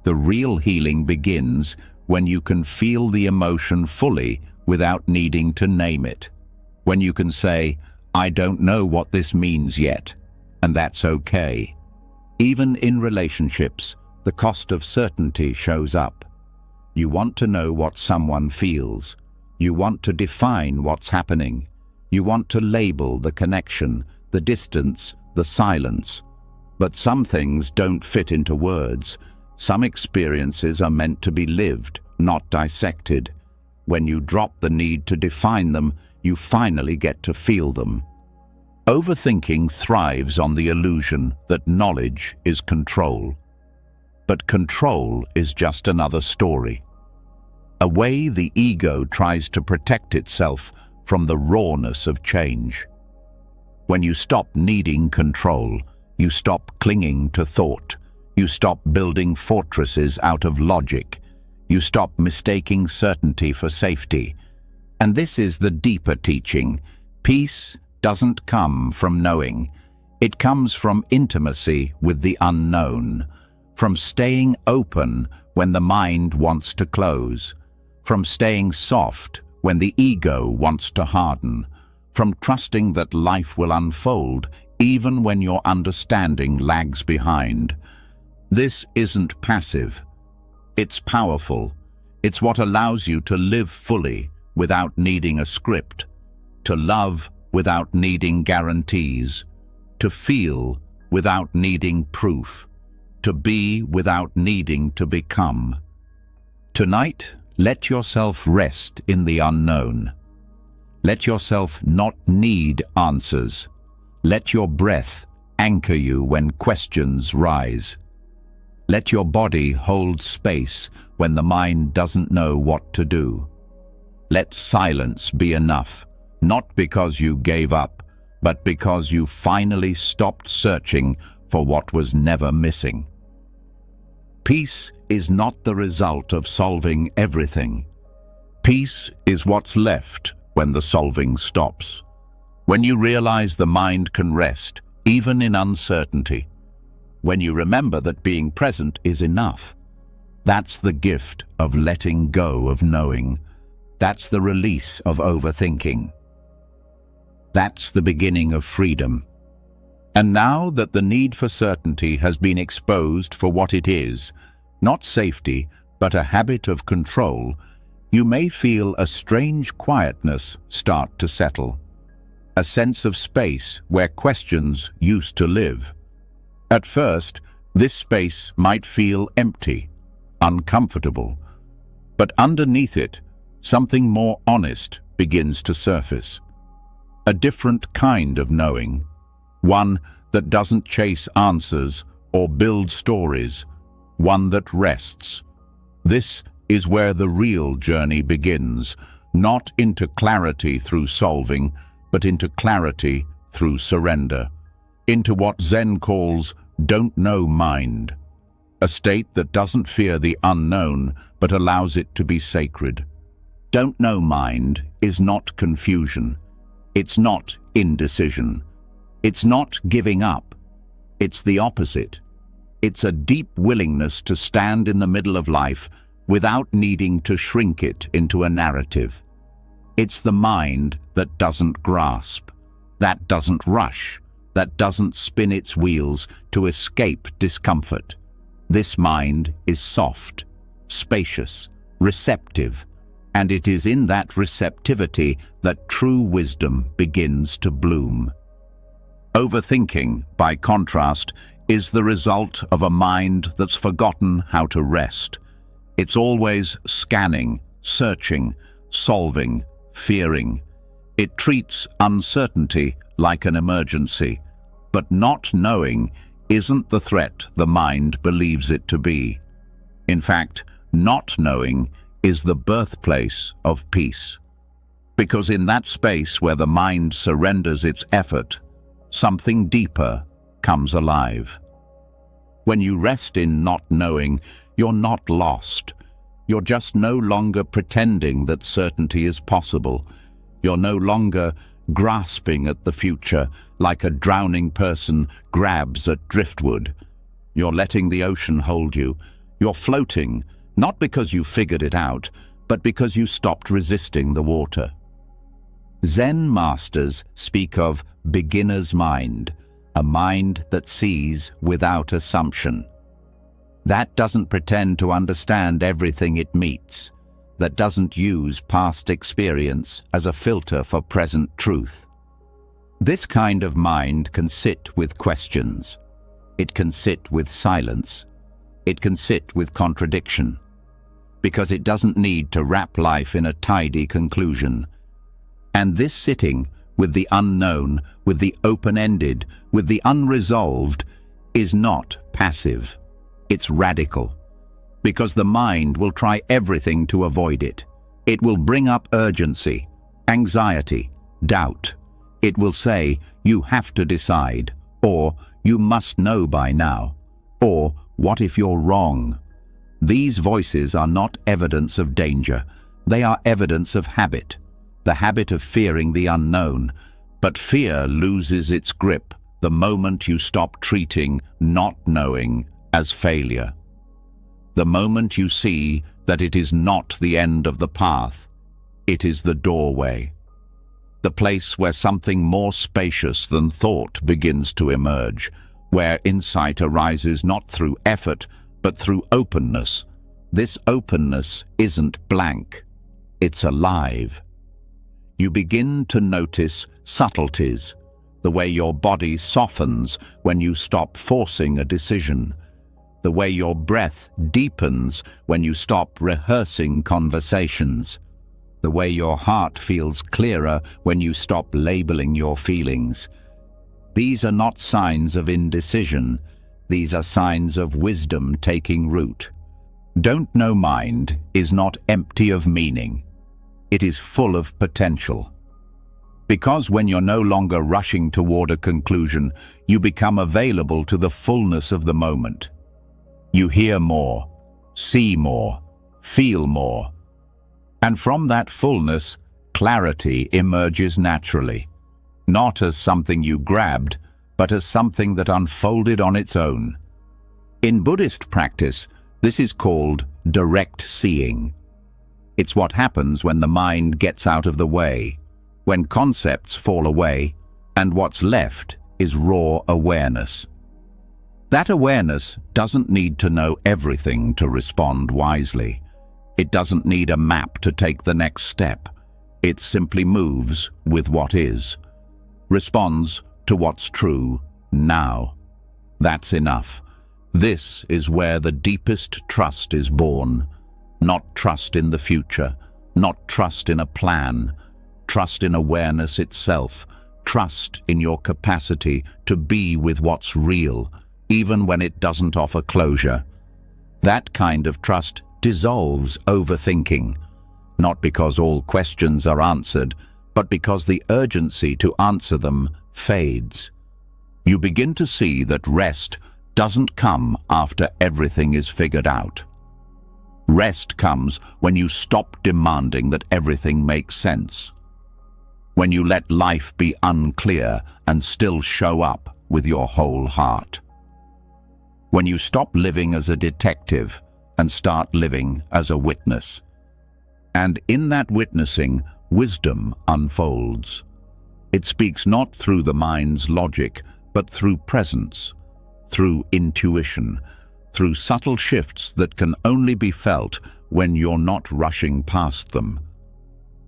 The real healing begins when you can feel the emotion fully without needing to name it. When you can say, I don't know what this means yet, and that's okay. Even in relationships, the cost of certainty shows up. You want to know what someone feels. You want to define what's happening. You want to label the connection, the distance, the silence. But some things don't fit into words. Some experiences are meant to be lived, not dissected. When you drop the need to define them, you finally get to feel them. Overthinking thrives on the illusion that knowledge is control. But control is just another story. A way the ego tries to protect itself from the rawness of change. When you stop needing control, you stop clinging to thought. You stop building fortresses out of logic. You stop mistaking certainty for safety. And this is the deeper teaching. Peace doesn't come from knowing. It comes from intimacy with the unknown, from staying open when the mind wants to close, from staying soft when the ego wants to harden, from trusting that life will unfold even when your understanding lags behind. This isn't passive. It's powerful. It's what allows you to live fully without needing a script, to love without needing guarantees, to feel without needing proof, to be without needing to become. Tonight, let yourself rest in the unknown. Let yourself not need answers. Let your breath anchor you when questions rise. Let your body hold space when the mind doesn't know what to do. Let silence be enough, not because you gave up, but because you finally stopped searching for what was never missing. Peace is not the result of solving everything. Peace is what's left when the solving stops. When you realize the mind can rest, even in uncertainty. When you remember that being present is enough. That's the gift of letting go of knowing. That's the release of overthinking. That's the beginning of freedom. And now that the need for certainty has been exposed for what it is, not safety, but a habit of control, you may feel a strange quietness start to settle. A sense of space where questions used to live. At first, this space might feel empty, uncomfortable, but underneath it, something more honest begins to surface. a different kind of knowing, one that doesn't chase answers or build stories, one that rests. This is where the real journey begins, not into clarity through solving, but into clarity through surrender, into what Zen calls don't know mind, a state that doesn't fear the unknown but allows it to be sacred. Don't know mind is not confusion. It's not indecision. It's not giving up. It's the opposite. It's a deep willingness to stand in the middle of life without needing to shrink it into a narrative. It's the mind that doesn't grasp, that doesn't rush, that doesn't spin its wheels to escape discomfort. This mind is soft, spacious, receptive, and it is in that receptivity that true wisdom begins to bloom. Overthinking, by contrast, is the result of a mind that's forgotten how to rest. It's always scanning, searching, solving, fearing. It treats uncertainty like an emergency, but not knowing isn't the threat the mind believes it to be. In fact, not knowing is the birthplace of peace. Because in that space where the mind surrenders its effort, something deeper comes alive. When you rest in not knowing, you're not lost. You're just no longer pretending that certainty is possible. You're no longer grasping at the future like a drowning person grabs at driftwood. You're letting the ocean hold you. You're floating, not because you figured it out, but because you stopped resisting the water. Zen masters speak of beginner's mind, a mind that sees without assumption. That doesn't pretend to understand everything it meets, that doesn't use past experience as a filter for present truth. This kind of mind can sit with questions. It can sit with silence. It can sit with contradiction, because it doesn't need to wrap life in a tidy conclusion. And this sitting with the unknown, with the open-ended, with the unresolved, is not passive. It's radical, because the mind will try everything to avoid it. It will bring up urgency, anxiety, doubt. It will say, you have to decide, or you must know by now, or what if you're wrong? These voices are not evidence of danger. They are evidence of habit, the habit of fearing the unknown. But fear loses its grip the moment you stop treating not knowing as failure. The moment you see that it is not the end of the path, it is the doorway, the place where something more spacious than thought begins to emerge, where insight arises not through effort, but through openness. This openness isn't blank, it's alive. You begin to notice subtleties, the way your body softens when you stop forcing a decision, the way your breath deepens when you stop rehearsing conversations, the way your heart feels clearer when you stop labeling your feelings. These are not signs of indecision. These are signs of wisdom taking root. Don't know mind is not empty of meaning. It is full of potential. Because when you're no longer rushing toward a conclusion, you become available to the fullness of the moment. You hear more, see more, feel more. And from that fullness, clarity emerges naturally, not as something you grabbed, but as something that unfolded on its own. In Buddhist practice, this is called direct seeing. It's what happens when the mind gets out of the way, when concepts fall away, and what's left is raw awareness. That awareness doesn't need to know everything to respond wisely. It doesn't need a map to take the next step. It simply moves with what is, responds to what's true now. That's enough. This is where the deepest trust is born. Not trust in the future, not trust in a plan, trust in awareness itself, Trust in your capacity to be with what's real, even when it doesn't offer closure. That kind of trust dissolves overthinking, not because all questions are answered, but because the urgency to answer them fades. You begin to see that rest doesn't come after everything is figured out. Rest comes when you stop demanding that everything makes sense. When you let life be unclear and still show up with your whole heart. When you stop living as a detective and start living as a witness. And in that witnessing, wisdom unfolds. It speaks not through the mind's logic, but through presence, through intuition, through subtle shifts that can only be felt when you're not rushing past them.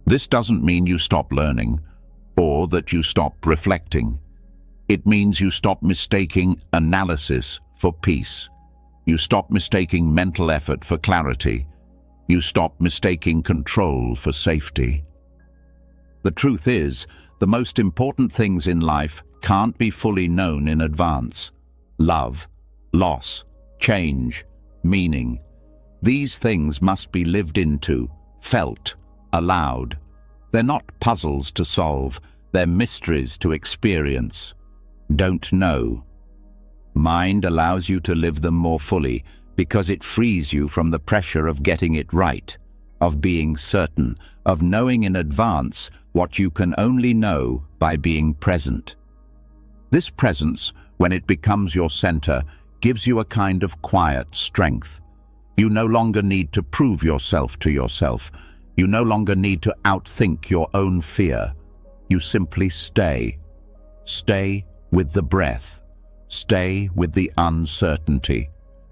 This doesn't mean you stop learning, or that you stop reflecting. It means you stop mistaking analysis for peace. You stop mistaking mental effort for clarity. You stop mistaking control for safety. The truth is, the most important things in life can't be fully known in advance. Love, loss, change, meaning. These things must be lived into, felt, allowed. They're not puzzles to solve, they're mysteries to experience. Don't know. Mind allows you to live them more fully because it frees you from the pressure of getting it right, of being certain, of knowing in advance what you can only know by being present. This presence, when it becomes your center, gives you a kind of quiet strength. You no longer need to prove yourself to yourself. You no longer need to outthink your own fear. You simply stay. Stay with the breath. Stay with the uncertainty.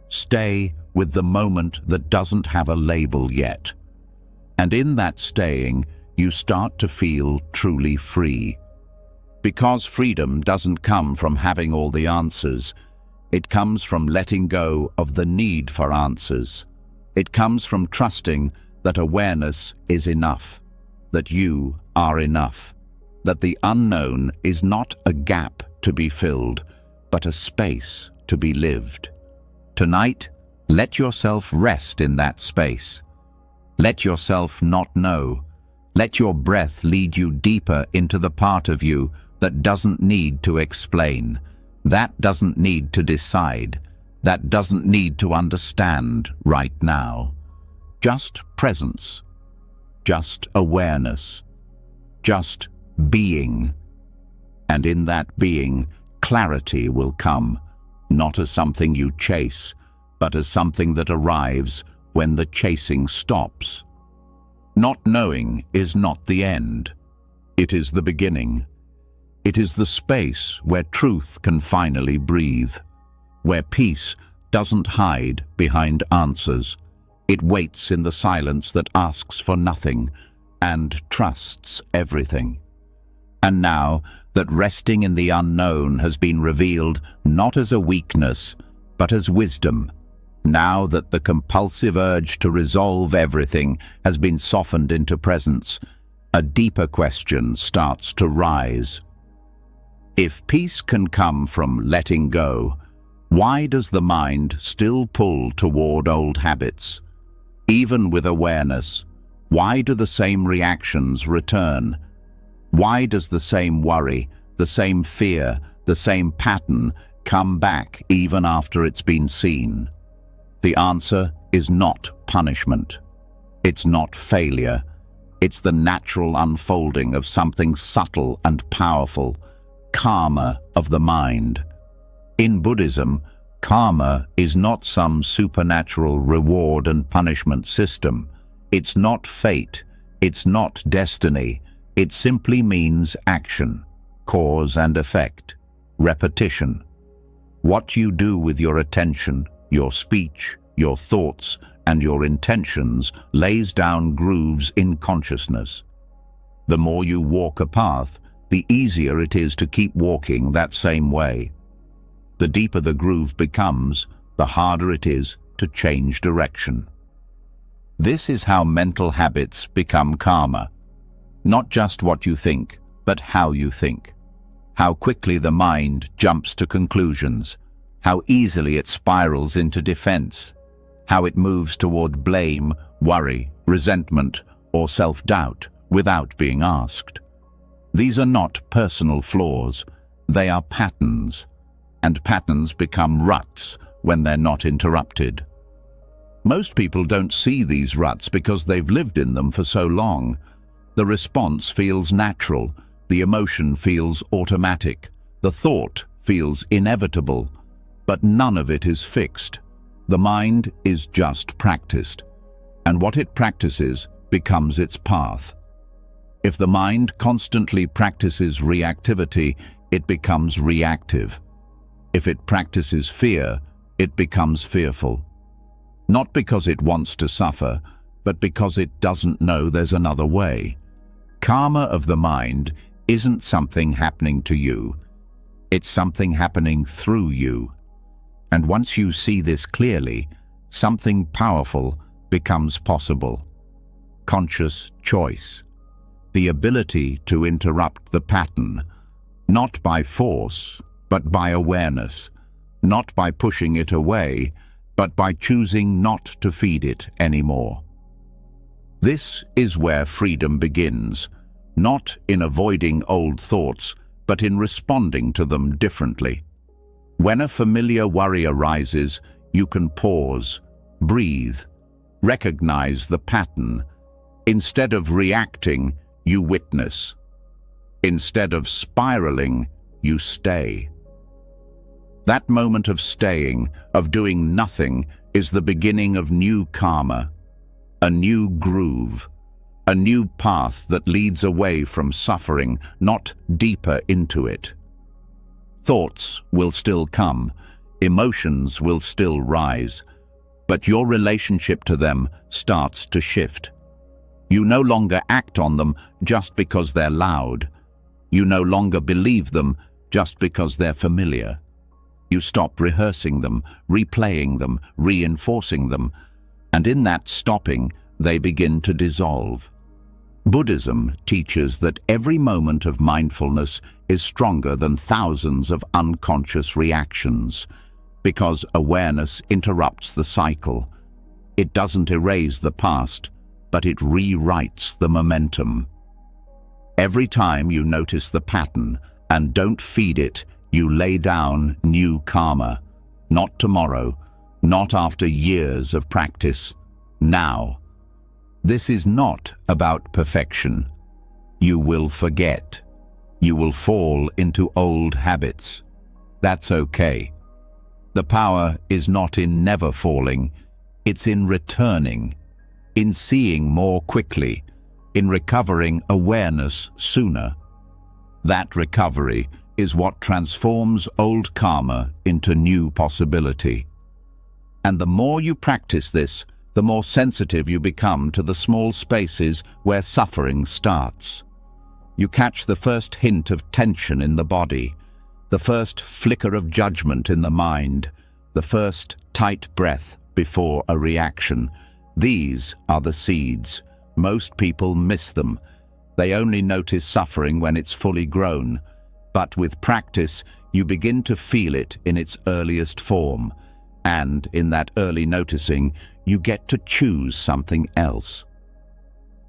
Stay with the moment that doesn't have a label yet. And in that staying, you start to feel truly free. Because freedom doesn't come from having all the answers. It comes from letting go of the need for answers. It comes from trusting that awareness is enough, that you are enough, that the unknown is not a gap to be filled, but a space to be lived. Tonight, let yourself rest in that space. Let yourself not know. Let your breath lead you deeper into the part of you that doesn't need to explain, that doesn't need to decide, that doesn't need to understand right now. Just presence, just awareness, just being. And in that being, clarity will come, not as something you chase, but as something that arrives when the chasing stops. Not knowing is not the end. It is the beginning. It is the space where truth can finally breathe, where peace doesn't hide behind answers. It waits in the silence that asks for nothing and trusts everything. And now that resting in the unknown has been revealed not as a weakness, but as wisdom, now that the compulsive urge to resolve everything has been softened into presence, a deeper question starts to rise. If peace can come from letting go, why does the mind still pull toward old habits? Even with awareness, why do the same reactions return? Why does the same worry, the same fear, the same pattern come back even after it's been seen? The answer is not punishment. It's not failure. It's the natural unfolding of something subtle and powerful, karma of the mind. In Buddhism, karma is not some supernatural reward and punishment system. It's not fate. It's not destiny. It simply means action, cause and effect, repetition. What you do with your attention, your speech, your thoughts, and your intentions lays down grooves in consciousness. The more you walk a path, the easier it is to keep walking that same way. The deeper the groove becomes, the harder it is to change direction. This is how mental habits become karma. Not just what you think, but how you think. how quickly the mind jumps to conclusions, how easily it spirals into defense, how it moves toward blame, worry, resentment, or self-doubt without being asked. These are not personal flaws, they are patterns, and patterns become ruts when they're not interrupted. Most people don't see these ruts because they've lived in them for so long. The response feels natural, the emotion feels automatic, the thought feels inevitable, but none of it is fixed. The mind is just practiced, and what it practices becomes its path. If the mind constantly practices reactivity, it becomes reactive. If it practices fear, it becomes fearful. Not because it wants to suffer, but because it doesn't know there's another way. Karma of the mind isn't something happening to you. It's something happening through you. And once you see this clearly, something powerful becomes possible. Conscious choice. The ability to interrupt the pattern, not by force, but by awareness, not by pushing it away, but by choosing not to feed it anymore. This is where freedom begins, not in avoiding old thoughts, but in responding to them differently. When a familiar worry arises, you can pause, breathe, recognize the pattern. Instead of reacting, you witness. Instead of spiraling, you stay. That moment of staying, of doing nothing, is the beginning of new karma, a new groove, a new path that leads away from suffering, not deeper into it. Thoughts will still come, emotions will still rise, but your relationship to them starts to shift. You no longer act on them just because they're loud. You no longer believe them just because they're familiar. You stop rehearsing them, replaying them, reinforcing them, and in that stopping, they begin to dissolve. Buddhism teaches that every moment of mindfulness is stronger than thousands of unconscious reactions, because awareness interrupts the cycle. It doesn't erase the past, but it rewrites the momentum. Every time you notice the pattern and don't feed it, you lay down new karma. Not tomorrow, not after years of practice. Now. This is not about perfection. You will forget. You will fall into old habits. That's okay. The power is not in never falling, it's in returning, in seeing more quickly, in recovering awareness sooner. That recovery is what transforms old karma into new possibility. And the more you practice this, the more sensitive you become to the small spaces where suffering starts. You catch the first hint of tension in the body, the first flicker of judgment in the mind, the first tight breath before a reaction. These are the seeds. Most people miss them. They only notice suffering when it's fully grown. But with practice, you begin to feel it in its earliest form. And in that early noticing, you get to choose something else.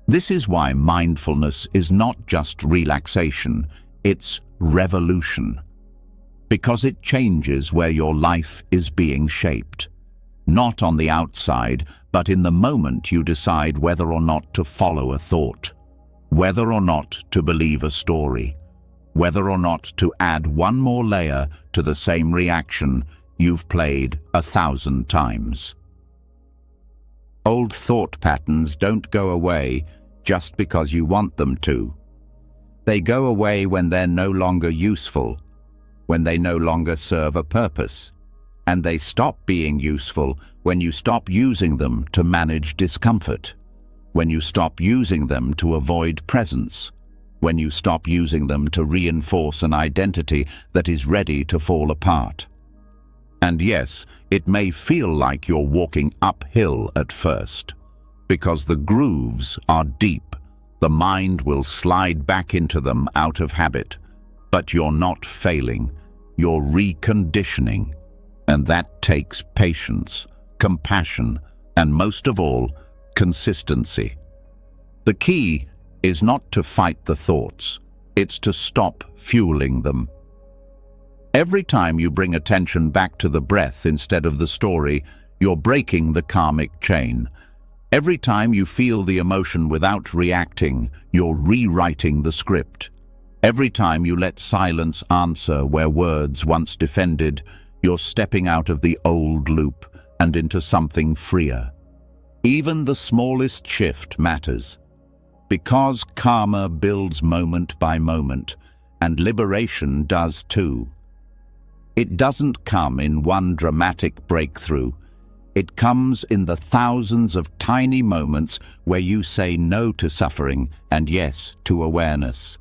This is why mindfulness is not just relaxation, it's revolution. Because it changes where your life is being shaped. Not on the outside, but in the moment you decide whether or not to follow a thought, whether or not to believe a story, whether or not to add one more layer to the same reaction you've played 1,000 times. Old thought patterns don't go away just because you want them to. They go away when they're no longer useful, when they no longer serve a purpose, and they stop being useful when you stop using them to manage discomfort, when you stop using them to avoid presence, when you stop using them to reinforce an identity that is ready to fall apart. And yes, it may feel like you're walking uphill at first, because the grooves are deep. The mind will slide back into them out of habit. But you're not failing, you're reconditioning. And that takes patience, compassion, and most of all, consistency. The key is not to fight the thoughts, it's to stop fueling them. Every time you bring attention back to the breath instead of the story, you're breaking the karmic chain. Every time you feel the emotion without reacting, you're rewriting the script. Every time you let silence answer where words once defended, you're stepping out of the old loop and into something freer. Even the smallest shift matters. Because karma builds moment by moment, and liberation does too. It doesn't come in one dramatic breakthrough. It comes in the thousands of tiny moments where you say no to suffering and yes to awareness.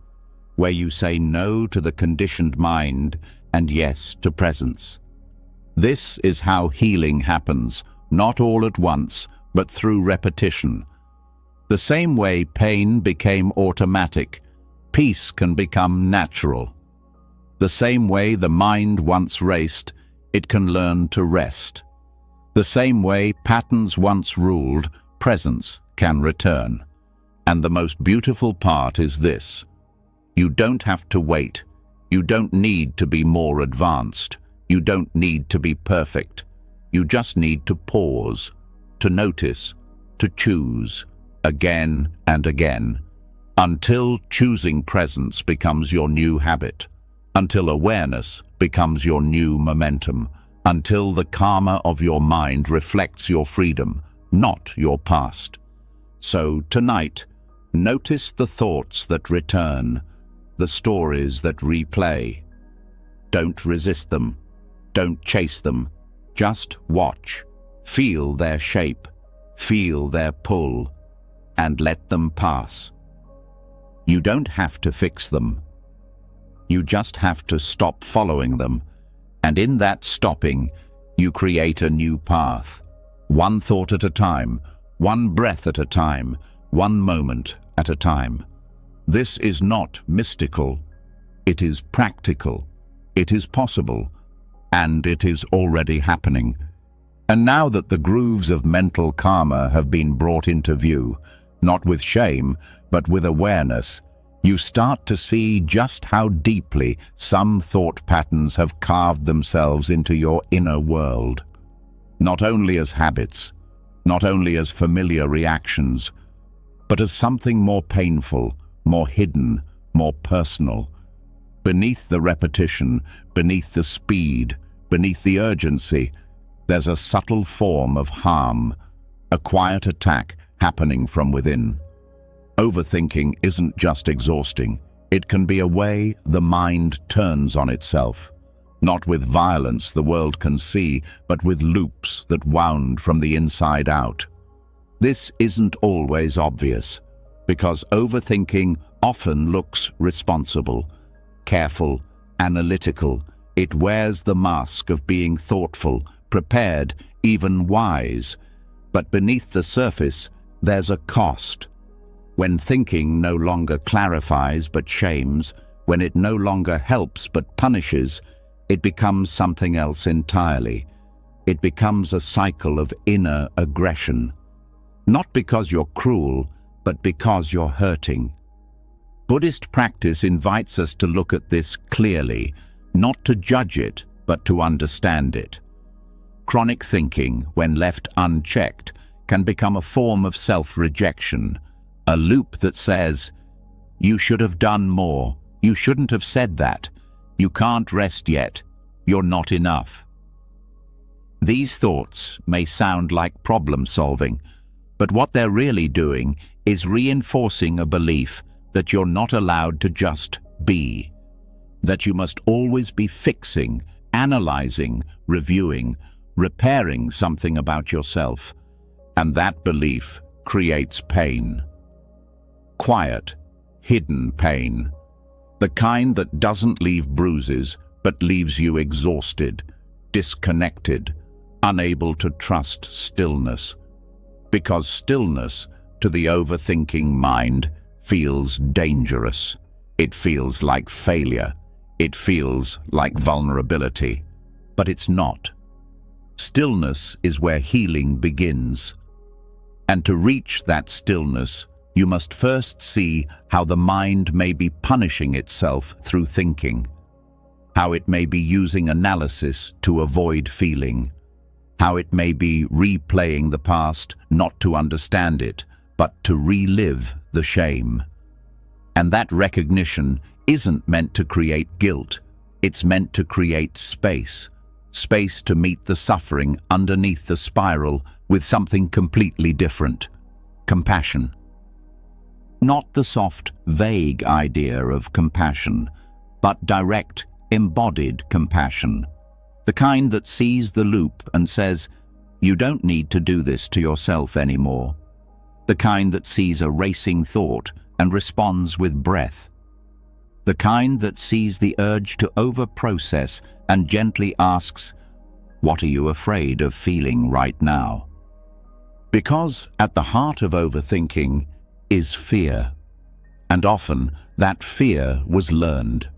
Where you say no to the conditioned mind and yes to presence. This is how healing happens, not all at once, but through repetition. The same way pain became automatic, peace can become natural. The same way the mind once raced, it can learn to rest. The same way patterns once ruled, presence can return. And the most beautiful part is this. You don't have to wait. You don't need to be more advanced. You don't need to be perfect. You just need to pause, to notice, to choose, again and again, until choosing presence becomes your new habit, until awareness becomes your new momentum, until the karma of your mind reflects your freedom, not your past. So tonight, notice the thoughts that return, the stories that replay. Don't resist them. Don't chase them. Just watch. Feel their shape. Feel their pull. And let them pass. You don't have to fix them. You just have to stop following them. And in that stopping, you create a new path. One thought at a time, one breath at a time, one moment at a time. This is not mystical. It is practical. It is possible. And it is already happening. And now that the grooves of mental karma have been brought into view, not with shame, but with awareness, you start to see just how deeply some thought patterns have carved themselves into your inner world. Not only as habits, not only as familiar reactions, but as something more painful, more hidden, more personal. Beneath the repetition, beneath the speed, beneath the urgency, there's a subtle form of harm, a quiet attack happening from within. Overthinking isn't just exhausting. It can be a way the mind turns on itself. Not with violence the world can see, but with loops that wound from the inside out. This isn't always obvious, because overthinking often looks responsible, careful, analytical. It wears the mask of being thoughtful, prepared, even wise. But beneath the surface, there's a cost. When thinking no longer clarifies but shames, when it no longer helps but punishes, it becomes something else entirely. It becomes a cycle of inner aggression. Not because you're cruel, but because you're hurting. Buddhist practice invites us to look at this clearly, not to judge it, but to understand it. Chronic thinking, when left unchecked, can become a form of self-rejection, a loop that says, "You should have done more, you shouldn't have said that, you can't rest yet, you're not enough." These thoughts may sound like problem-solving, but what they're really doing is reinforcing a belief that you're not allowed to just be, that you must always be fixing, analyzing, reviewing, repairing something about yourself, and that belief creates pain. Quiet, hidden pain. The kind that doesn't leave bruises, but leaves you exhausted, disconnected, unable to trust stillness. Because stillness, to the overthinking mind, feels dangerous. It feels like failure. It feels like vulnerability, but it's not. Stillness is where healing begins. And to reach that stillness, you must first see how the mind may be punishing itself through thinking, how it may be using analysis to avoid feeling, how it may be replaying the past not to understand it, but to relive the shame. And that recognition isn't meant to create guilt, it's meant to create space. Space to meet the suffering underneath the spiral with something completely different: compassion. Not the soft, vague idea of compassion, but direct, embodied compassion. The kind that sees the loop and says, "You don't need to do this to yourself anymore." The kind that sees a racing thought and responds with breath. The kind that sees the urge to over-process and gently asks, "What are you afraid of feeling right now?" Because at the heart of overthinking is fear. And often that fear was learned.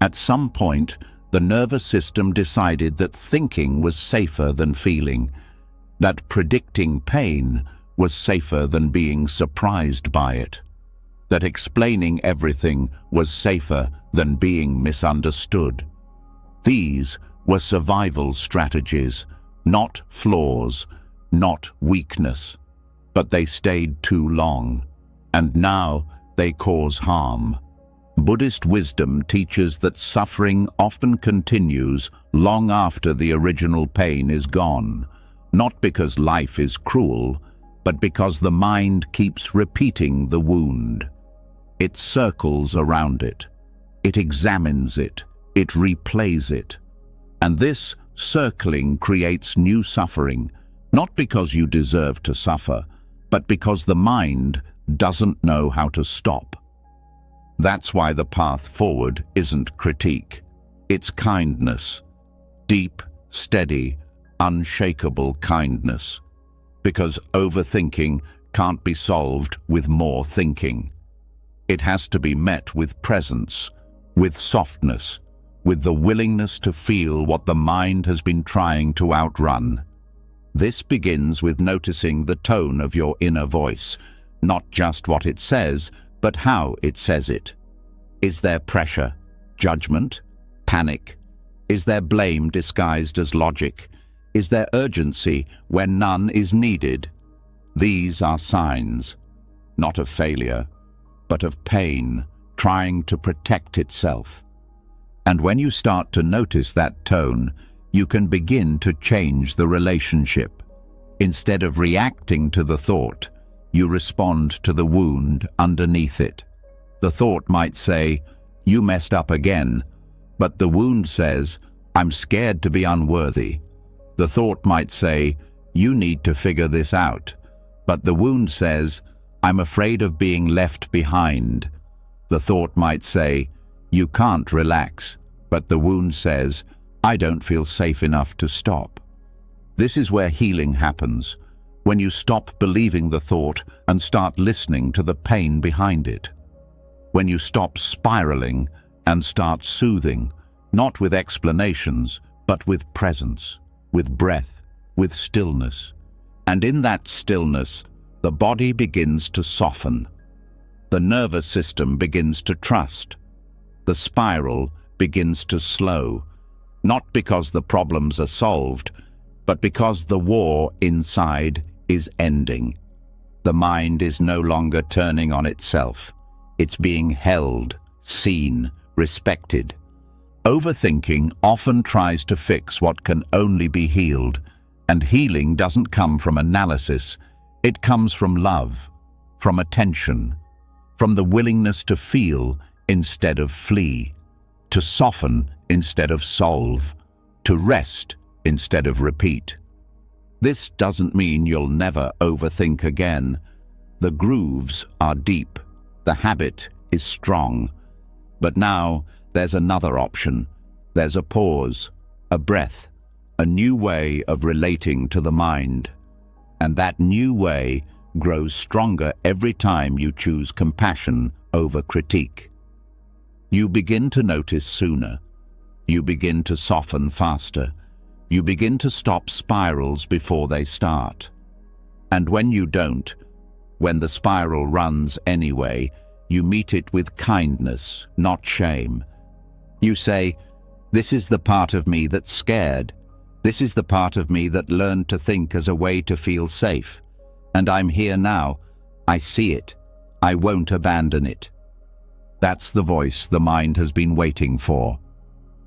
At some point, the nervous system decided that thinking was safer than feeling, that predicting pain was safer than being surprised by it, that explaining everything was safer than being misunderstood. These were survival strategies, not flaws, not weakness. But they stayed too long, and now they cause harm. Buddhist wisdom teaches that suffering often continues long after the original pain is gone, not because life is cruel, but because the mind keeps repeating the wound. It circles around it. It examines it. It replays it. And this circling creates new suffering, not because you deserve to suffer, but because the mind doesn't know how to stop. That's why the path forward isn't critique. It's kindness. Deep, steady, unshakable kindness. Because overthinking can't be solved with more thinking. It has to be met with presence, with softness, with the willingness to feel what the mind has been trying to outrun. This begins with noticing the tone of your inner voice, not just what it says, but how it says it. Is there pressure, judgment, panic? Is there blame disguised as logic? Is there urgency when none is needed? These are signs, not of failure, but of pain trying to protect itself. And when you start to notice that tone, you can begin to change the relationship. Instead of reacting to the thought, you respond to the wound underneath it. The thought might say, "You messed up again," but the wound says, "I'm scared to be unworthy." The thought might say, "You need to figure this out," but the wound says, "I'm afraid of being left behind." The thought might say, "You can't relax," but the wound says, "I don't feel safe enough to stop." This is where healing happens, when you stop believing the thought and start listening to the pain behind it. When you stop spiraling and start soothing, not with explanations, but with presence, with breath, with stillness. And in that stillness, the body begins to soften. The nervous system begins to trust. The spiral begins to slow, not because the problems are solved, but because the war inside is ending. The mind is no longer turning on itself. It's being held, seen, respected. Overthinking often tries to fix what can only be healed, and healing doesn't come from analysis. It comes from love, from attention, from the willingness to feel instead of flee, to soften instead of solve, to rest instead of repeat. This doesn't mean you'll never overthink again. The grooves are deep. The habit is strong. But now there's another option. There's a pause, a breath, a new way of relating to the mind. And that new way grows stronger every time you choose compassion over critique. You begin to notice sooner. You begin to soften faster. You begin to stop spirals before they start. And when you don't, when the spiral runs anyway, you meet it with kindness, not shame. You say, "This is the part of me that's scared. This is the part of me that learned to think as a way to feel safe. And I'm here now. I see it. I won't abandon it." That's the voice the mind has been waiting for.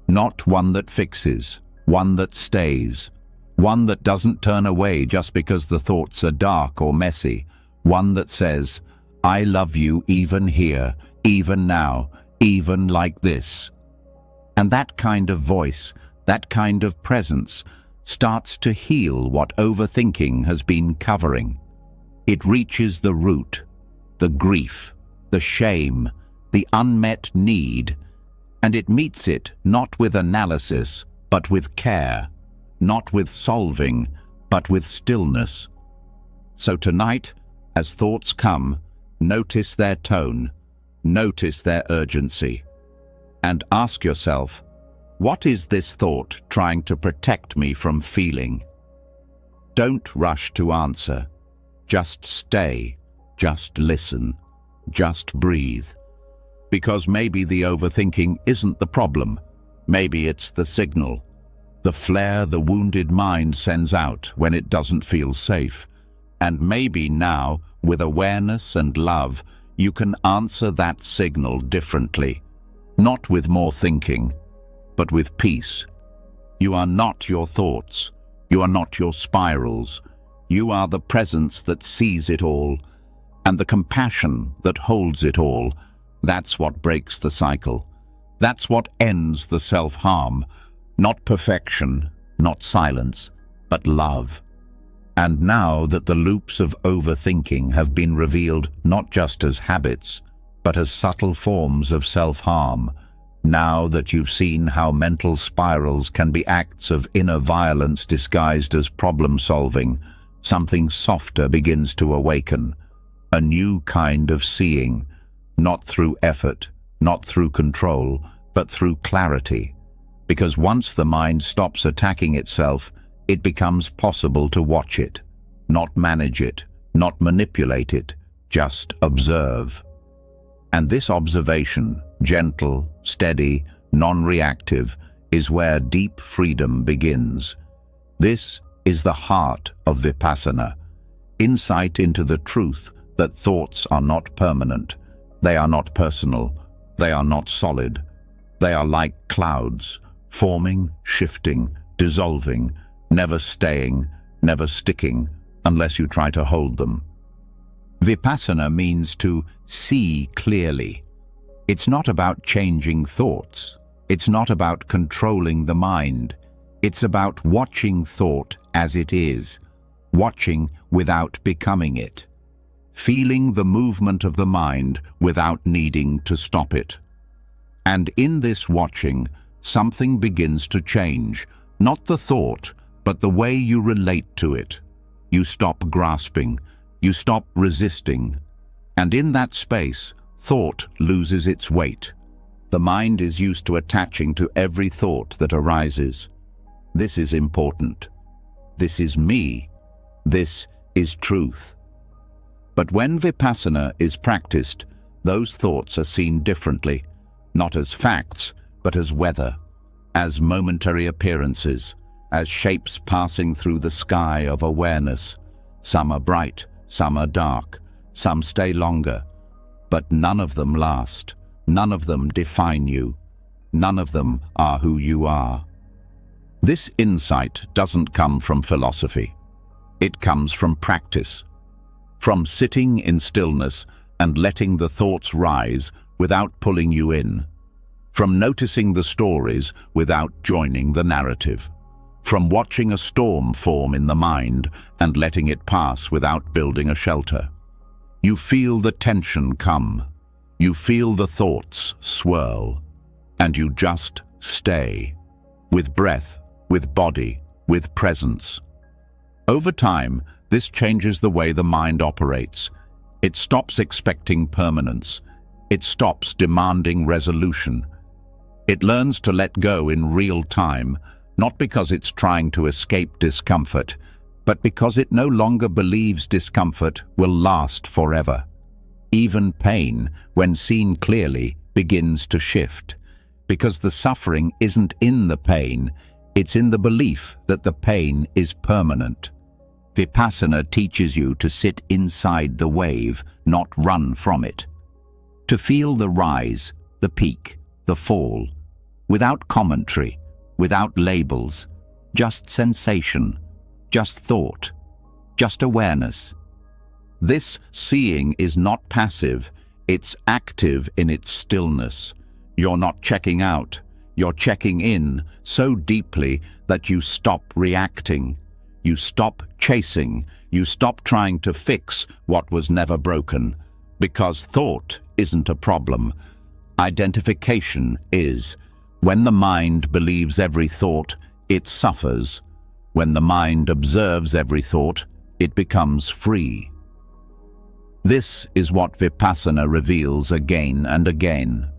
Not one that fixes, one that stays, one that doesn't turn away just because the thoughts are dark or messy, one that says, "I love you even here, even now, even like this." And that kind of voice, that kind of presence, starts to heal what overthinking has been covering. It reaches the root, the grief, the shame, the unmet need, and it meets it not with analysis, but with care, not with solving, but with stillness. So tonight, as thoughts come, notice their tone, notice their urgency, and ask yourself, what is this thought trying to protect me from feeling? Don't rush to answer. Just stay, just listen, just breathe. Because maybe the overthinking isn't the problem. Maybe it's the signal, the flare the wounded mind sends out when it doesn't feel safe. And maybe now, with awareness and love, you can answer that signal differently. Not with more thinking, but with peace. You are not your thoughts. You are not your spirals. You are the presence that sees it all, and the compassion that holds it all. That's what breaks the cycle. That's what ends the self-harm. Not perfection, not silence, but love. And now that the loops of overthinking have been revealed not just as habits, but as subtle forms of self-harm, now that you've seen how mental spirals can be acts of inner violence disguised as problem-solving, something softer begins to awaken. A new kind of seeing, not through effort, not through control, but through clarity. Because once the mind stops attacking itself, it becomes possible to watch it, not manage it, not manipulate it, just observe. And this observation, gentle, steady, non-reactive, is where deep freedom begins. This is the heart of Vipassana, insight into the truth that thoughts are not permanent. They are not personal. They are not solid. They are like clouds, forming, shifting, dissolving, never staying, never sticking, unless you try to hold them. Vipassana means to see clearly. It's not about changing thoughts. It's not about controlling the mind. It's about watching thought as it is, watching without becoming it, feeling the movement of the mind without needing to stop it. And in this watching, something begins to change, not the thought, but the way you relate to it. You stop grasping, you stop resisting, and in that space, thought loses its weight. The mind is used to attaching to every thought that arises. This is important. This is me. This is truth. But when Vipassana is practiced, those thoughts are seen differently, not as facts, but as weather, as momentary appearances, as shapes passing through the sky of awareness. Some are bright, some are dark, some stay longer, but none of them last. None of them define you. None of them are who you are. This insight doesn't come from philosophy. It comes from practice, from sitting in stillness and letting the thoughts rise without pulling you in, from noticing the stories without joining the narrative, from watching a storm form in the mind and letting it pass without building a shelter. You feel the tension come. You feel the thoughts swirl, and you just stay, with breath, with body, with presence. Over time, this changes the way the mind operates. It stops expecting permanence. It stops demanding resolution. It learns to let go in real time, not because it's trying to escape discomfort, but because it no longer believes discomfort will last forever. Even pain, when seen clearly, begins to shift, because the suffering isn't in the pain, it's in the belief that the pain is permanent. Vipassana teaches you to sit inside the wave, not run from it. To feel the rise, the peak, the fall, without commentary, without labels, just sensation, just thought, just awareness. This seeing is not passive, it's active in its stillness. You're not checking out, you're checking in so deeply that you stop reacting. You stop chasing, you stop trying to fix what was never broken. Because thought isn't a problem, identification is. When the mind believes every thought, it suffers. When the mind observes every thought, it becomes free. This is what Vipassana reveals again and again.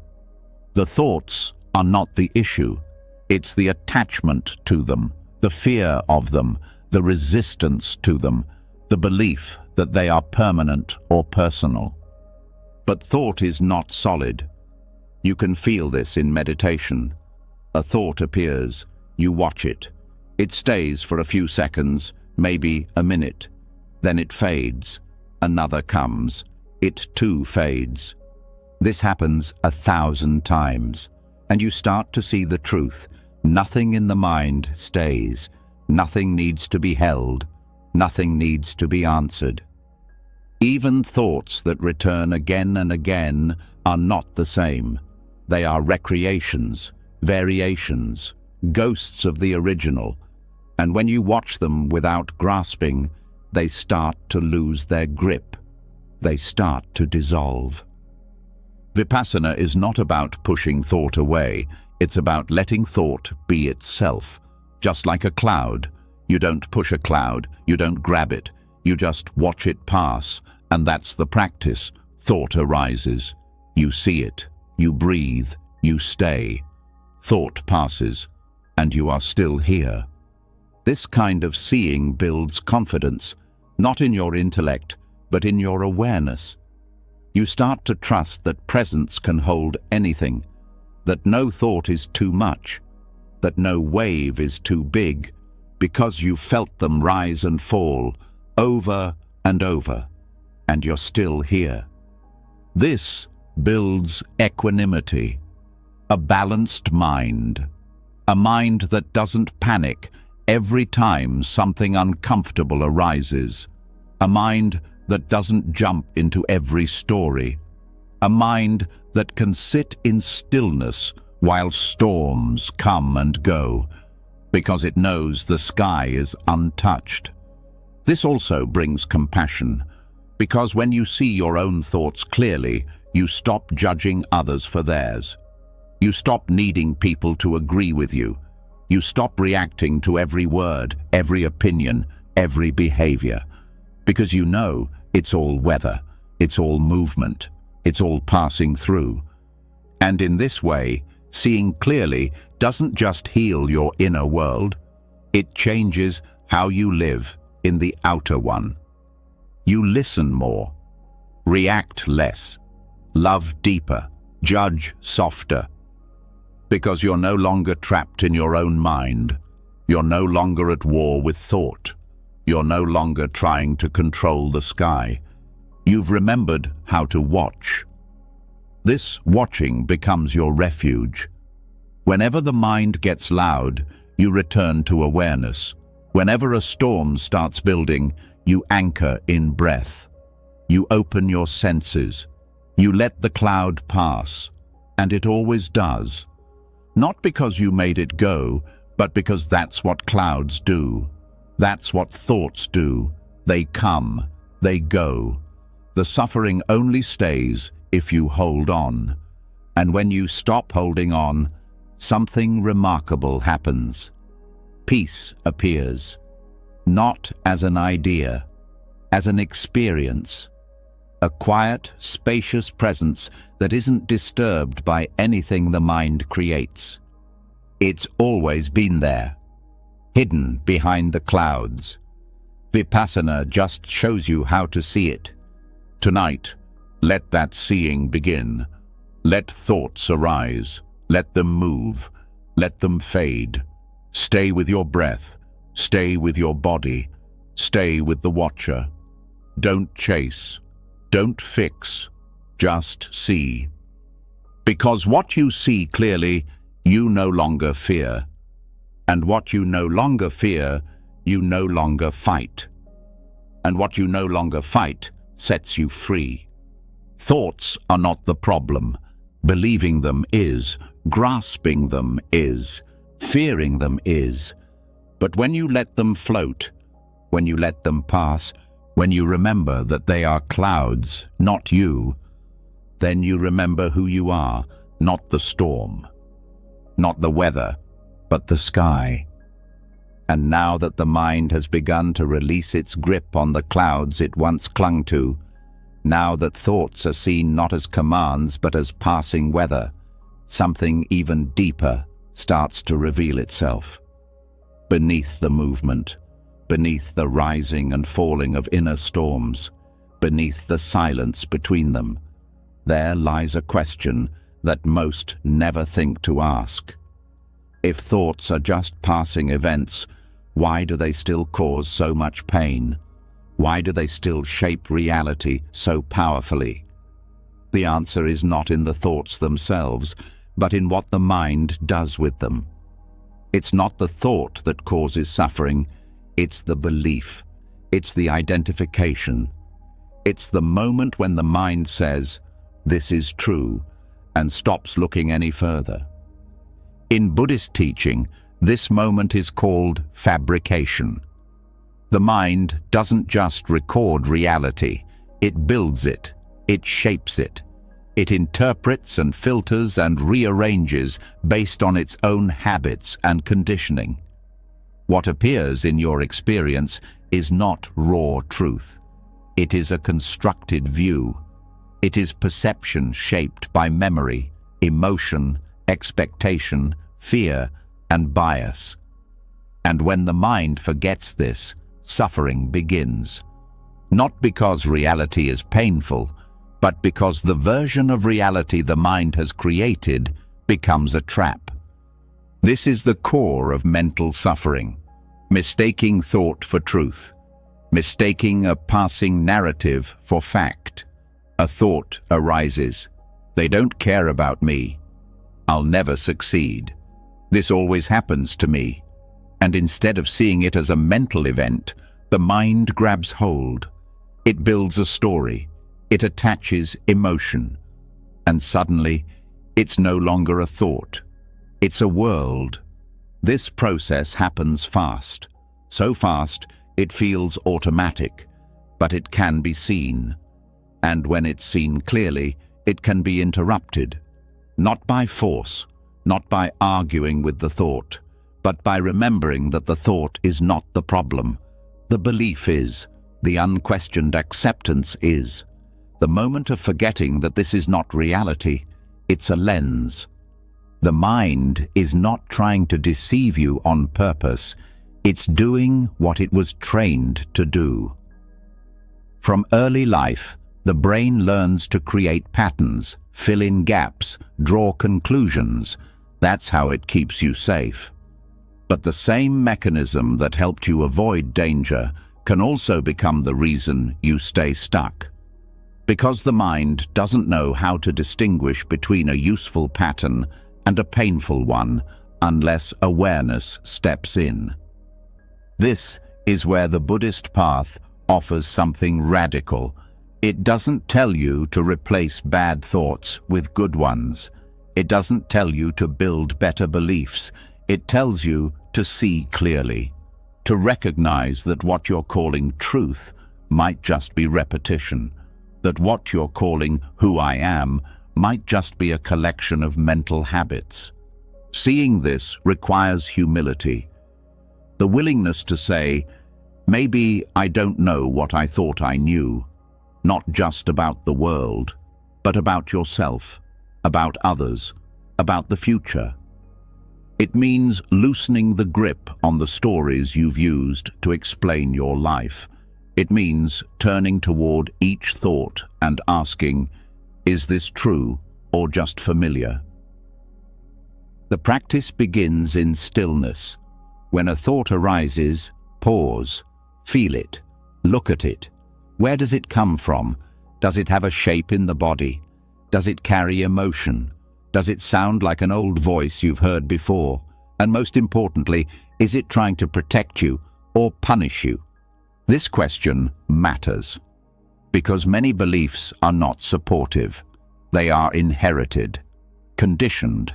The thoughts are not the issue. It's the attachment to them, the fear of them, the resistance to them, the belief that they are permanent or personal. But thought is not solid. You can feel this in meditation. A thought appears, you watch it. It stays for a few seconds, maybe a minute. Then it fades. Another comes. It too fades. This happens 1,000 times, and you start to see the truth. Nothing in the mind stays. Nothing needs to be held. Nothing needs to be answered. Even thoughts that return again and again are not the same. They are recreations, variations, ghosts of the original. And when you watch them without grasping, they start to lose their grip. They start to dissolve. Vipassana is not about pushing thought away. It's about letting thought be itself. Just like a cloud. You don't push a cloud, you don't grab it. You just watch it pass, and that's the practice. Thought arises. You see it. You breathe. You stay. Thought passes, and you are still here. This kind of seeing builds confidence, not in your intellect, but in your awareness. You start to trust that presence can hold anything, that no thought is too much, that no wave is too big, because you felt them rise and fall, over and over, and you're still here. This builds equanimity, a balanced mind, a mind that doesn't panic every time something uncomfortable arises, a mind that doesn't jump into every story, a mind that can sit in stillness while storms come and go, because it knows the sky is untouched. This also brings compassion, because when you see your own thoughts clearly, you stop judging others for theirs. You stop needing people to agree with you. You stop reacting to every word, every opinion, every behavior, because you know it's all weather, it's all movement, it's all passing through. And in this way, seeing clearly doesn't just heal your inner world, it changes how you live in the outer one. You listen more, react less, love deeper, judge softer, because you're no longer trapped in your own mind. You're no longer at war with thought. You're no longer trying to control the sky. You've remembered how to watch. This watching becomes your refuge. Whenever the mind gets loud, you return to awareness. Whenever a storm starts building, you anchor in breath. You open your senses. You let the cloud pass, and it always does. Not because you made it go, but because that's what clouds do. That's what thoughts do. They come, they go. The suffering only stays if you hold on. And when you stop holding on, something remarkable happens. Peace appears, not as an idea, as an experience. a quiet, spacious presence that isn't disturbed by anything the mind creates. It's always been there, hidden behind the clouds. Vipassana just shows you how to see it. Tonight, let that seeing begin. Let thoughts arise. Let them move. Let them fade. Stay with your breath. Stay with your body. Stay with the watcher. Don't chase. Don't fix. Just see. Because what you see clearly, you no longer fear. And what you no longer fear, you no longer fight. And what you no longer fight sets you free. Thoughts are not the problem. Believing them is. Grasping them is. Fearing them is. But when you let them float, when you let them pass, when you remember that they are clouds, not you, then you remember who you are, not the storm, not the weather, but the sky. And now that the mind has begun to release its grip on the clouds it once clung to, now that thoughts are seen not as commands but as passing weather, something even deeper starts to reveal itself. Beneath the movement, beneath the rising and falling of inner storms, beneath the silence between them, there lies a question that most never think to ask. If thoughts are just passing events, why do they still cause so much pain? Why do they still shape reality so powerfully? The answer is not in the thoughts themselves, but in what the mind does with them. It's not the thought that causes suffering, it's the belief, it's the identification. It's the moment when the mind says, "This is true," and stops looking any further. In Buddhist teaching, this moment is called fabrication. The mind doesn't just record reality, it builds it, it shapes it. It interprets and filters and rearranges based on its own habits and conditioning. What appears in your experience is not raw truth. It is a constructed view. It is perception shaped by memory, emotion, expectation, fear, and bias. And when the mind forgets this, suffering begins. Not because reality is painful, but because the version of reality the mind has created becomes a trap. This is the core of mental suffering. Mistaking thought for truth. Mistaking a passing narrative for fact. A thought arises. They don't care about me. I'll never succeed. This always happens to me. And instead of seeing it as a mental event, the mind grabs hold. It builds a story. It attaches emotion. And suddenly, it's no longer a thought. It's a world. This process happens fast. So fast, it feels automatic. But it can be seen. And when it's seen clearly, it can be interrupted. Not by force, not by arguing with the thought, but by remembering that the thought is not the problem. The belief is. The unquestioned acceptance is. The moment of forgetting that this is not reality, it's a lens. The mind is not trying to deceive you on purpose. It's doing what it was trained to do. From early life, the brain learns to create patterns, fill in gaps, draw conclusions. That's how it keeps you safe. But the same mechanism that helped you avoid danger can also become the reason you stay stuck. Because the mind doesn't know how to distinguish between a useful pattern and a painful one unless awareness steps in. This is where the Buddhist path offers something radical. It doesn't tell you to replace bad thoughts with good ones. It doesn't tell you to build better beliefs. It tells you to see clearly, to recognize that what you're calling truth might just be repetition, that what you're calling who I am might just be a collection of mental habits. Seeing this requires humility, the willingness to say, maybe I don't know what I thought I knew. not just about the world, but about yourself, about others, about the future. It means loosening the grip on the stories you've used to explain your life. It means turning toward each thought and asking, is this true or just familiar? The practice begins in stillness. When a thought arises, pause, feel it, look at it. Where does it come from? Does it have a shape in the body? Does it carry emotion? Does it sound like an old voice you've heard before? And most importantly, is it trying to protect you or punish you? This question matters because many beliefs are not supportive. They are inherited, conditioned,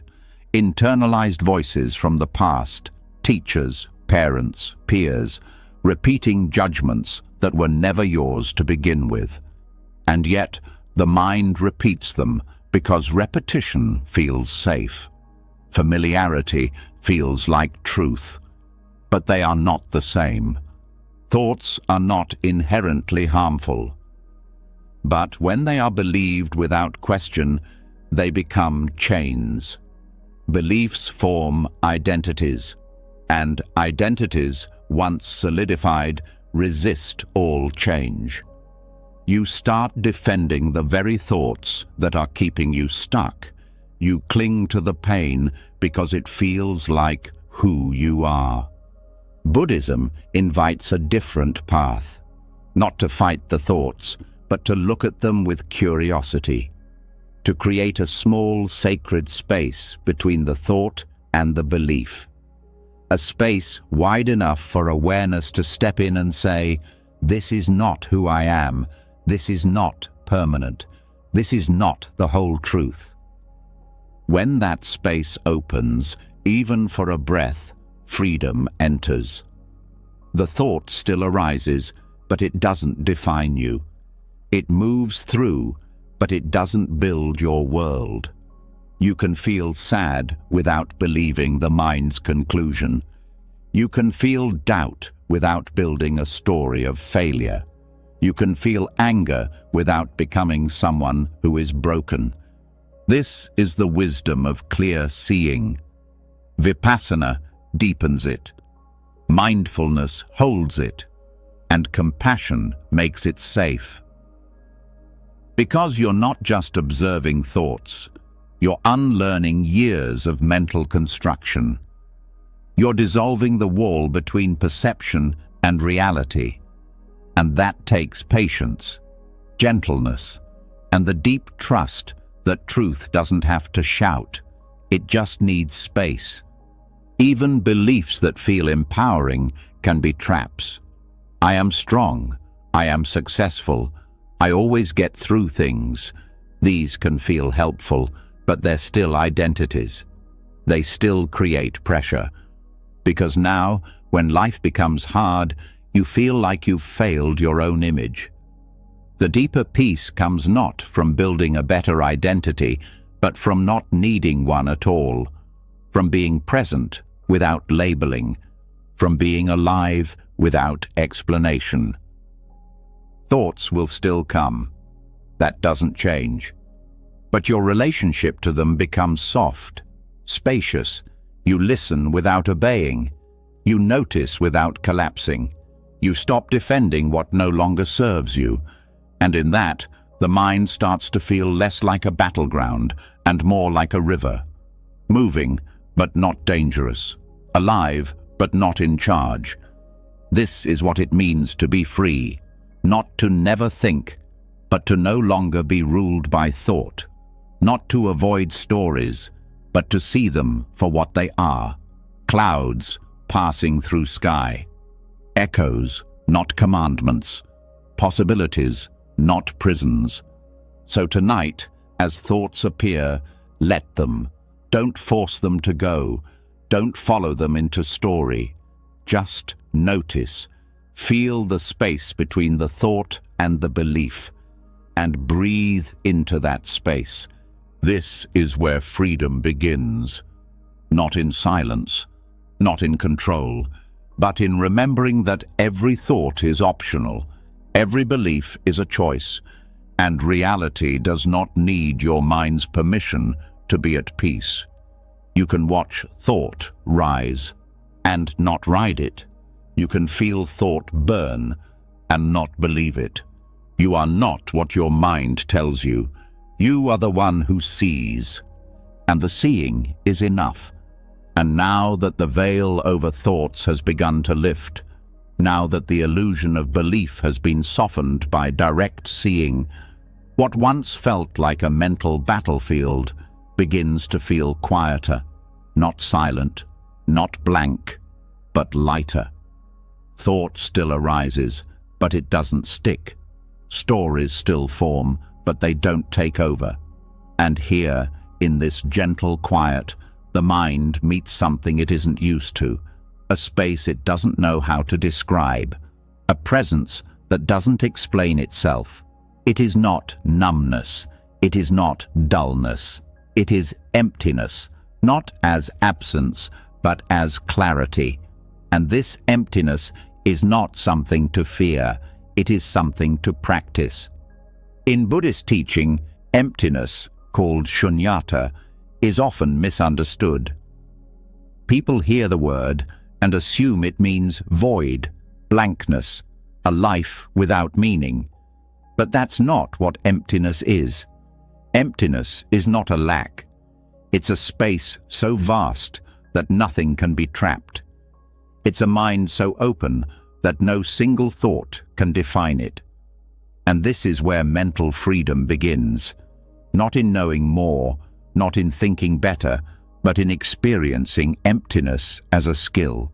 internalized voices from the past, teachers, parents, peers, repeating judgments that were never yours to begin with. And yet, the mind repeats them because repetition feels safe. Familiarity feels like truth. But they are not the same. Thoughts are not inherently harmful. But when they are believed without question, they become chains. Beliefs form identities, and identities, once solidified, resist all change. You start defending the very thoughts that are keeping you stuck. You cling to the pain because it feels like who you are. Buddhism invites a different path, not to fight the thoughts, but to look at them with curiosity, to create a small sacred space between the thought and the belief. A space wide enough for awareness to step in and say, this is not who I am, this is not permanent, this is not the whole truth. When that space opens, even for a breath, freedom enters. The thought still arises, but it doesn't define you. It moves through, but it doesn't build your world. You can feel sad without believing the mind's conclusion. You can feel doubt without building a story of failure. You can feel anger without becoming someone who is broken. This is the wisdom of clear seeing. Vipassana deepens it. Mindfulness holds it. And compassion makes it safe. Because you're not just observing thoughts, you're unlearning years of mental construction. You're dissolving the wall between perception and reality. And that takes patience, gentleness, and the deep trust that truth doesn't have to shout. It just needs space. Even beliefs that feel empowering can be traps. I am strong. I am successful. I always get through things. These can feel helpful, but they're still identities. They still create pressure. Because now, when life becomes hard, you feel like you've failed your own image. The deeper peace comes not from building a better identity, but from not needing one at all, from being present without labeling, from being alive without explanation. Thoughts will still come. That doesn't change. But your relationship to them becomes soft, spacious. You listen without obeying. You notice without collapsing. You stop defending what no longer serves you. And in that, the mind starts to feel less like a battleground and more like a river. Moving, but not dangerous. Alive, but not in charge. This is what it means to be free. Not to never think, but to no longer be ruled by thought. Not to avoid stories, but to see them for what they are. Clouds passing through sky. Echoes, not commandments. Possibilities, not prisons. So tonight, as thoughts appear, let them. Don't force them to go. Don't follow them into story. Just notice. Feel the space between the thought and the belief, and breathe into that space. This is where freedom begins. Not in silence, not in control, but in remembering that every thought is optional. Every belief is a choice, And reality does not need your mind's permission to be at peace. You can watch thought rise and not ride it. You can feel thought burn and not believe it. You are not what your mind tells you. You are the one who sees. And the seeing is enough. And now that the veil over thoughts has begun to lift, now that the illusion of belief has been softened by direct seeing, what once felt like a mental battlefield begins to feel quieter, not silent, not blank, but lighter. Thought still arises, but it doesn't stick. Stories still form, but they don't take over. And here, in this gentle quiet, the mind meets something it isn't used to, a space it doesn't know how to describe, a presence that doesn't explain itself. It is not numbness, it is not dullness, it is emptiness, not as absence, but as clarity. And this emptiness is not something to fear, it is something to practice. In Buddhist teaching, emptiness, called shunyata, is often misunderstood. People hear the word and assume it means void, blankness, a life without meaning. But that's not what emptiness is. Emptiness is not a lack. It's a space so vast that nothing can be trapped. It's a mind so open that no single thought can define it. And this is where mental freedom begins, not in knowing more, not in thinking better, but in experiencing emptiness as a skill.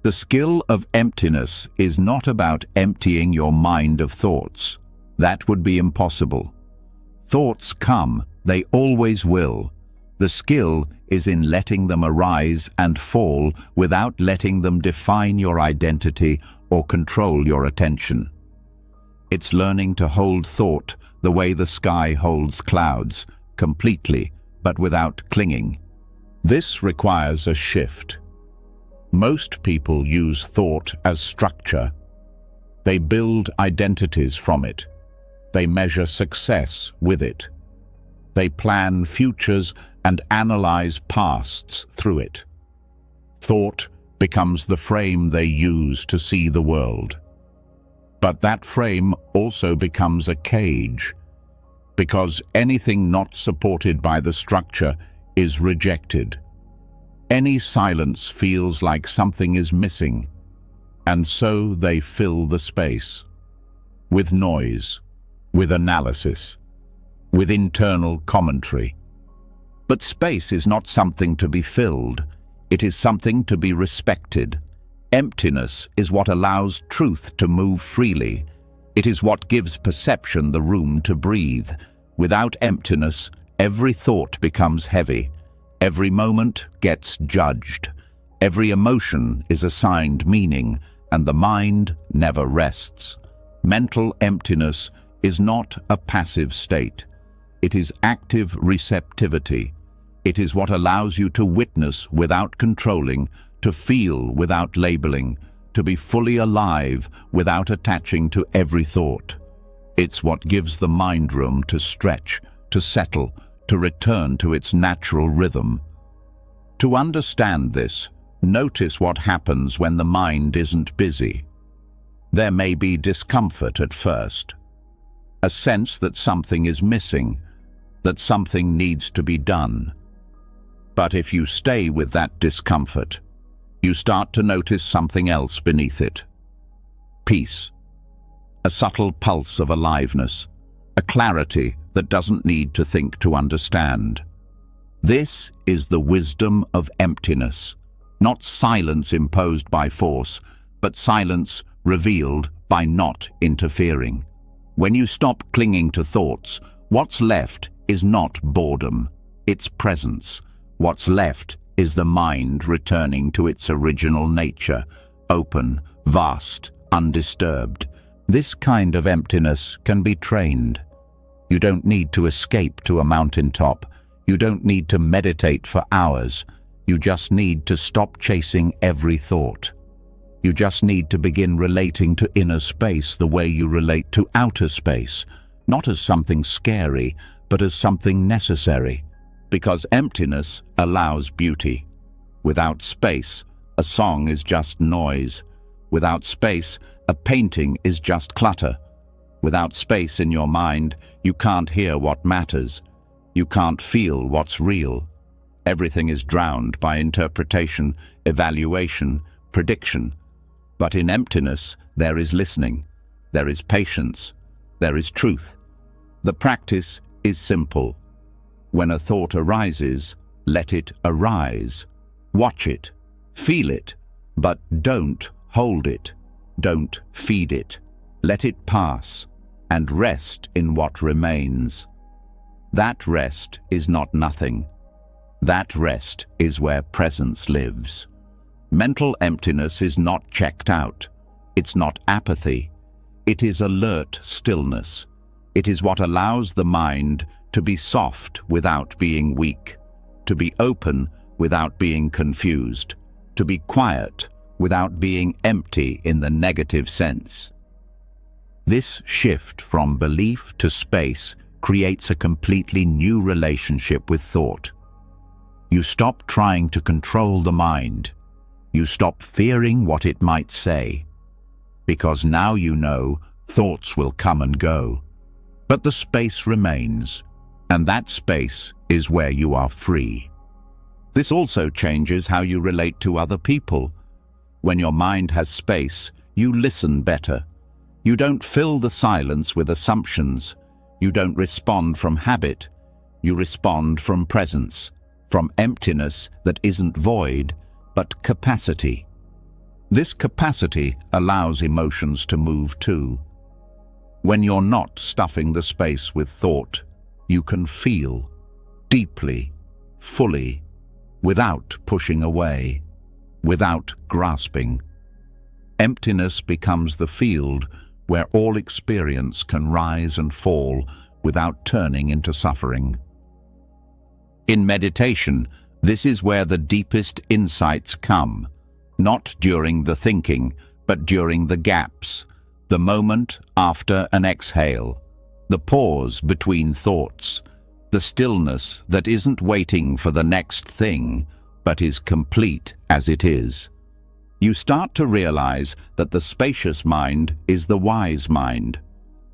The skill of emptiness is not about emptying your mind of thoughts. That would be impossible. Thoughts come, they always will. The skill is in letting them arise and fall without letting them define your identity or control your attention. It's learning to hold thought the way the sky holds clouds, completely, but without clinging. This requires a shift. Most people use thought as structure. They build identities from it. They measure success with it. They plan futures and analyze pasts through it. Thought becomes the frame they use to see the world. But that frame also becomes a cage, because anything not supported by the structure is rejected. Any silence feels like something is missing, and so they fill the space with noise, with analysis, with internal commentary. But space is not something to be filled, it is something to be respected. Emptiness is what allows truth to move freely. It is what gives perception the room to breathe. Without emptiness, every thought becomes heavy. Every moment gets judged. Every emotion is assigned meaning, and the mind never rests. Mental emptiness is not a passive state. It is active receptivity. It is what allows you to witness without controlling, to feel without labeling, to be fully alive without attaching to every thought. It's what gives the mind room to stretch, to settle, to return to its natural rhythm. To understand this, notice what happens when the mind isn't busy. There may be discomfort at first, a sense that something is missing, that something needs to be done. But if you stay with that discomfort, you start to notice something else beneath it. Peace, a subtle pulse of aliveness, a clarity that doesn't need to think to understand. This is the wisdom of emptiness, not silence imposed by force, but silence revealed by not interfering. When you stop clinging to thoughts, what's left is not boredom, it's presence. What's left is the mind returning to its original nature, open, vast, undisturbed. This kind of emptiness can be trained. You don't need to escape to a mountaintop. You don't need to meditate for hours. You just need to stop chasing every thought. You just need to begin relating to inner space the way you relate to outer space, not as something scary, but as something necessary, because emptiness allows beauty. Without space, a song is just noise. Without space, a painting is just clutter. Without space in your mind, you can't hear what matters. You can't feel what's real. Everything is drowned by interpretation, evaluation, prediction. But in emptiness, there is listening, there is patience, there is truth. The practice is simple. When a thought arises, let it arise. Watch it, feel it, but don't hold it. Don't feed it. Let it pass, and rest in what remains. That rest is not nothing. That rest is where presence lives. Mental emptiness is not checked out. It's not apathy. It is alert stillness. It is what allows the mind to be soft without being weak, to be open without being confused, to be quiet without being empty in the negative sense. This shift from belief to space creates a completely new relationship with thought. You stop trying to control the mind. You stop fearing what it might say, because now you know thoughts will come and go. But the space remains, and that space is where you are free. This also changes how you relate to other people. When your mind has space, you listen better. You don't fill the silence with assumptions. You don't respond from habit. You respond from presence, from emptiness that isn't void, but capacity. This capacity allows emotions to move too. When you're not stuffing the space with thought, you can feel deeply, fully, without pushing away, without grasping. Emptiness becomes the field where all experience can rise and fall without turning into suffering. In meditation, this is where the deepest insights come, not during the thinking, but during the gaps, the moment after an exhale, the pause between thoughts, the stillness that isn't waiting for the next thing, but is complete as it is. You start to realize that the spacious mind is the wise mind,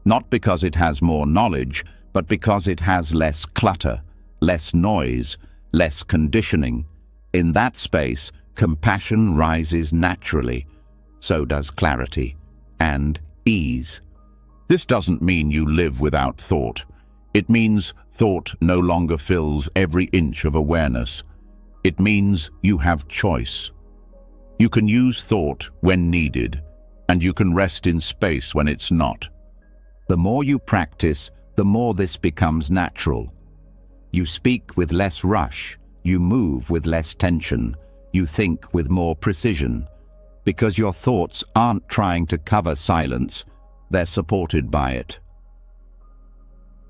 not because it has more knowledge, but because it has less clutter, less noise, less conditioning. In that space, compassion rises naturally. So does clarity and ease. This doesn't mean you live without thought. It means thought no longer fills every inch of awareness. It means you have choice. You can use thought when needed, and you can rest in space when it's not. The more you practice, the more this becomes natural. You speak with less rush, you move with less tension, you think with more precision, because your thoughts aren't trying to cover silence, they're supported by it.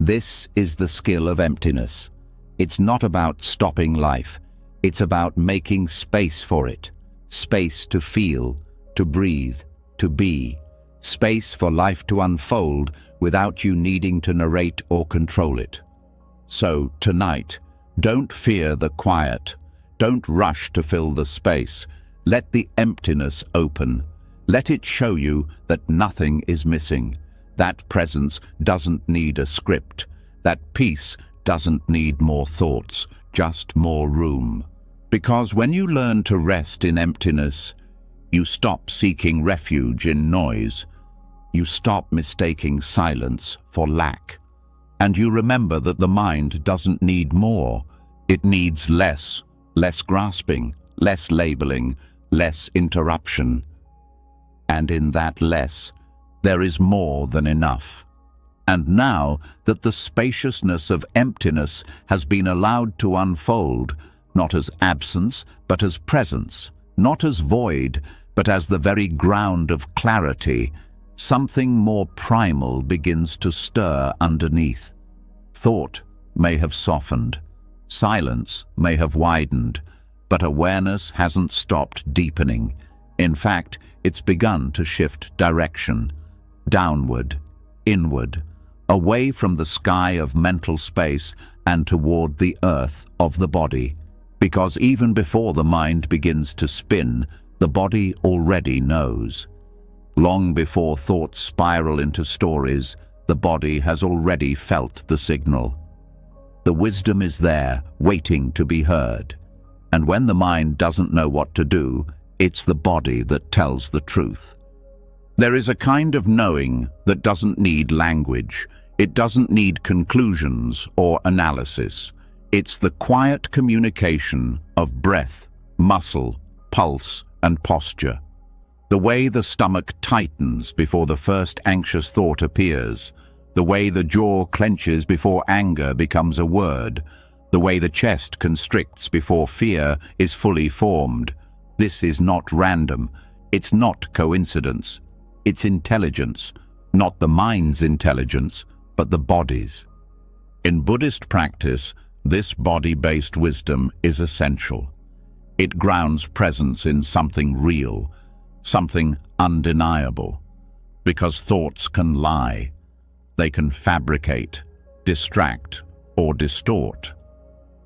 This is the skill of emptiness. It's not about stopping life, it's about making space for it. Space to feel, to breathe, to be. Space for life to unfold without you needing to narrate or control it. So, tonight, don't fear the quiet. Don't rush to fill the space. Let the emptiness open. Let it show you that nothing is missing. That presence doesn't need a script. That peace doesn't need more thoughts, just more room. Because when you learn to rest in emptiness, you stop seeking refuge in noise. You stop mistaking silence for lack. And you remember that the mind doesn't need more. It needs less grasping, less labeling, less interruption. And in that less, there is more than enough. And now that the spaciousness of emptiness has been allowed to unfold, not as absence, but as presence, not as void, but as the very ground of clarity, something more primal begins to stir underneath. Thought may have softened, silence may have widened, but awareness hasn't stopped deepening. In fact, it's begun to shift direction, downward, inward, away from the sky of mental space and toward the earth of the body. Because even before the mind begins to spin, the body already knows. Long before thoughts spiral into stories, the body has already felt the signal. The wisdom is there, waiting to be heard. And when the mind doesn't know what to do, it's the body that tells the truth. There is a kind of knowing that doesn't need language. It doesn't need conclusions or analysis. It's the quiet communication of breath, muscle, pulse, and posture. The way the stomach tightens before the first anxious thought appears, the way the jaw clenches before anger becomes a word, the way the chest constricts before fear is fully formed. This is not random. It's not coincidence. It's intelligence, not the mind's intelligence, but the body's. In Buddhist practice, this body-based wisdom is essential. It grounds presence in something real, something undeniable, because thoughts can lie. They can fabricate, distract, or distort.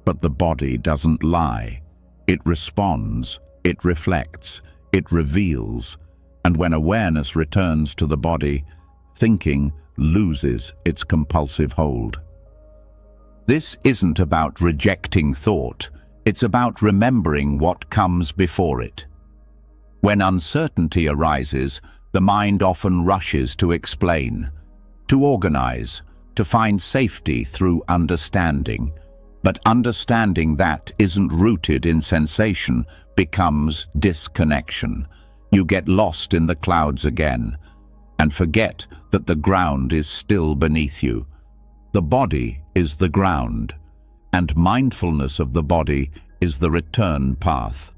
But the body doesn't lie. It responds, it reflects, it reveals, and when awareness returns to the body, thinking loses its compulsive hold. This isn't about rejecting thought, it's about remembering what comes before it. When uncertainty arises, the mind often rushes to explain, to organize, to find safety through understanding. But understanding that isn't rooted in sensation becomes disconnection. You get lost in the clouds again and forget that the ground is still beneath you. The body is the ground, and mindfulness of the body is the return path.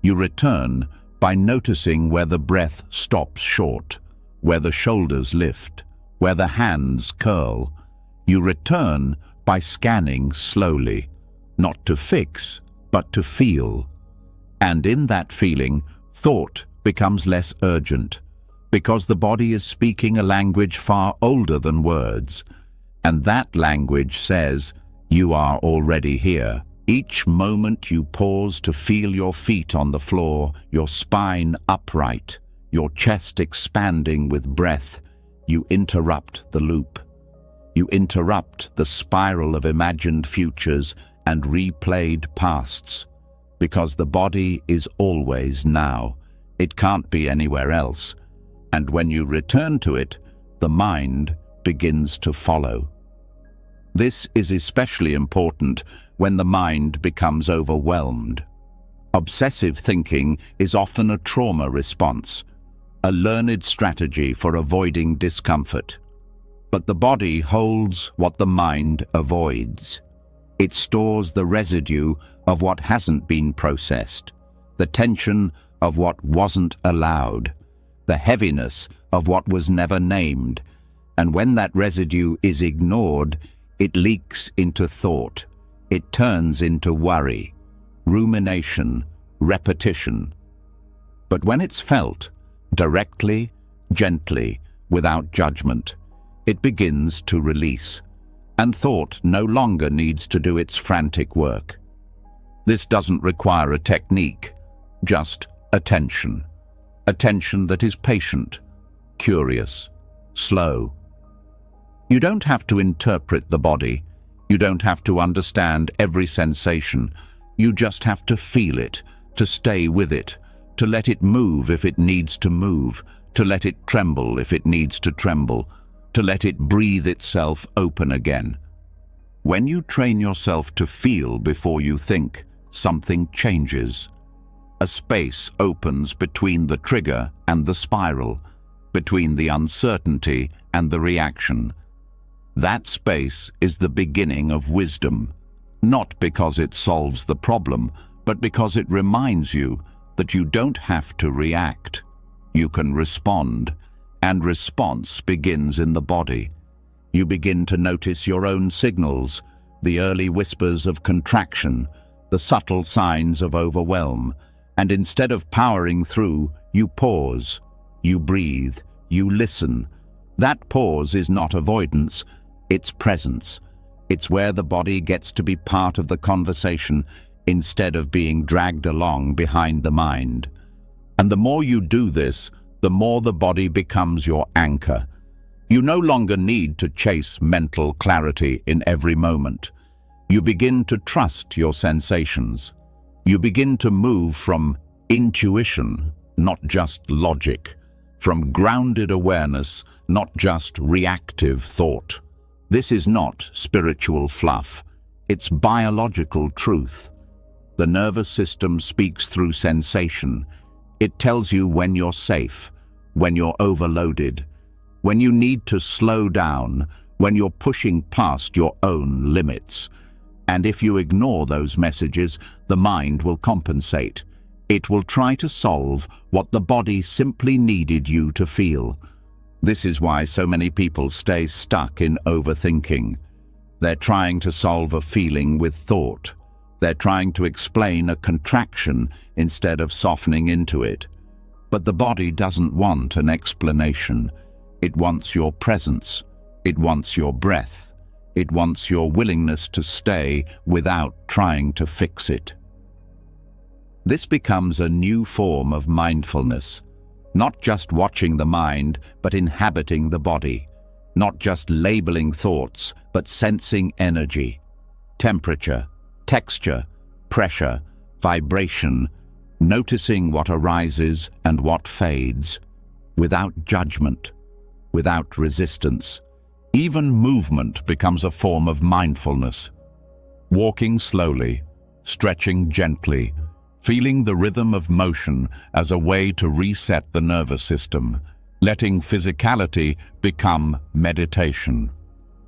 You return by noticing where the breath stops short, where the shoulders lift, where the hands curl. You return by scanning slowly, not to fix, but to feel. And in that feeling, thought becomes less urgent, because the body is speaking a language far older than words. And that language says, you are already here. Each moment you pause to feel your feet on the floor, your spine upright, your chest expanding with breath, you interrupt the loop. You interrupt the spiral of imagined futures and replayed pasts, because the body is always now. It can't be anywhere else. And when you return to it, the mind begins to follow. This is especially important when the mind becomes overwhelmed. Obsessive thinking is often a trauma response, a learned strategy for avoiding discomfort. But the body holds what the mind avoids. It stores the residue of what hasn't been processed, the tension of what wasn't allowed, the heaviness of what was never named. And when that residue is ignored, it leaks into thought. It turns into worry, rumination, repetition. But when it's felt, directly, gently, without judgment, it begins to release, and thought no longer needs to do its frantic work. This doesn't require a technique, just attention. Attention that is patient, curious, slow. You don't have to interpret the body. You don't have to understand every sensation. You just have to feel it, to stay with it, to let it move if it needs to move, to let it tremble if it needs to tremble, to let it breathe itself open again. When you train yourself to feel before you think, something changes. A space opens between the trigger and the spiral, between the uncertainty and the reaction. That space is the beginning of wisdom, not because it solves the problem, but because it reminds you that you don't have to react. You can respond, and response begins in the body. You begin to notice your own signals, the early whispers of contraction, the subtle signs of overwhelm, and instead of powering through, you pause, you breathe, you listen, That pause is not avoidance, it's presence. It's where the body gets to be part of the conversation instead of being dragged along behind the mind. And the more you do this, the more the body becomes your anchor. You no longer need to chase mental clarity in every moment. You begin to trust your sensations. You begin to move from intuition, not just logic, from grounded awareness, not just reactive thought. This is not spiritual fluff. It's biological truth. The nervous system speaks through sensation. It tells you when you're safe, when you're overloaded, when you need to slow down, when you're pushing past your own limits. And if you ignore those messages, the mind will compensate. It will try to solve what the body simply needed you to feel. This is why so many people stay stuck in overthinking. They're trying to solve a feeling with thought. They're trying to explain a contraction instead of softening into it. But the body doesn't want an explanation. It wants your presence. It wants your breath. It wants your willingness to stay without trying to fix it. This becomes a new form of mindfulness. Not just watching the mind, but inhabiting the body. Not just labeling thoughts, but sensing energy, temperature, texture, pressure, vibration, noticing what arises and what fades, without judgment, without resistance. Even movement becomes a form of mindfulness. Walking slowly, stretching gently, feeling the rhythm of motion as a way to reset the nervous system, letting physicality become meditation.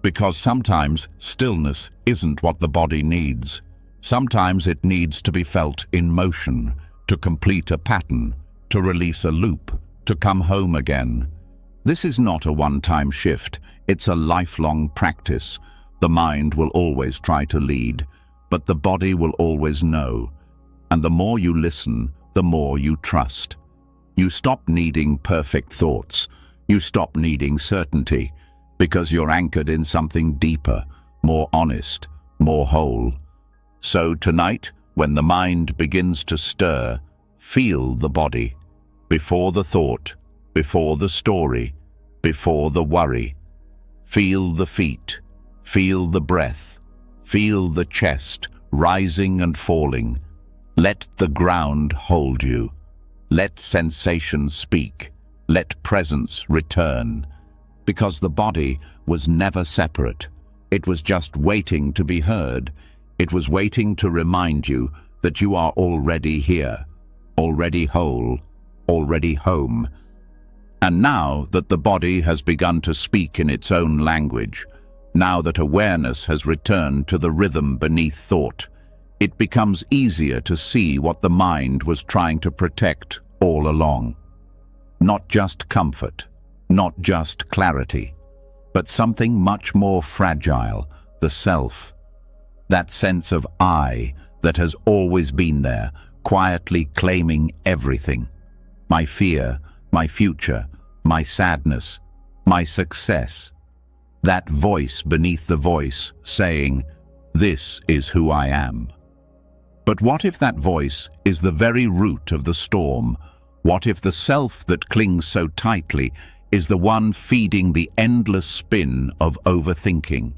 Because sometimes stillness isn't what the body needs. Sometimes it needs to be felt in motion, to complete a pattern, to release a loop, to come home again. This is not a one-time shift, it's a lifelong practice. The mind will always try to lead, but the body will always know. And the more you listen, the more you trust. You stop needing perfect thoughts. You stop needing certainty, because you're anchored in something deeper, more honest, more whole. So tonight, when the mind begins to stir, feel the body, before the thought, before the story, before the worry. Feel the feet, feel the breath, feel the chest rising and falling. Let the ground hold you. Let sensation speak. Let presence return. Because the body was never separate. It was just waiting to be heard. It was waiting to remind you that you are already here, already whole, already home. And now that the body has begun to speak in its own language, now that awareness has returned to the rhythm beneath thought, it becomes easier to see what the mind was trying to protect all along. Not just comfort, not just clarity, but something much more fragile, the self. That sense of I that has always been there, quietly claiming everything. My fear, my future, my sadness, my success. That voice beneath the voice saying, "This is who I am." But what if that voice is the very root of the storm? What if the self that clings so tightly is the one feeding the endless spin of overthinking?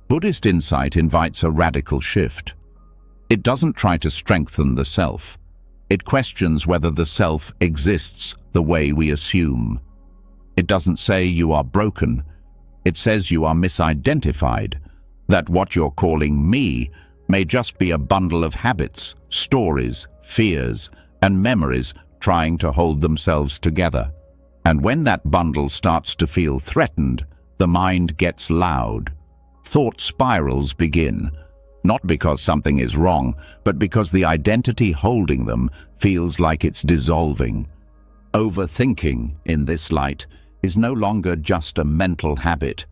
Buddhist insight invites a radical shift. It doesn't try to strengthen the self. It questions whether the self exists the way we assume. It doesn't say you are broken. It says you are misidentified, that what you're calling me may just be a bundle of habits, stories, fears, and memories trying to hold themselves together. And when that bundle starts to feel threatened, the mind gets loud. Thought spirals begin, not because something is wrong, but because the identity holding them feels like it's dissolving. Overthinking, in this light, is no longer just a mental habit.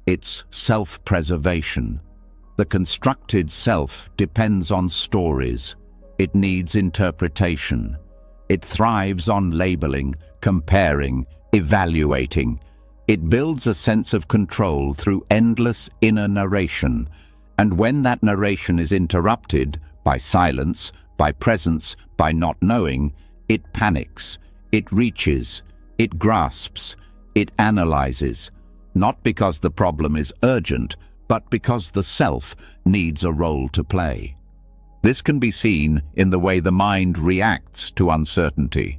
It's self-preservation. The constructed self depends on stories. It needs interpretation. It thrives on labeling, comparing, evaluating. It builds a sense of control through endless inner narration, and when that narration is interrupted by silence, by presence, by not knowing, it panics, it reaches, it grasps, it analyzes, not because the problem is urgent, but because the self needs a role to play. This can be seen in the way the mind reacts to uncertainty.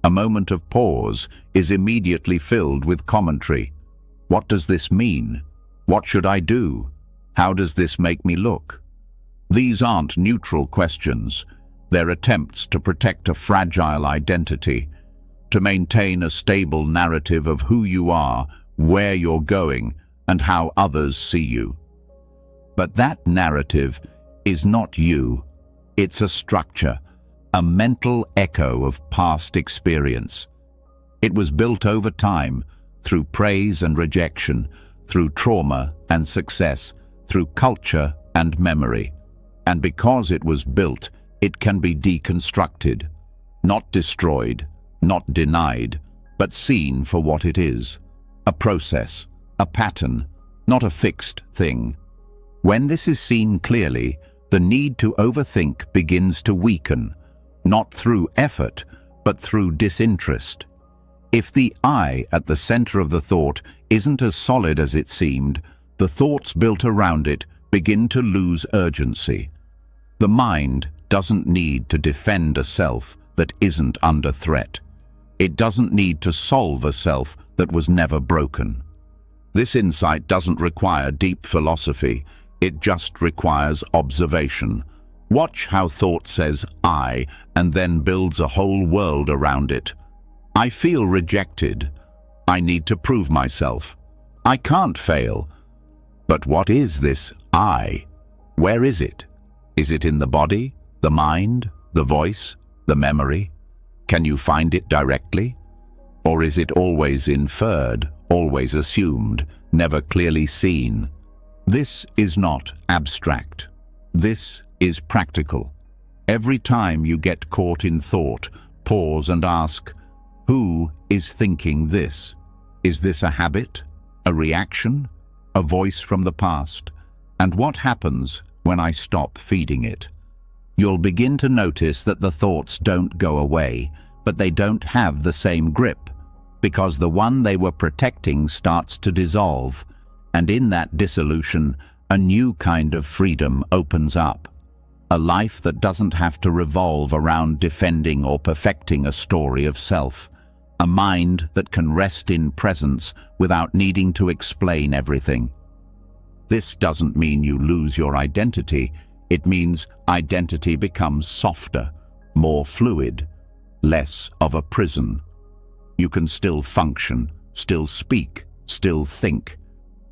A moment of pause is immediately filled with commentary. What does this mean? What should I do? How does this make me look? These aren't neutral questions. They're attempts to protect a fragile identity, to maintain a stable narrative of who you are, where you're going, and how others see you. But that narrative is not you. It's a structure, a mental echo of past experience. It was built over time, through praise and rejection, through trauma and success, through culture and memory. And because it was built, it can be deconstructed, not destroyed, not denied, but seen for what it is. A process, a pattern, not a fixed thing. When this is seen clearly, the need to overthink begins to weaken, not through effort, but through disinterest. If the I at the center of the thought isn't as solid as it seemed, the thoughts built around it begin to lose urgency. The mind doesn't need to defend a self that isn't under threat. It doesn't need to solve a self that was never broken. This insight doesn't require deep philosophy. It just requires observation. Watch how thought says I and then builds a whole world around it. I feel rejected. I need to prove myself. I can't fail. But what is this I? Where is it? Is it in the body, the mind, the voice, the memory? Can you find it directly? Or is it always inferred, always assumed, never clearly seen? This is not abstract. This is practical. Every time you get caught in thought, pause and ask, who is thinking this? Is this a habit, a reaction, a voice from the past? And what happens when I stop feeding it? You'll begin to notice that the thoughts don't go away, but they don't have the same grip, because the one they were protecting starts to dissolve, and in that dissolution, a new kind of freedom opens up. A life that doesn't have to revolve around defending or perfecting a story of self. A mind that can rest in presence without needing to explain everything. This doesn't mean you lose your identity. It means identity becomes softer, more fluid, less of a prison. You can still function, still speak, still think,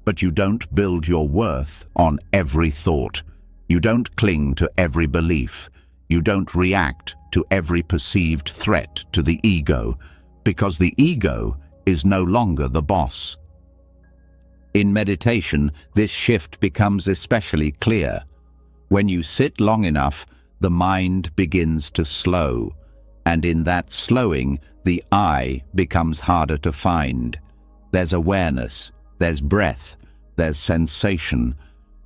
but you don't build your worth on every thought. You don't cling to every belief. You don't react to every perceived threat to the ego, because the ego is no longer the boss. In meditation, this shift becomes especially clear. When you sit long enough, the mind begins to slow, and in that slowing, the I becomes harder to find. There's awareness, there's breath, there's sensation,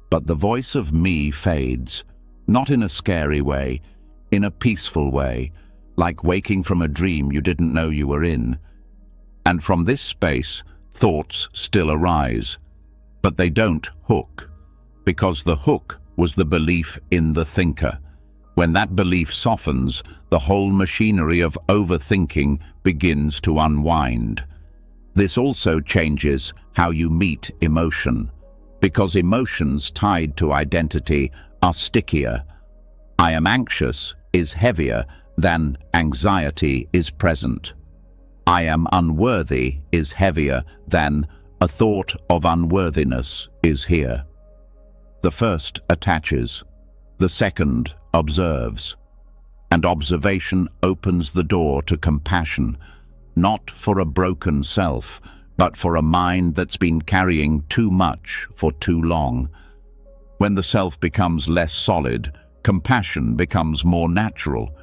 but the voice of me fades, not in a scary way, in a peaceful way, like waking from a dream you didn't know you were in. And from this space, thoughts still arise, but they don't hook, because the hook was the belief in the thinker. When that belief softens, the whole machinery of overthinking begins to unwind. This also changes how you meet emotion, because emotions tied to identity are stickier. I am anxious is heavier than anxiety is present. I am unworthy is heavier than a thought of unworthiness is here. The first attaches, the second observes, and observation opens the door to compassion, not for a broken self, but for a mind that's been carrying too much for too long. When the self becomes less solid, compassion becomes more natural,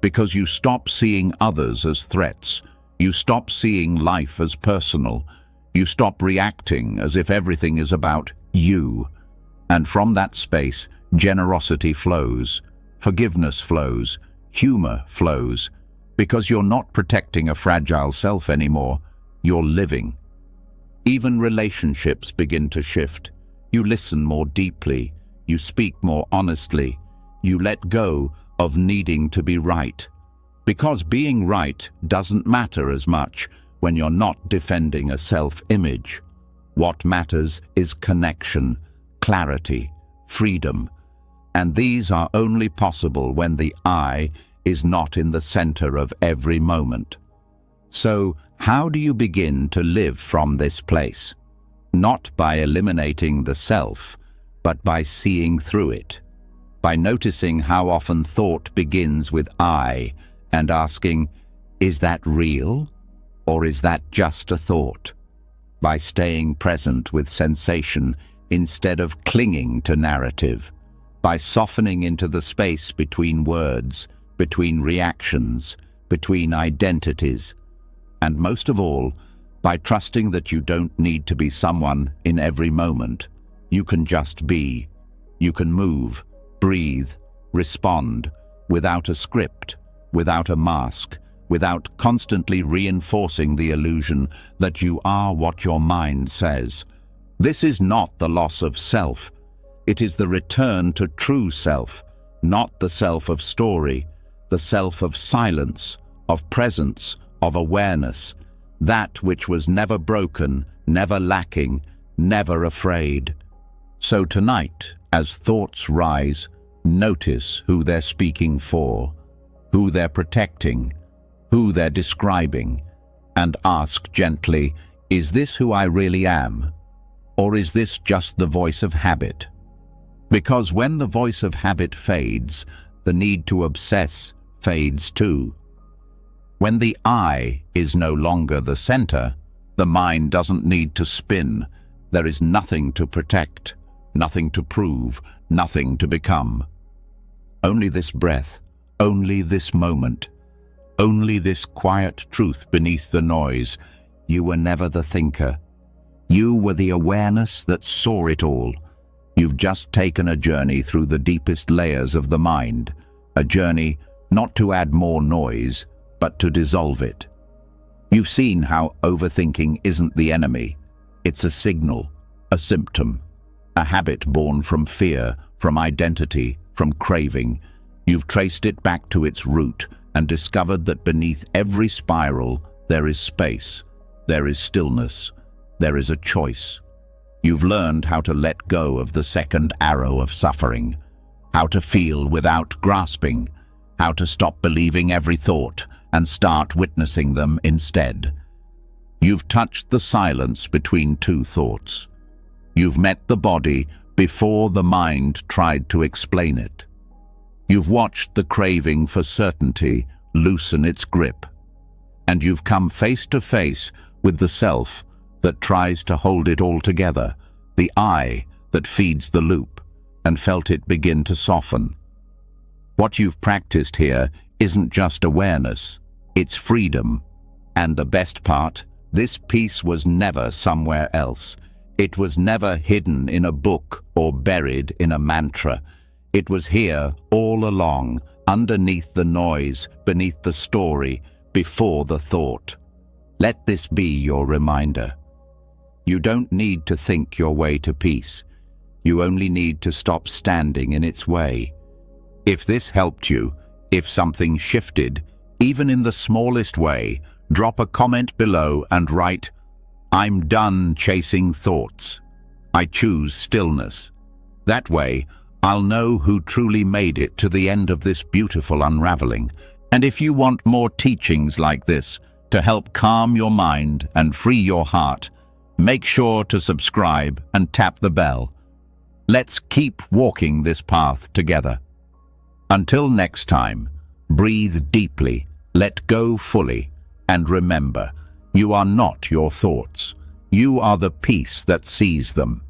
because you stop seeing others as threats, you stop seeing life as personal, You stop reacting as if everything is about you. And from that space, generosity flows, forgiveness flows, humor flows, because you're not protecting a fragile self anymore, you're living. Even relationships begin to shift. You listen more deeply, you speak more honestly, you let go of needing to be right. Because being right doesn't matter as much when you're not defending a self-image. What matters is connection, clarity, freedom. And these are only possible when the I is not in the center of every moment. So, how do you begin to live from this place? Not by eliminating the self, but by seeing through it. By noticing how often thought begins with I and asking, is that real? Or is that just a thought? By staying present with sensation instead of clinging to narrative. By softening into the space between words, between reactions, between identities. And most of all, by trusting that you don't need to be someone in every moment. You can just be. You can move, breathe, respond, without a script, without a mask, without constantly reinforcing the illusion that you are what your mind says. This is not the loss of self. It is the return to true self, not the self of story, the self of silence, of presence, of awareness, that which was never broken, never lacking, never afraid. So tonight, as thoughts rise, notice who they're speaking for, who they're protecting, who they're describing, and ask gently, is this who I really am? Or is this just the voice of habit? Because when the voice of habit fades, the need to obsess fades too. When the I is no longer the center, the mind doesn't need to spin. There is nothing to protect, nothing to prove, nothing to become. Only this breath, only this moment, only this quiet truth beneath the noise. You were never the thinker. You were the awareness that saw it all. You've just taken a journey through the deepest layers of the mind, a journey not to add more noise, but to dissolve it. You've seen how overthinking isn't the enemy. It's a signal, a symptom, a habit born from fear, from identity, from craving. You've traced it back to its root and discovered that beneath every spiral there is space, there is stillness, there is a choice. You've learned how to let go of the second arrow of suffering, how to feel without grasping, how to stop believing every thought and start witnessing them instead. You've touched the silence between two thoughts. You've met the body before the mind tried to explain it. You've watched the craving for certainty loosen its grip. And you've come face to face with the self that tries to hold it all together, the I that feeds the loop, and felt it begin to soften. What you've practiced here isn't just awareness, it's freedom. And the best part, this peace was never somewhere else. It was never hidden in a book or buried in a mantra. It was here all along, underneath the noise, beneath the story, before the thought. Let this be your reminder. You don't need to think your way to peace. You only need to stop standing in its way. If this helped you, if something shifted, even in the smallest way, drop a comment below and write, "I'm done chasing thoughts. I choose stillness." That way, I'll know who truly made it to the end of this beautiful unraveling. And if you want more teachings like this to help calm your mind and free your heart, make sure to subscribe and tap the bell. Let's keep walking this path together. Until next time, breathe deeply, let go fully, and remember, you are not your thoughts. You are the peace that sees them.